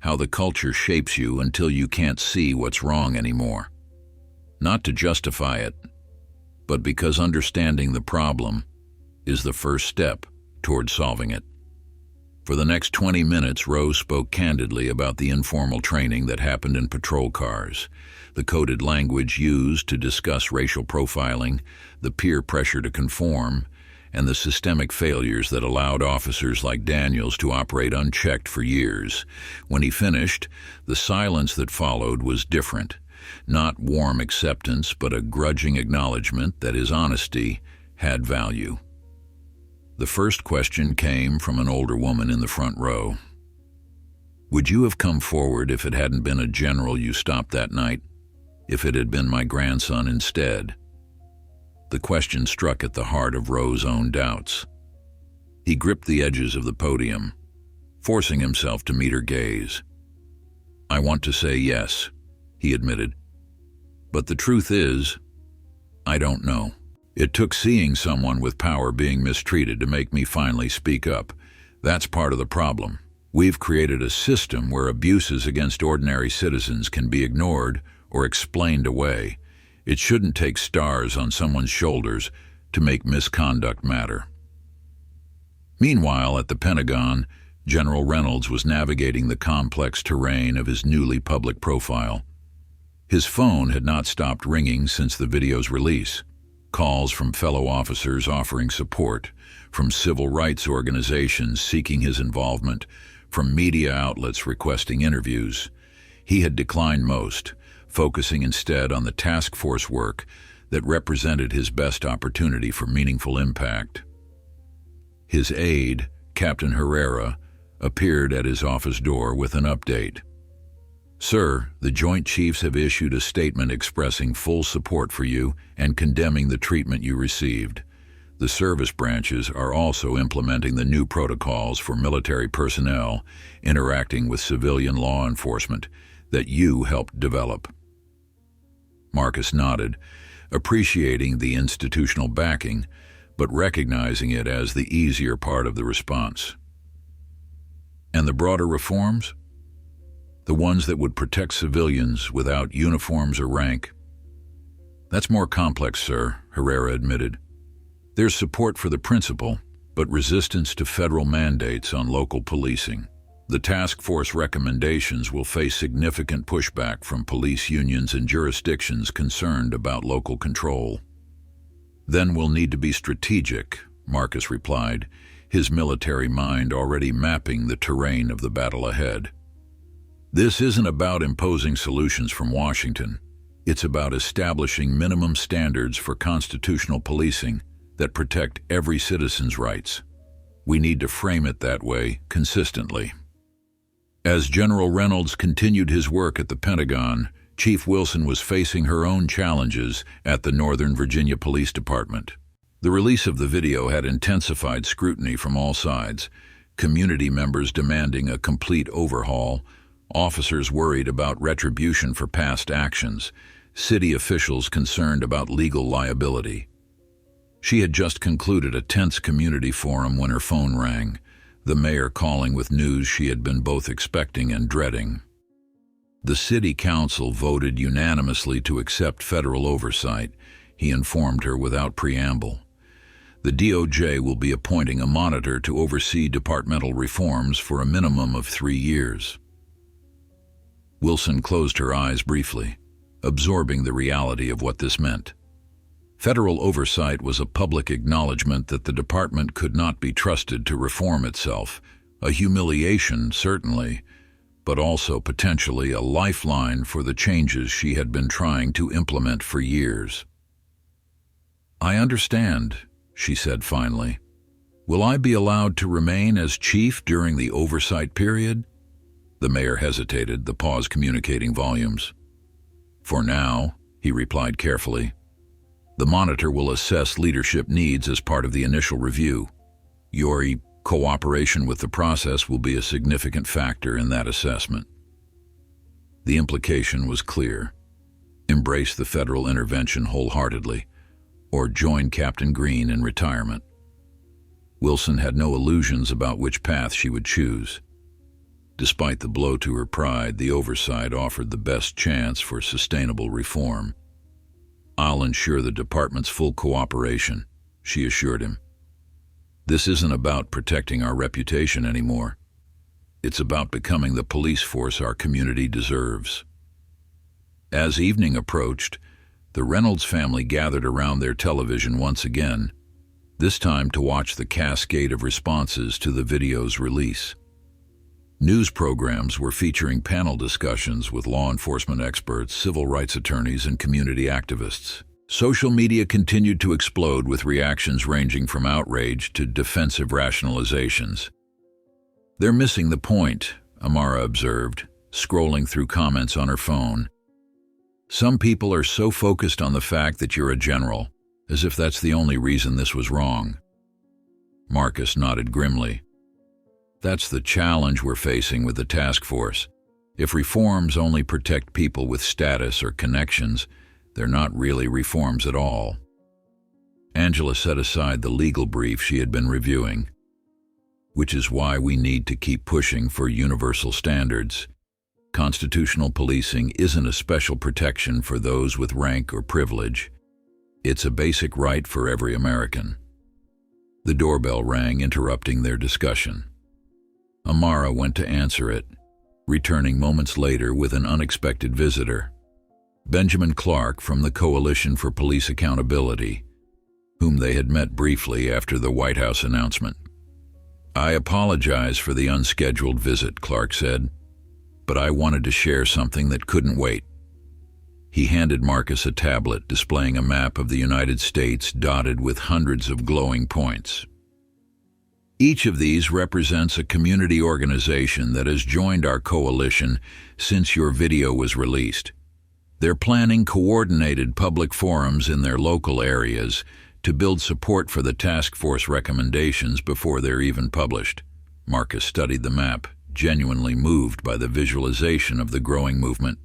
how the culture shapes you until you can't see what's wrong anymore. Not to justify it, but because understanding the problem is the first step toward solving it." For the next 20 minutes, Rowe spoke candidly about the informal training that happened in patrol cars, the coded language used to discuss racial profiling, the peer pressure to conform, and the systemic failures that allowed officers like Daniels to operate unchecked for years. When he finished, the silence that followed was different. Not warm acceptance, but a grudging acknowledgement that his honesty had value. The first question came from an older woman in the front row. "Would you have come forward if it hadn't been a general you stopped that night? If it had been my grandson instead?" The question struck at the heart of Rowe's own doubts. He gripped the edges of the podium, forcing himself to meet her gaze. "I want to say yes," he admitted. "But the truth is, I don't know. It took seeing someone with power being mistreated to make me finally speak up. That's part of the problem. We've created a system where abuses against ordinary citizens can be ignored or explained away. It shouldn't take stars on someone's shoulders to make misconduct matter." Meanwhile, at the Pentagon, General Reynolds was navigating the complex terrain of his newly public profile. His phone had not stopped ringing since the video's release. Calls from fellow officers offering support, from civil rights organizations seeking his involvement, from media outlets requesting interviews. He had declined most, focusing instead on the task force work that represented his best opportunity for meaningful impact. His aide, Captain Herrera, appeared at his office door with an update. "Sir, the Joint Chiefs have issued a statement expressing full support for you and condemning the treatment you received. The service branches are also implementing the new protocols for military personnel interacting with civilian law enforcement that you helped develop." Marcus nodded, appreciating the institutional backing, but recognizing it as the easier part of the response. "And the broader reforms? The ones that would protect civilians without uniforms or rank?" "That's more complex, sir," Herrera admitted. "There's support for the principle, but resistance to federal mandates on local policing. The task force recommendations will face significant pushback from police unions and jurisdictions concerned about local control." "Then we'll need to be strategic," Marcus replied, his military mind already mapping the terrain of the battle ahead. This isn't about imposing solutions from Washington. It's about establishing minimum standards for constitutional policing that protect every citizen's rights. We need to frame it that way consistently. As General Reynolds continued his work at the Pentagon, Chief Wilson was facing her own challenges at the Northern Virginia Police Department. The release of the video had intensified scrutiny from all sides, community members demanding a complete overhaul, officers worried about retribution for past actions, city officials concerned about legal liability. She had just concluded a tense community forum when her phone rang, the mayor calling with news she had been both expecting and dreading. The city council voted unanimously to accept federal oversight, he informed her without preamble. The DOJ will be appointing a monitor to oversee departmental reforms for a minimum of 3 years. Wilson closed her eyes briefly, absorbing the reality of what this meant. Federal oversight was a public acknowledgement that the department could not be trusted to reform itself, a humiliation, certainly, but also potentially a lifeline for the changes she had been trying to implement for years. "I understand," she said finally. "Will I be allowed to remain as chief during the oversight period?" The mayor hesitated, the pause communicating volumes. "For now," he replied carefully. "The monitor will assess leadership needs as part of the initial review. Your cooperation with the process will be a significant factor in that assessment." The implication was clear. Embrace the federal intervention wholeheartedly, or join Captain Green in retirement. Wilson had no illusions about which path she would choose. Despite the blow to her pride, the oversight offered the best chance for sustainable reform. "I'll ensure the department's full cooperation," she assured him. "This isn't about protecting our reputation anymore. It's about becoming the police force our community deserves." As evening approached, the Reynolds family gathered around their television once again, this time to watch the cascade of responses to the video's release. News programs were featuring panel discussions with law enforcement experts, civil rights attorneys, and community activists. Social media continued to explode with reactions ranging from outrage to defensive rationalizations. "They're missing the point," Amara observed, scrolling through comments on her phone. "Some people are so focused on the fact that you're a general, as if that's the only reason this was wrong." Marcus nodded grimly. "That's the challenge we're facing with the task force. If reforms only protect people with status or connections, they're not really reforms at all." Angela set aside the legal brief she had been reviewing. "Which is why we need to keep pushing for universal standards. Constitutional policing isn't a special protection for those with rank or privilege. It's a basic right for every American." The doorbell rang, interrupting their discussion. Amara went to answer it, returning moments later with an unexpected visitor. Benjamin Clark from the Coalition for Police Accountability, whom they had met briefly after the White House announcement. "I apologize for the unscheduled visit," Clark said, "but I wanted to share something that couldn't wait." He handed Marcus a tablet displaying a map of the United States dotted with hundreds of glowing points. "Each of these represents a community organization that has joined our coalition since your video was released. They're planning coordinated public forums in their local areas to build support for the task force recommendations before they're even published." Marcus studied the map, genuinely moved by the visualization of the growing movement.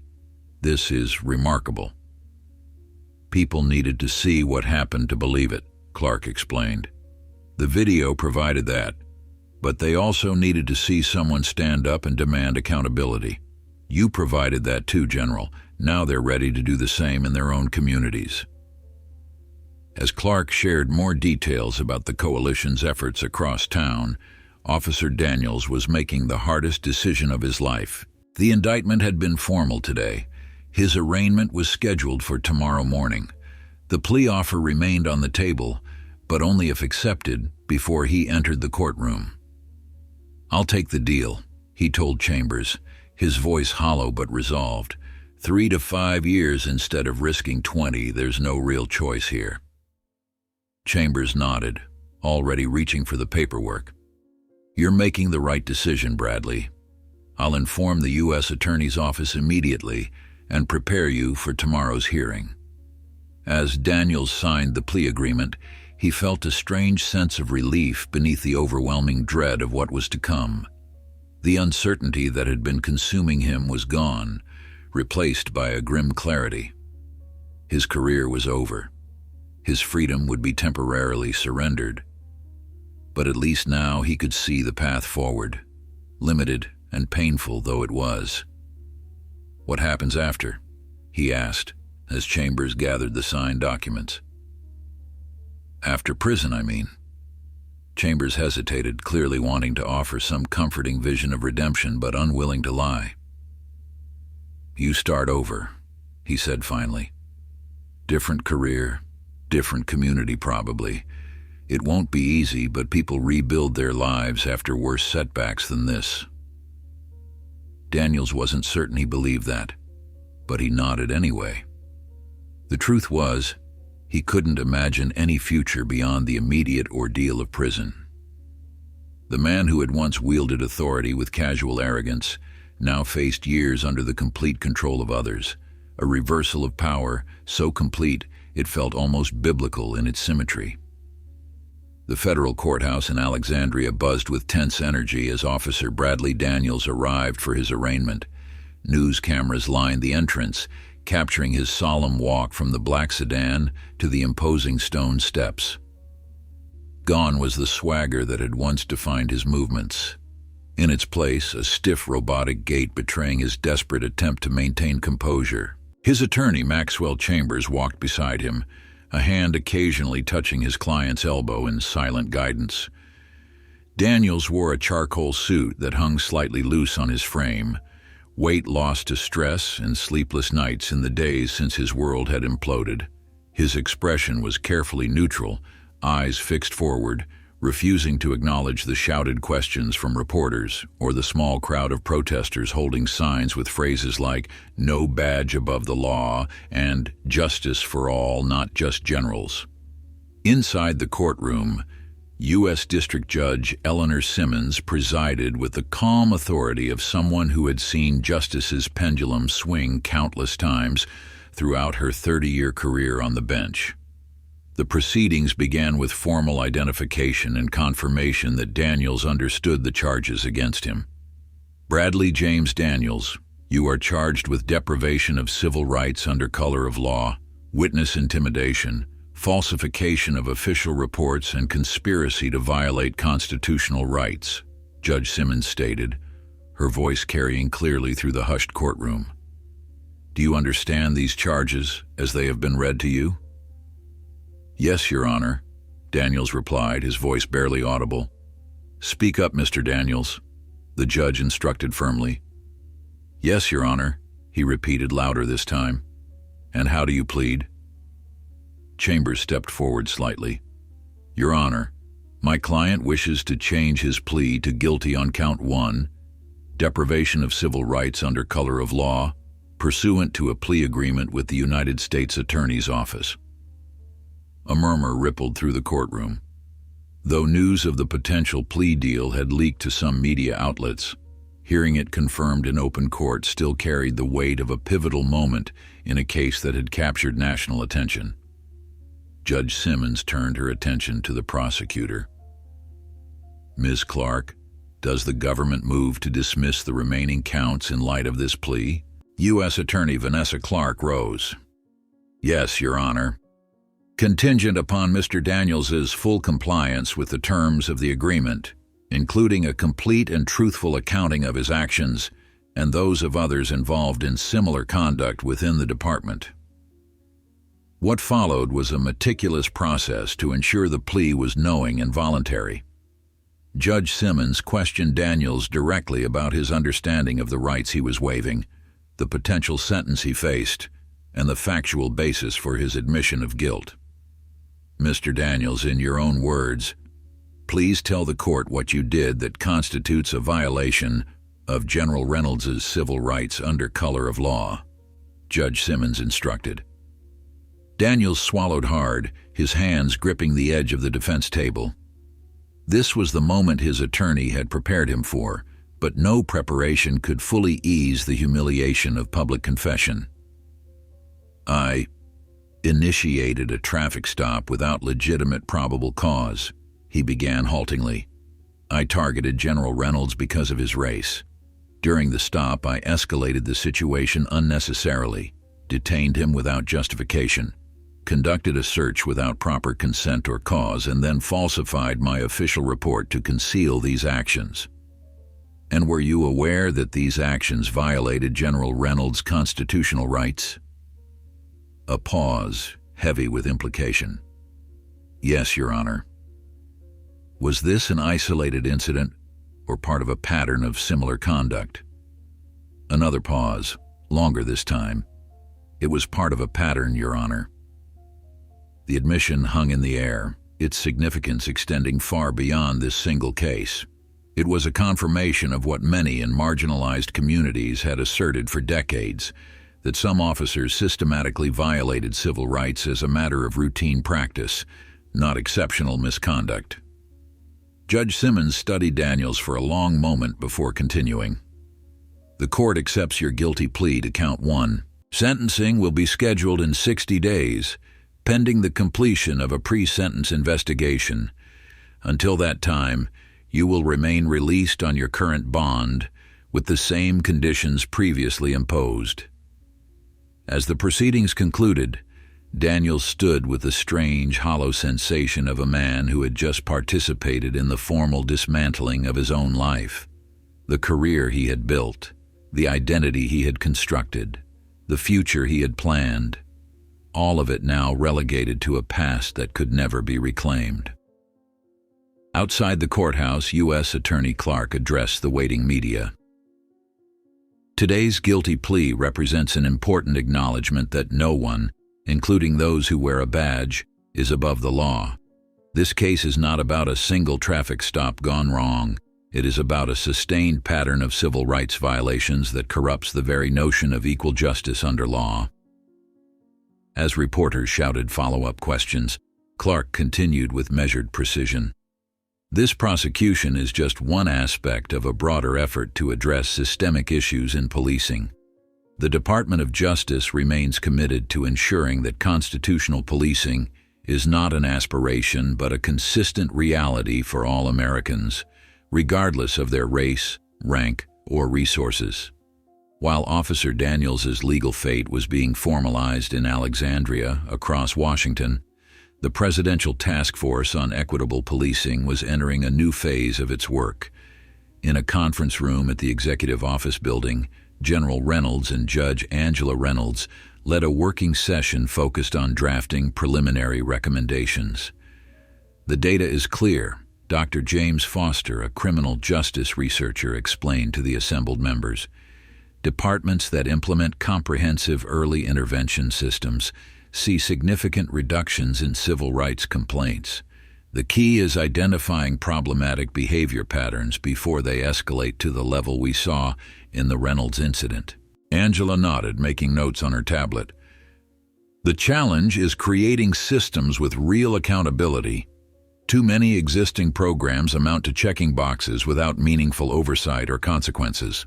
"This is remarkable." "People needed to see what happened to believe it," Clark explained. "The video provided that, but they also needed to see someone stand up and demand accountability. You provided that too, General. Now they're ready to do the same in their own communities." As Clark shared more details about the coalition's efforts across town, Officer Daniels was making the hardest decision of his life. The indictment had been formal today. His arraignment was scheduled for tomorrow morning. The plea offer remained on the table, but only if accepted before he entered the courtroom. "I'll take the deal," he told Chambers, his voice hollow but resolved. 3 to 5 years instead of risking 20, there's no real choice here. Chambers nodded, already reaching for the paperwork. "You're making the right decision, Bradley. I'll inform the U.S. Attorney's Office immediately and prepare you for tomorrow's hearing." As Daniels signed the plea agreement, he felt a strange sense of relief beneath the overwhelming dread of what was to come. The uncertainty that had been consuming him was gone, replaced by a grim clarity. His career was over. His freedom would be temporarily surrendered. But at least now he could see the path forward, limited and painful though it was. "What happens after?" he asked, as Chambers gathered the signed documents. "After prison, I mean." Chambers hesitated, clearly wanting to offer some comforting vision of redemption, but unwilling to lie. "You start over," he said finally. "Different career, different community probably. It won't be easy, but people rebuild their lives after worse setbacks than this." Daniels wasn't certain he believed that, but he nodded anyway. The truth was, he couldn't imagine any future beyond the immediate ordeal of prison. The man who had once wielded authority with casual arrogance now faced years under the complete control of others, a reversal of power so complete it felt almost biblical in its symmetry. The federal courthouse in Alexandria buzzed with tense energy as Officer Bradley Daniels arrived for his arraignment. News cameras lined the entrance, capturing his solemn walk from the black sedan to the imposing stone steps. Gone was the swagger that had once defined his movements. In its place, a stiff robotic gait betraying his desperate attempt to maintain composure. His attorney, Maxwell Chambers, walked beside him, a hand occasionally touching his client's elbow in silent guidance. Daniels wore a charcoal suit that hung slightly loose on his frame, weight lost to stress and sleepless nights in the days since his world had imploded. His expression was carefully neutral, eyes fixed forward, refusing to acknowledge the shouted questions from reporters or the small crowd of protesters holding signs with phrases like "no badge above the law" and "justice for all, not just generals." Inside the courtroom, U.S. District Judge Eleanor Simmons presided with the calm authority of someone who had seen justice's pendulum swing countless times throughout her 30-year career on the bench. The proceedings began with formal identification and confirmation that Daniels understood the charges against him. "Bradley James Daniels, you are charged with deprivation of civil rights under color of law, witness intimidation, falsification of official reports, and conspiracy to violate constitutional rights," Judge Simmons stated, her voice carrying clearly through the hushed courtroom. "Do you understand these charges as they have been read to you?" "Yes, Your Honor," Daniels replied, his voice barely audible. "Speak up, Mr. Daniels," the judge instructed firmly. "Yes, Your Honor," he repeated louder this time. "And how do you plead?" Chambers stepped forward slightly. "Your Honor, my client wishes to change his plea to guilty on count 1, deprivation of civil rights under color of law, pursuant to a plea agreement with the United States Attorney's Office." A murmur rippled through the courtroom. Though news of the potential plea deal had leaked to some media outlets, hearing it confirmed in open court still carried the weight of a pivotal moment in a case that had captured national attention. Judge Simmons turned her attention to the prosecutor. "Ms. Clark, does the government move to dismiss the remaining counts in light of this plea?" U.S. Attorney Vanessa Clark rose. "Yes, Your Honor. Contingent upon Mr. Daniels's full compliance with the terms of the agreement, including a complete and truthful accounting of his actions and those of others involved in similar conduct within the department." What followed was a meticulous process to ensure the plea was knowing and voluntary. Judge Simmons questioned Daniels directly about his understanding of the rights he was waiving, the potential sentence he faced, and the factual basis for his admission of guilt. Mr. Daniels, in your own words, please tell the court what you did that constitutes a violation of General Reynolds's civil rights under color of law, Judge Simmons instructed. Daniels swallowed hard, his hands gripping the edge of the defense table. This was the moment his attorney had prepared him for, but no preparation could fully ease the humiliation of public confession. I initiated a traffic stop without legitimate probable cause, he began haltingly. I targeted General Reynolds because of his race. During the stop, I escalated the situation unnecessarily, detained him without justification, conducted a search without proper consent or cause, and then falsified my official report to conceal these actions. And were you aware that these actions violated General Reynolds' constitutional rights? A pause, heavy with implication. Yes, Your Honor. Was this an isolated incident or part of a pattern of similar conduct? Another pause, longer this time. It was part of a pattern, Your Honor. The admission hung in the air, its significance extending far beyond this single case. It was a confirmation of what many in marginalized communities had asserted for decades, that some officers systematically violated civil rights as a matter of routine practice, not exceptional misconduct. Judge Simmons studied Daniels for a long moment before continuing. The court accepts your guilty plea to count 1. Sentencing will be scheduled in 60 days, pending the completion of a pre-sentence investigation. Until that time, you will remain released on your current bond with the same conditions previously imposed. As the proceedings concluded, Daniels stood with the strange, hollow sensation of a man who had just participated in the formal dismantling of his own life. The career he had built, the identity he had constructed, the future he had planned, all of it now relegated to a past that could never be reclaimed. Outside the courthouse, U.S. Attorney Clark addressed the waiting media. Today's guilty plea represents an important acknowledgement that no one, including those who wear a badge, is above the law. This case is not about a single traffic stop gone wrong. It is about a sustained pattern of civil rights violations that corrupts the very notion of equal justice under law. As reporters shouted follow-up questions, Clark continued with measured precision. This prosecution is just one aspect of a broader effort to address systemic issues in policing. The Department of Justice remains committed to ensuring that constitutional policing is not an aspiration but a consistent reality for all Americans, regardless of their race, rank, or resources. While Officer Daniels' legal fate was being formalized in Alexandria, across Washington, the Presidential Task Force on Equitable Policing was entering a new phase of its work. In a conference room at the Executive Office Building, General Reynolds and Judge Angela Reynolds led a working session focused on drafting preliminary recommendations. The data is clear, Dr. James Foster, a criminal justice researcher, explained to the assembled members. Departments that implement comprehensive early intervention systems see significant reductions in civil rights complaints. The key is identifying problematic behavior patterns before they escalate to the level we saw in the Reynolds incident. Angela nodded, making notes on her tablet. The challenge is creating systems with real accountability. Too many existing programs amount to checking boxes without meaningful oversight or consequences.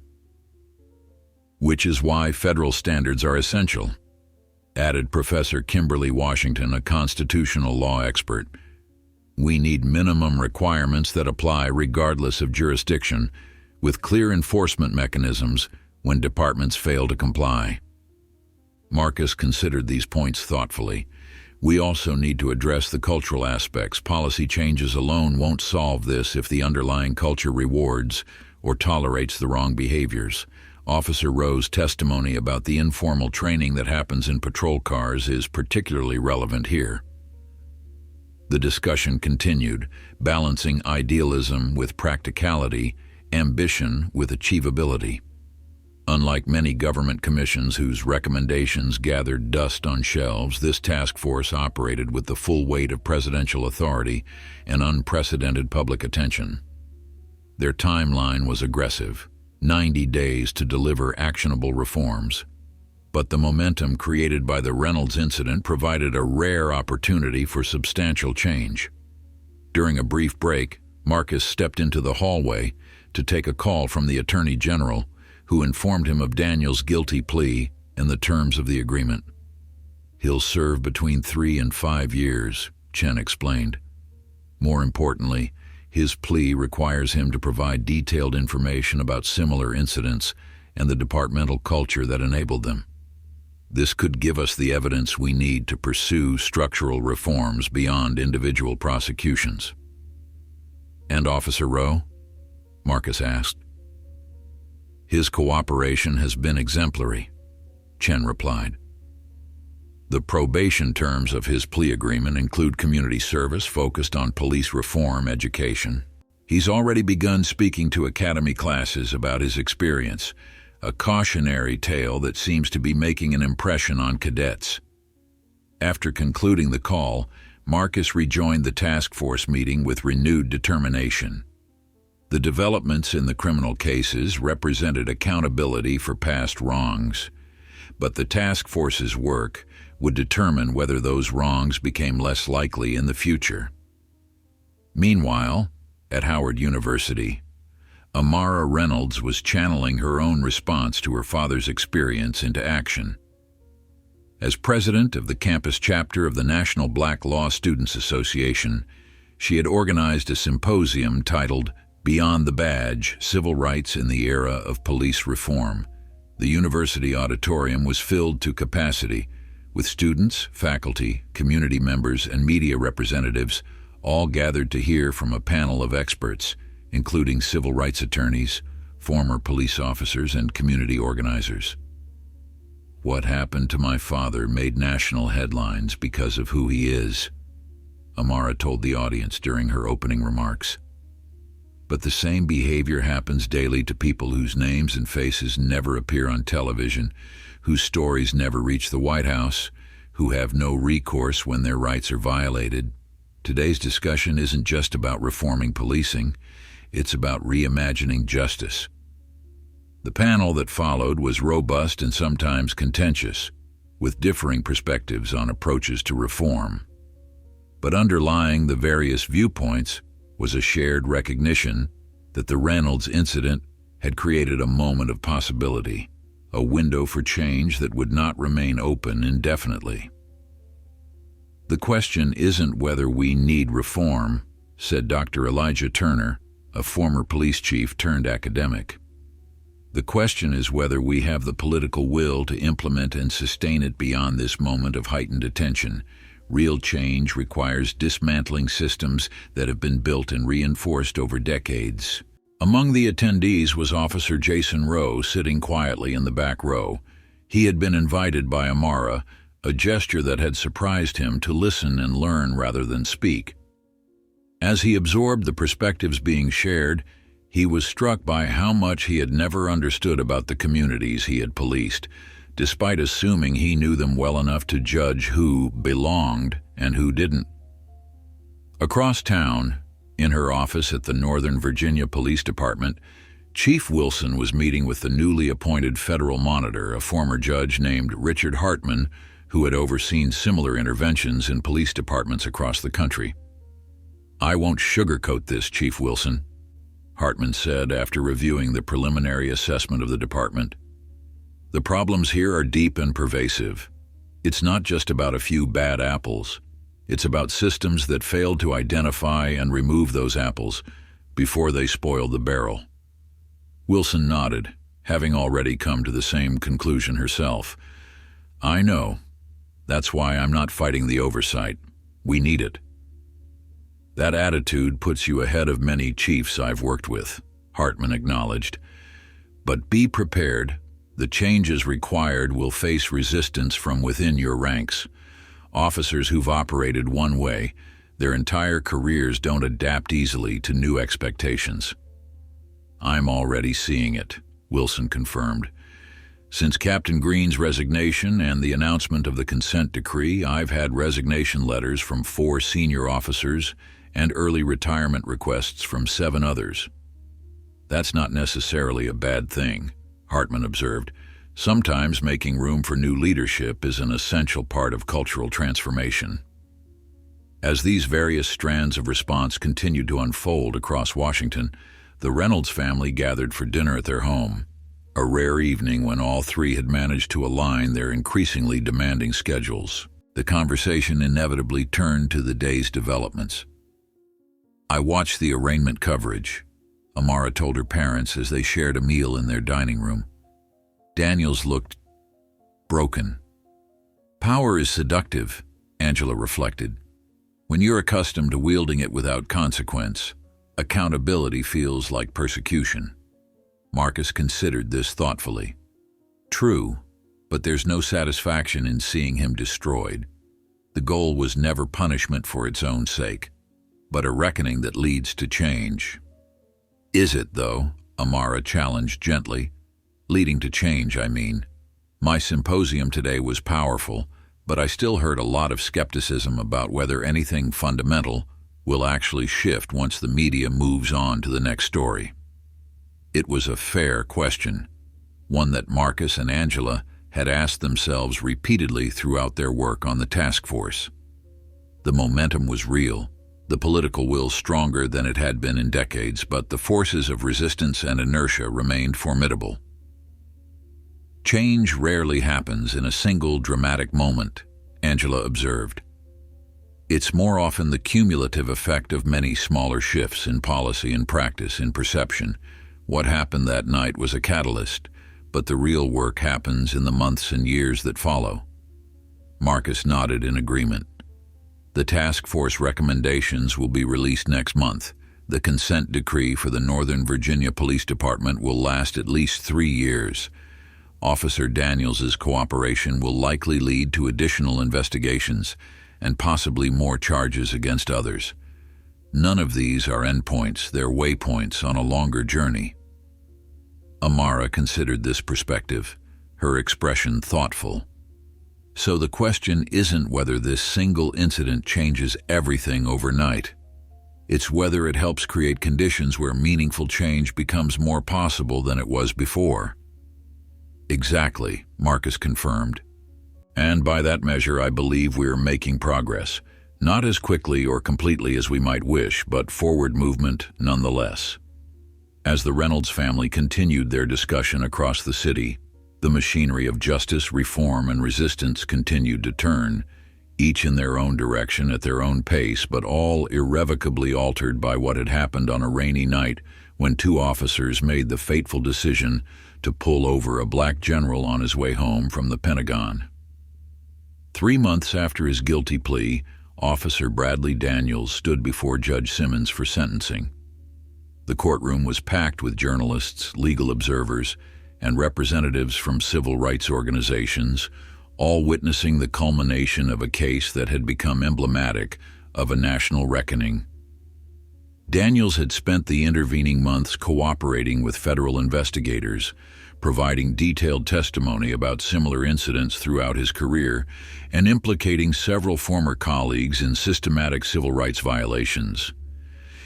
Which is why federal standards are essential, added Professor Kimberly Washington, a constitutional law expert. We need minimum requirements that apply regardless of jurisdiction, with clear enforcement mechanisms when departments fail to comply. Marcus considered these points thoughtfully. We also need to address the cultural aspects. Policy changes alone won't solve this if the underlying culture rewards or tolerates the wrong behaviors. Officer Rowe's testimony about the informal training that happens in patrol cars is particularly relevant here. The discussion continued, balancing idealism with practicality, ambition with achievability. Unlike many government commissions whose recommendations gathered dust on shelves, this task force operated with the full weight of presidential authority and unprecedented public attention. Their timeline was aggressive, 90 days to deliver actionable reforms. But the momentum created by the Reynolds incident provided a rare opportunity for substantial change. During a brief break, Marcus stepped into the hallway to take a call from the Attorney General, who informed him of Daniel's guilty plea and the terms of the agreement. "He'll serve between 3 and 5 years, Chen explained. More importantly, his plea requires him to provide detailed information about similar incidents and the departmental culture that enabled them. This could give us the evidence we need to pursue structural reforms beyond individual prosecutions." "And Officer Rowe?" Marcus asked. "His cooperation has been exemplary," Chen replied. "The probation terms of his plea agreement include community service focused on police reform education. He's already begun speaking to academy classes about his experience, a cautionary tale that seems to be making an impression on cadets." After concluding the call, Marcus rejoined the task force meeting with renewed determination. The developments in the criminal cases represented accountability for past wrongs, but the task force's work would determine whether those wrongs became less likely in the future. Meanwhile, at Howard University, Amara Reynolds was channeling her own response to her father's experience into action. As president of the campus chapter of the National Black Law Students Association, she had organized a symposium titled "Beyond the Badge: Civil Rights in the Era of Police Reform." The university auditorium was filled to capacity, with students, faculty, community members, and media representatives all gathered to hear from a panel of experts, including civil rights attorneys, former police officers, and community organizers. "What happened to my father made national headlines because of who he is," Amara told the audience during her opening remarks. "But the same behavior happens daily to people whose names and faces never appear on television, whose stories never reach the White House, who have no recourse when their rights are violated. Today's discussion isn't just about reforming policing, it's about reimagining justice." The panel that followed was robust and sometimes contentious, with differing perspectives on approaches to reform. But underlying the various viewpoints was a shared recognition that the Reynolds incident had created a moment of possibility, a window for change that would not remain open indefinitely. "The question isn't whether we need reform," said Dr. Elijah Turner, a former police chief turned academic. "The question is whether we have the political will to implement and sustain it beyond this moment of heightened attention. Real change requires dismantling systems that have been built and reinforced over decades." Among the attendees was Officer Jason Rowe, sitting quietly in the back row. He had been invited by Amara, a gesture that had surprised him, to listen and learn rather than speak. As he absorbed the perspectives being shared, he was struck by how much he had never understood about the communities he had policed, despite assuming he knew them well enough to judge who belonged and who didn't. Across town, in her office at the Northern Virginia Police Department, Chief Wilson was meeting with the newly appointed federal monitor, a former judge named Richard Hartman, who had overseen similar interventions in police departments across the country. "I won't sugarcoat this, Chief Wilson," Hartman said after reviewing the preliminary assessment of the department. "The problems here are deep and pervasive. It's not just about a few bad apples. It's about systems that failed to identify and remove those apples before they spoiled the barrel." Wilson nodded, having already come to the same conclusion herself. "I know. That's why I'm not fighting the oversight. We need it." "That attitude puts you ahead of many chiefs I've worked with," Hartman acknowledged. "But be prepared. The changes required will face resistance from within your ranks. Officers who've operated one way, their entire careers don't adapt easily to new expectations." "I'm already seeing it," Wilson confirmed. Since Captain Green's resignation and the announcement of the consent decree, I've had resignation letters from 4 senior officers and early retirement requests from 7 others. That's not necessarily a bad thing, Hartman observed. Sometimes making room for new leadership is an essential part of cultural transformation. As these various strands of response continued to unfold across Washington, the Reynolds family gathered for dinner at their home, a rare evening when all 3 had managed to align their increasingly demanding schedules. The conversation inevitably turned to the day's developments. "I watched the arraignment coverage," Amara told her parents as they shared a meal in their dining room. Daniels looked broken. "Power is seductive," Angela reflected. "When you're accustomed to wielding it without consequence, accountability feels like persecution." Marcus considered this thoughtfully. True, but there's no satisfaction in seeing him destroyed. The goal was never punishment for its own sake, but a reckoning that leads to change. "Is it, though?" Amara challenged gently. "Leading to change, I mean. My symposium today was powerful, but I still heard a lot of skepticism about whether anything fundamental will actually shift once the media moves on to the next story." It was a fair question, one that Marcus and Angela had asked themselves repeatedly throughout their work on the task force. The momentum was real, the political will stronger than it had been in decades, but the forces of resistance and inertia remained formidable. "Change rarely happens in a single dramatic moment," Angela observed. "It's more often the cumulative effect of many smaller shifts in policy and practice, in perception. What happened that night was a catalyst, but the real work happens in the months and years that follow." Marcus nodded in agreement. "The task force recommendations will be released next month. The consent decree for the Northern Virginia Police Department will last at least 3 years. Officer Daniels's cooperation will likely lead to additional investigations and possibly more charges against others. None of these are endpoints, they're waypoints on a longer journey." Amara considered this perspective, her expression thoughtful. "So the question isn't whether this single incident changes everything overnight. It's whether it helps create conditions where meaningful change becomes more possible than it was before." "Exactly," Marcus confirmed. "And by that measure, I believe we're making progress. Not as quickly or completely as we might wish, but forward movement nonetheless." As the Reynolds family continued their discussion across the city, the machinery of justice, reform, and resistance continued to turn, each in their own direction at their own pace, but all irrevocably altered by what had happened on a rainy night when 2 officers made the fateful decision to pull over a black general on his way home from the Pentagon. 3 months after his guilty plea, Officer Bradley Daniels stood before Judge Simmons for sentencing. The courtroom was packed with journalists, legal observers, and representatives from civil rights organizations, all witnessing the culmination of a case that had become emblematic of a national reckoning. Daniels had spent the intervening months cooperating with federal investigators, providing detailed testimony about similar incidents throughout his career, and implicating several former colleagues in systematic civil rights violations.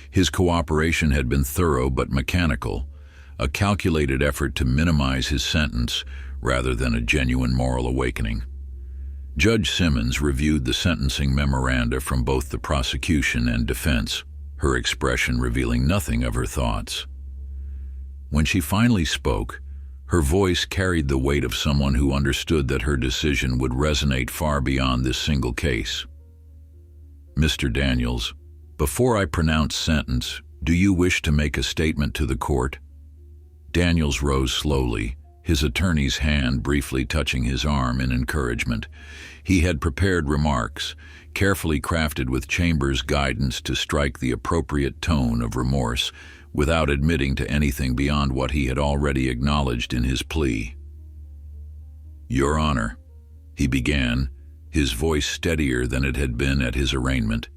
His cooperation had been thorough but mechanical, a calculated effort to minimize his sentence rather than a genuine moral awakening. Judge Simmons reviewed the sentencing memoranda from both the prosecution and defense, her expression revealing nothing of her thoughts. When she finally spoke, her voice carried the weight of someone who understood that her decision would resonate far beyond this single case. "Mr. Daniels, before I pronounce sentence, do you wish to make a statement to the court?" Daniels rose slowly, his attorney's hand briefly touching his arm in encouragement. He had prepared remarks, carefully crafted with Chambers' guidance to strike the appropriate tone of remorse, without admitting to anything beyond what he had already acknowledged in his plea. "Your Honor," he began, his voice steadier than it had been at his arraignment,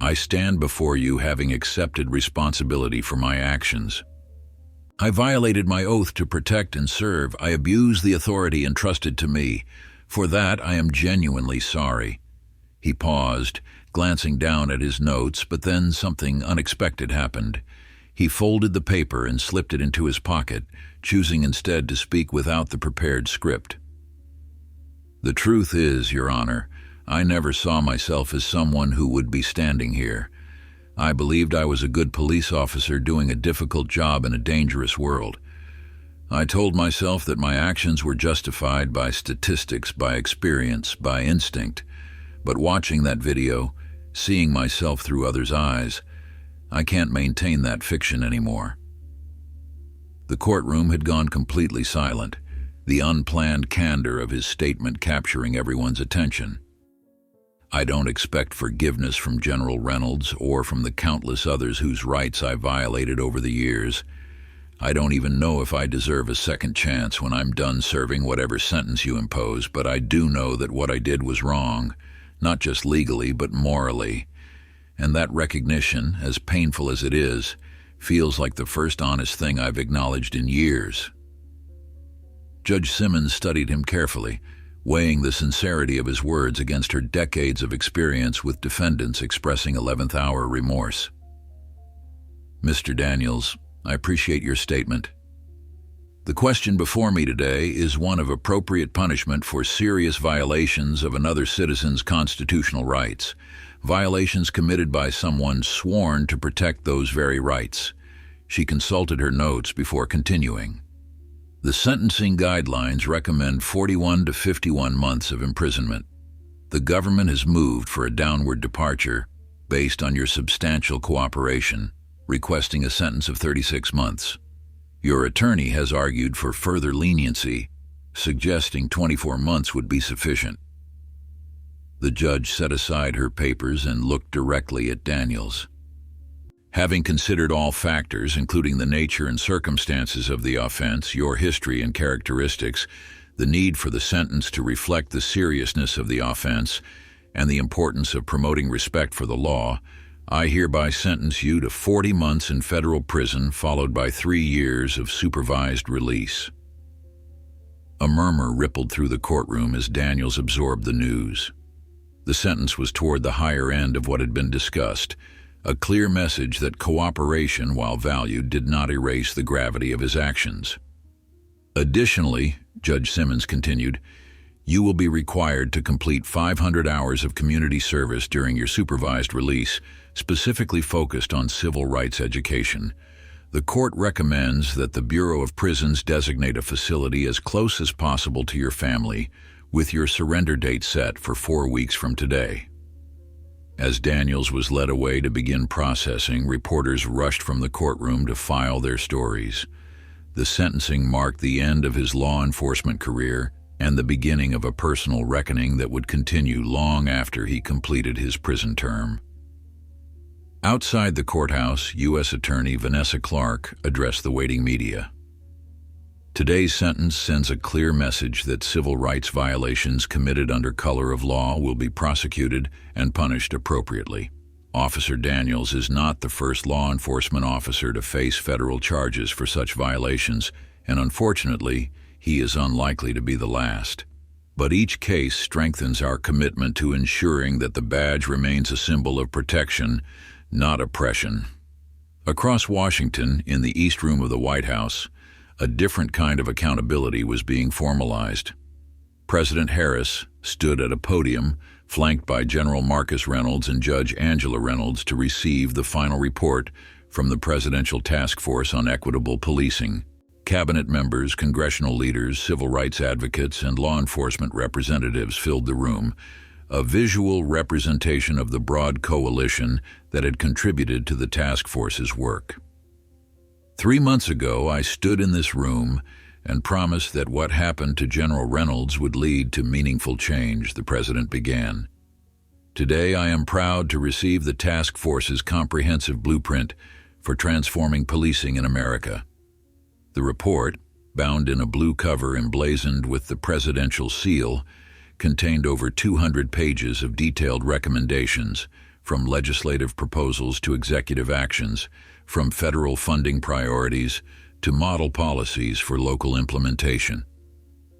"I stand before you having accepted responsibility for my actions. I violated my oath to protect and serve. I abused the authority entrusted to me. For that, I am genuinely sorry." He paused, glancing down at his notes, but then something unexpected happened. He folded the paper and slipped it into his pocket, choosing instead to speak without the prepared script. "The truth is, Your Honor, I never saw myself as someone who would be standing here. I believed I was a good police officer doing a difficult job in a dangerous world. I told myself that my actions were justified by statistics, by experience, by instinct. But watching that video, seeing myself through others' eyes, I can't maintain that fiction anymore." The courtroom had gone completely silent, the unplanned candor of his statement capturing everyone's attention. "I don't expect forgiveness from General Reynolds or from the countless others whose rights I violated over the years. I don't even know if I deserve a second chance when I'm done serving whatever sentence you impose, but I do know that what I did was wrong, not just legally but morally. And that recognition, as painful as it is, feels like the first honest thing I've acknowledged in years." Judge Simmons studied him carefully, weighing the sincerity of his words against her decades of experience with defendants expressing 11th-hour remorse. "Mr. Daniels, I appreciate your statement. The question before me today is one of appropriate punishment for serious violations of another citizen's constitutional rights, violations committed by someone sworn to protect those very rights." She consulted her notes before continuing. "The sentencing guidelines recommend 41 to 51 months of imprisonment. The government has moved for a downward departure based on your substantial cooperation, requesting a sentence of 36 months. Your attorney has argued for further leniency, suggesting 24 months would be sufficient." The judge set aside her papers and looked directly at Daniels. "Having considered all factors, including the nature and circumstances of the offense, your history and characteristics, the need for the sentence to reflect the seriousness of the offense, and the importance of promoting respect for the law, I hereby sentence you to 40 months in federal prison, followed by 3 years of supervised release." A murmur rippled through the courtroom as Daniels absorbed the news. The sentence was toward the higher end of what had been discussed, a clear message that cooperation, while valued, did not erase the gravity of his actions. "Additionally," Judge Simmons continued, "you will be required to complete 500 hours of community service during your supervised release, specifically focused on civil rights education. The court recommends that the Bureau of Prisons designate a facility as close as possible to your family, with your surrender date set for 4 weeks from today." As Daniels was led away to begin processing, reporters rushed from the courtroom to file their stories. The sentencing marked the end of his law enforcement career and the beginning of a personal reckoning that would continue long after he completed his prison term. Outside the courthouse, U.S. Attorney Vanessa Clark addressed the waiting media. "Today's sentence sends a clear message that civil rights violations committed under color of law will be prosecuted and punished appropriately. Officer Daniels is not the first law enforcement officer to face federal charges for such violations, and unfortunately, he is unlikely to be the last. But each case strengthens our commitment to ensuring that the badge remains a symbol of protection, not oppression." Across Washington, in the East Room of the White House, a different kind of accountability was being formalized. President Harris stood at a podium, flanked by General Marcus Reynolds and Judge Angela Reynolds, to receive the final report from the Presidential Task Force on Equitable Policing. Cabinet members, congressional leaders, civil rights advocates, and law enforcement representatives filled the room, a visual representation of the broad coalition that had contributed to the task force's work. "3 months ago, I stood in this room and promised that what happened to General Reynolds would lead to meaningful change," the president began. "Today, I am proud to receive the task force's comprehensive blueprint for transforming policing in America." The report, bound in a blue cover emblazoned with the presidential seal, contained over 200 pages of detailed recommendations, from legislative proposals to executive actions, from federal funding priorities to model policies for local implementation.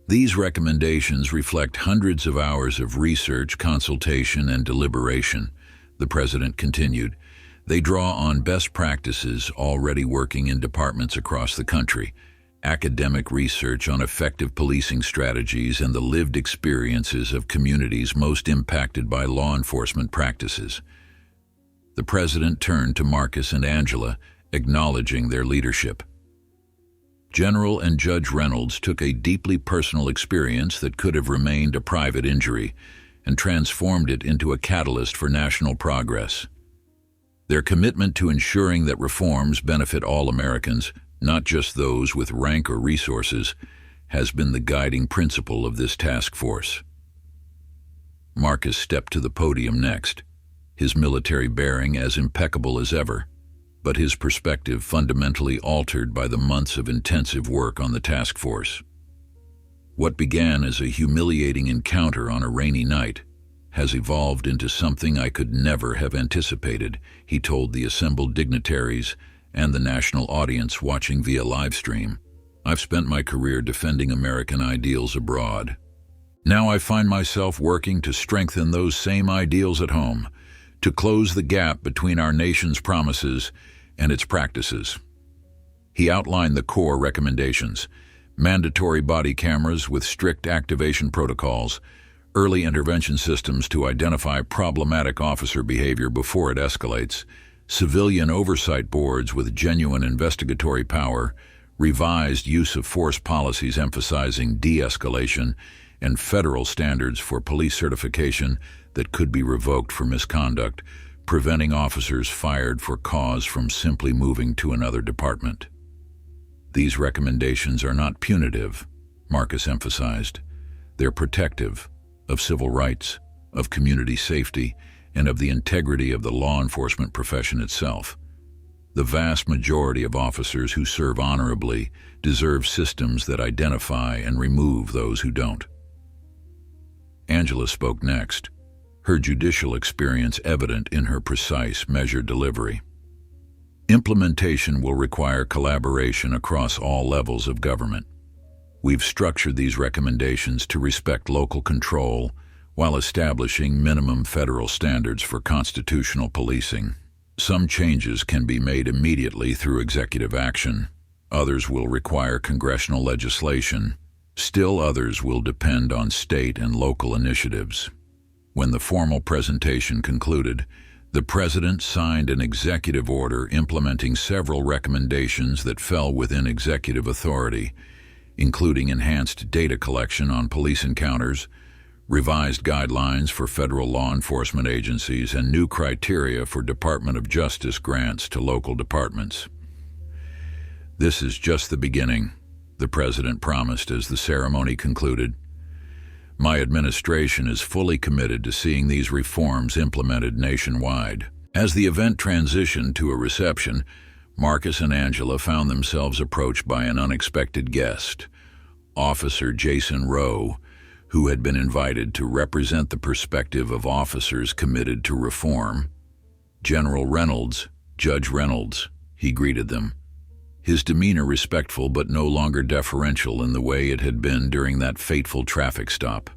These recommendations reflect hundreds of hours of research, consultation, and deliberation, the President continued. They draw on best practices already working in departments across the country, academic research on effective policing strategies, and the lived experiences of communities most impacted by law enforcement practices. The President turned to Marcus and Angela, acknowledging their leadership. General and Judge Reynolds took a deeply personal experience that could have remained a private injury and transformed it into a catalyst for national progress. Their commitment to ensuring that reforms benefit all Americans, not just those with rank or resources, has been the guiding principle of this task force. Marcus stepped to the podium next, his military bearing as impeccable as ever, but his perspective fundamentally altered by the months of intensive work on the task force. What began as a humiliating encounter on a rainy night has evolved into something I could never have anticipated, he told the assembled dignitaries and the national audience watching via live stream. I've spent my career defending American ideals abroad. Now I find myself working to strengthen those same ideals at home, to close the gap between our nation's promises and its practices. He outlined the core recommendations: mandatory body cameras with strict activation protocols, early intervention systems to identify problematic officer behavior before it escalates, civilian oversight boards with genuine investigatory power, revised use of force policies emphasizing de-escalation, and federal standards for police certification that could be revoked for misconduct, preventing officers fired for cause from simply moving to another department. These recommendations are not punitive, Marcus emphasized. They're protective of civil rights, of community safety, and of the integrity of the law enforcement profession itself. The vast majority of officers who serve honorably deserve systems that identify and remove those who don't. Angela spoke next, her judicial experience evident in her precise, measured delivery. Implementation will require collaboration across all levels of government. We've structured these recommendations to respect local control while establishing minimum federal standards for constitutional policing. Some changes can be made immediately through executive action. Others will require congressional legislation. Still others will depend on state and local initiatives. When the formal presentation concluded, the President signed an executive order implementing several recommendations that fell within executive authority, including enhanced data collection on police encounters, revised guidelines for federal law enforcement agencies, and new criteria for Department of Justice grants to local departments. This is just the beginning, the President promised as the ceremony concluded. My administration is fully committed to seeing these reforms implemented nationwide. As the event transitioned to a reception, Marcus and Angela found themselves approached by an unexpected guest, Officer Jason Rowe, who had been invited to represent the perspective of officers committed to reform. General Reynolds, Judge Reynolds, he greeted them, his demeanor respectful but no longer deferential in the way it had been during that fateful traffic stop.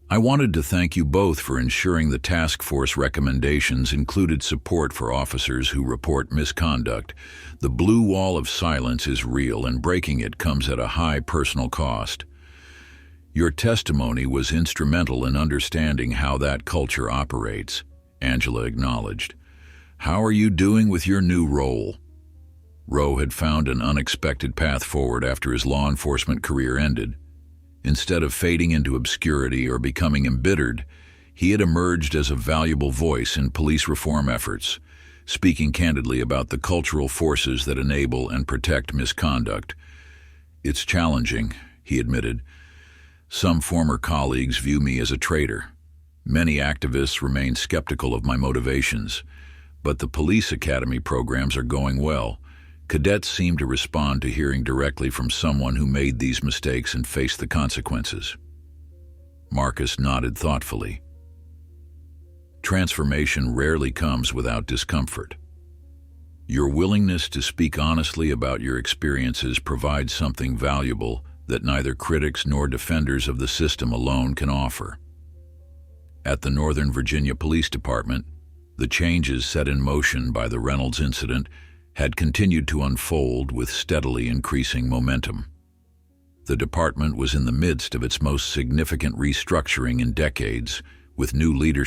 I wanted to thank you both for ensuring the task force recommendations included support for officers who report misconduct. The blue wall of silence is real, and breaking it comes at a high personal cost. Your testimony was instrumental in understanding how that culture operates, Angela acknowledged. How are you doing with your new role? Rowe had found an unexpected path forward after his law enforcement career ended. Instead of fading into obscurity or becoming embittered, he had emerged as a valuable voice in police reform efforts, speaking candidly about the cultural forces that enable and protect misconduct. It's challenging, he admitted. Some former colleagues view me as a traitor. Many activists remain skeptical of my motivations, but the police academy programs are going well. Cadets seem to respond to hearing directly from someone who made these mistakes and faced the consequences. Marcus nodded thoughtfully. Transformation rarely comes without discomfort. Your willingness to speak honestly about your experiences provides something valuable that neither critics nor defenders of the system alone can offer. At the Northern Virginia Police Department, the changes set in motion by the Reynolds incident had continued to unfold with steadily increasing momentum. The department was in the midst of its most significant restructuring in decades, with new leadership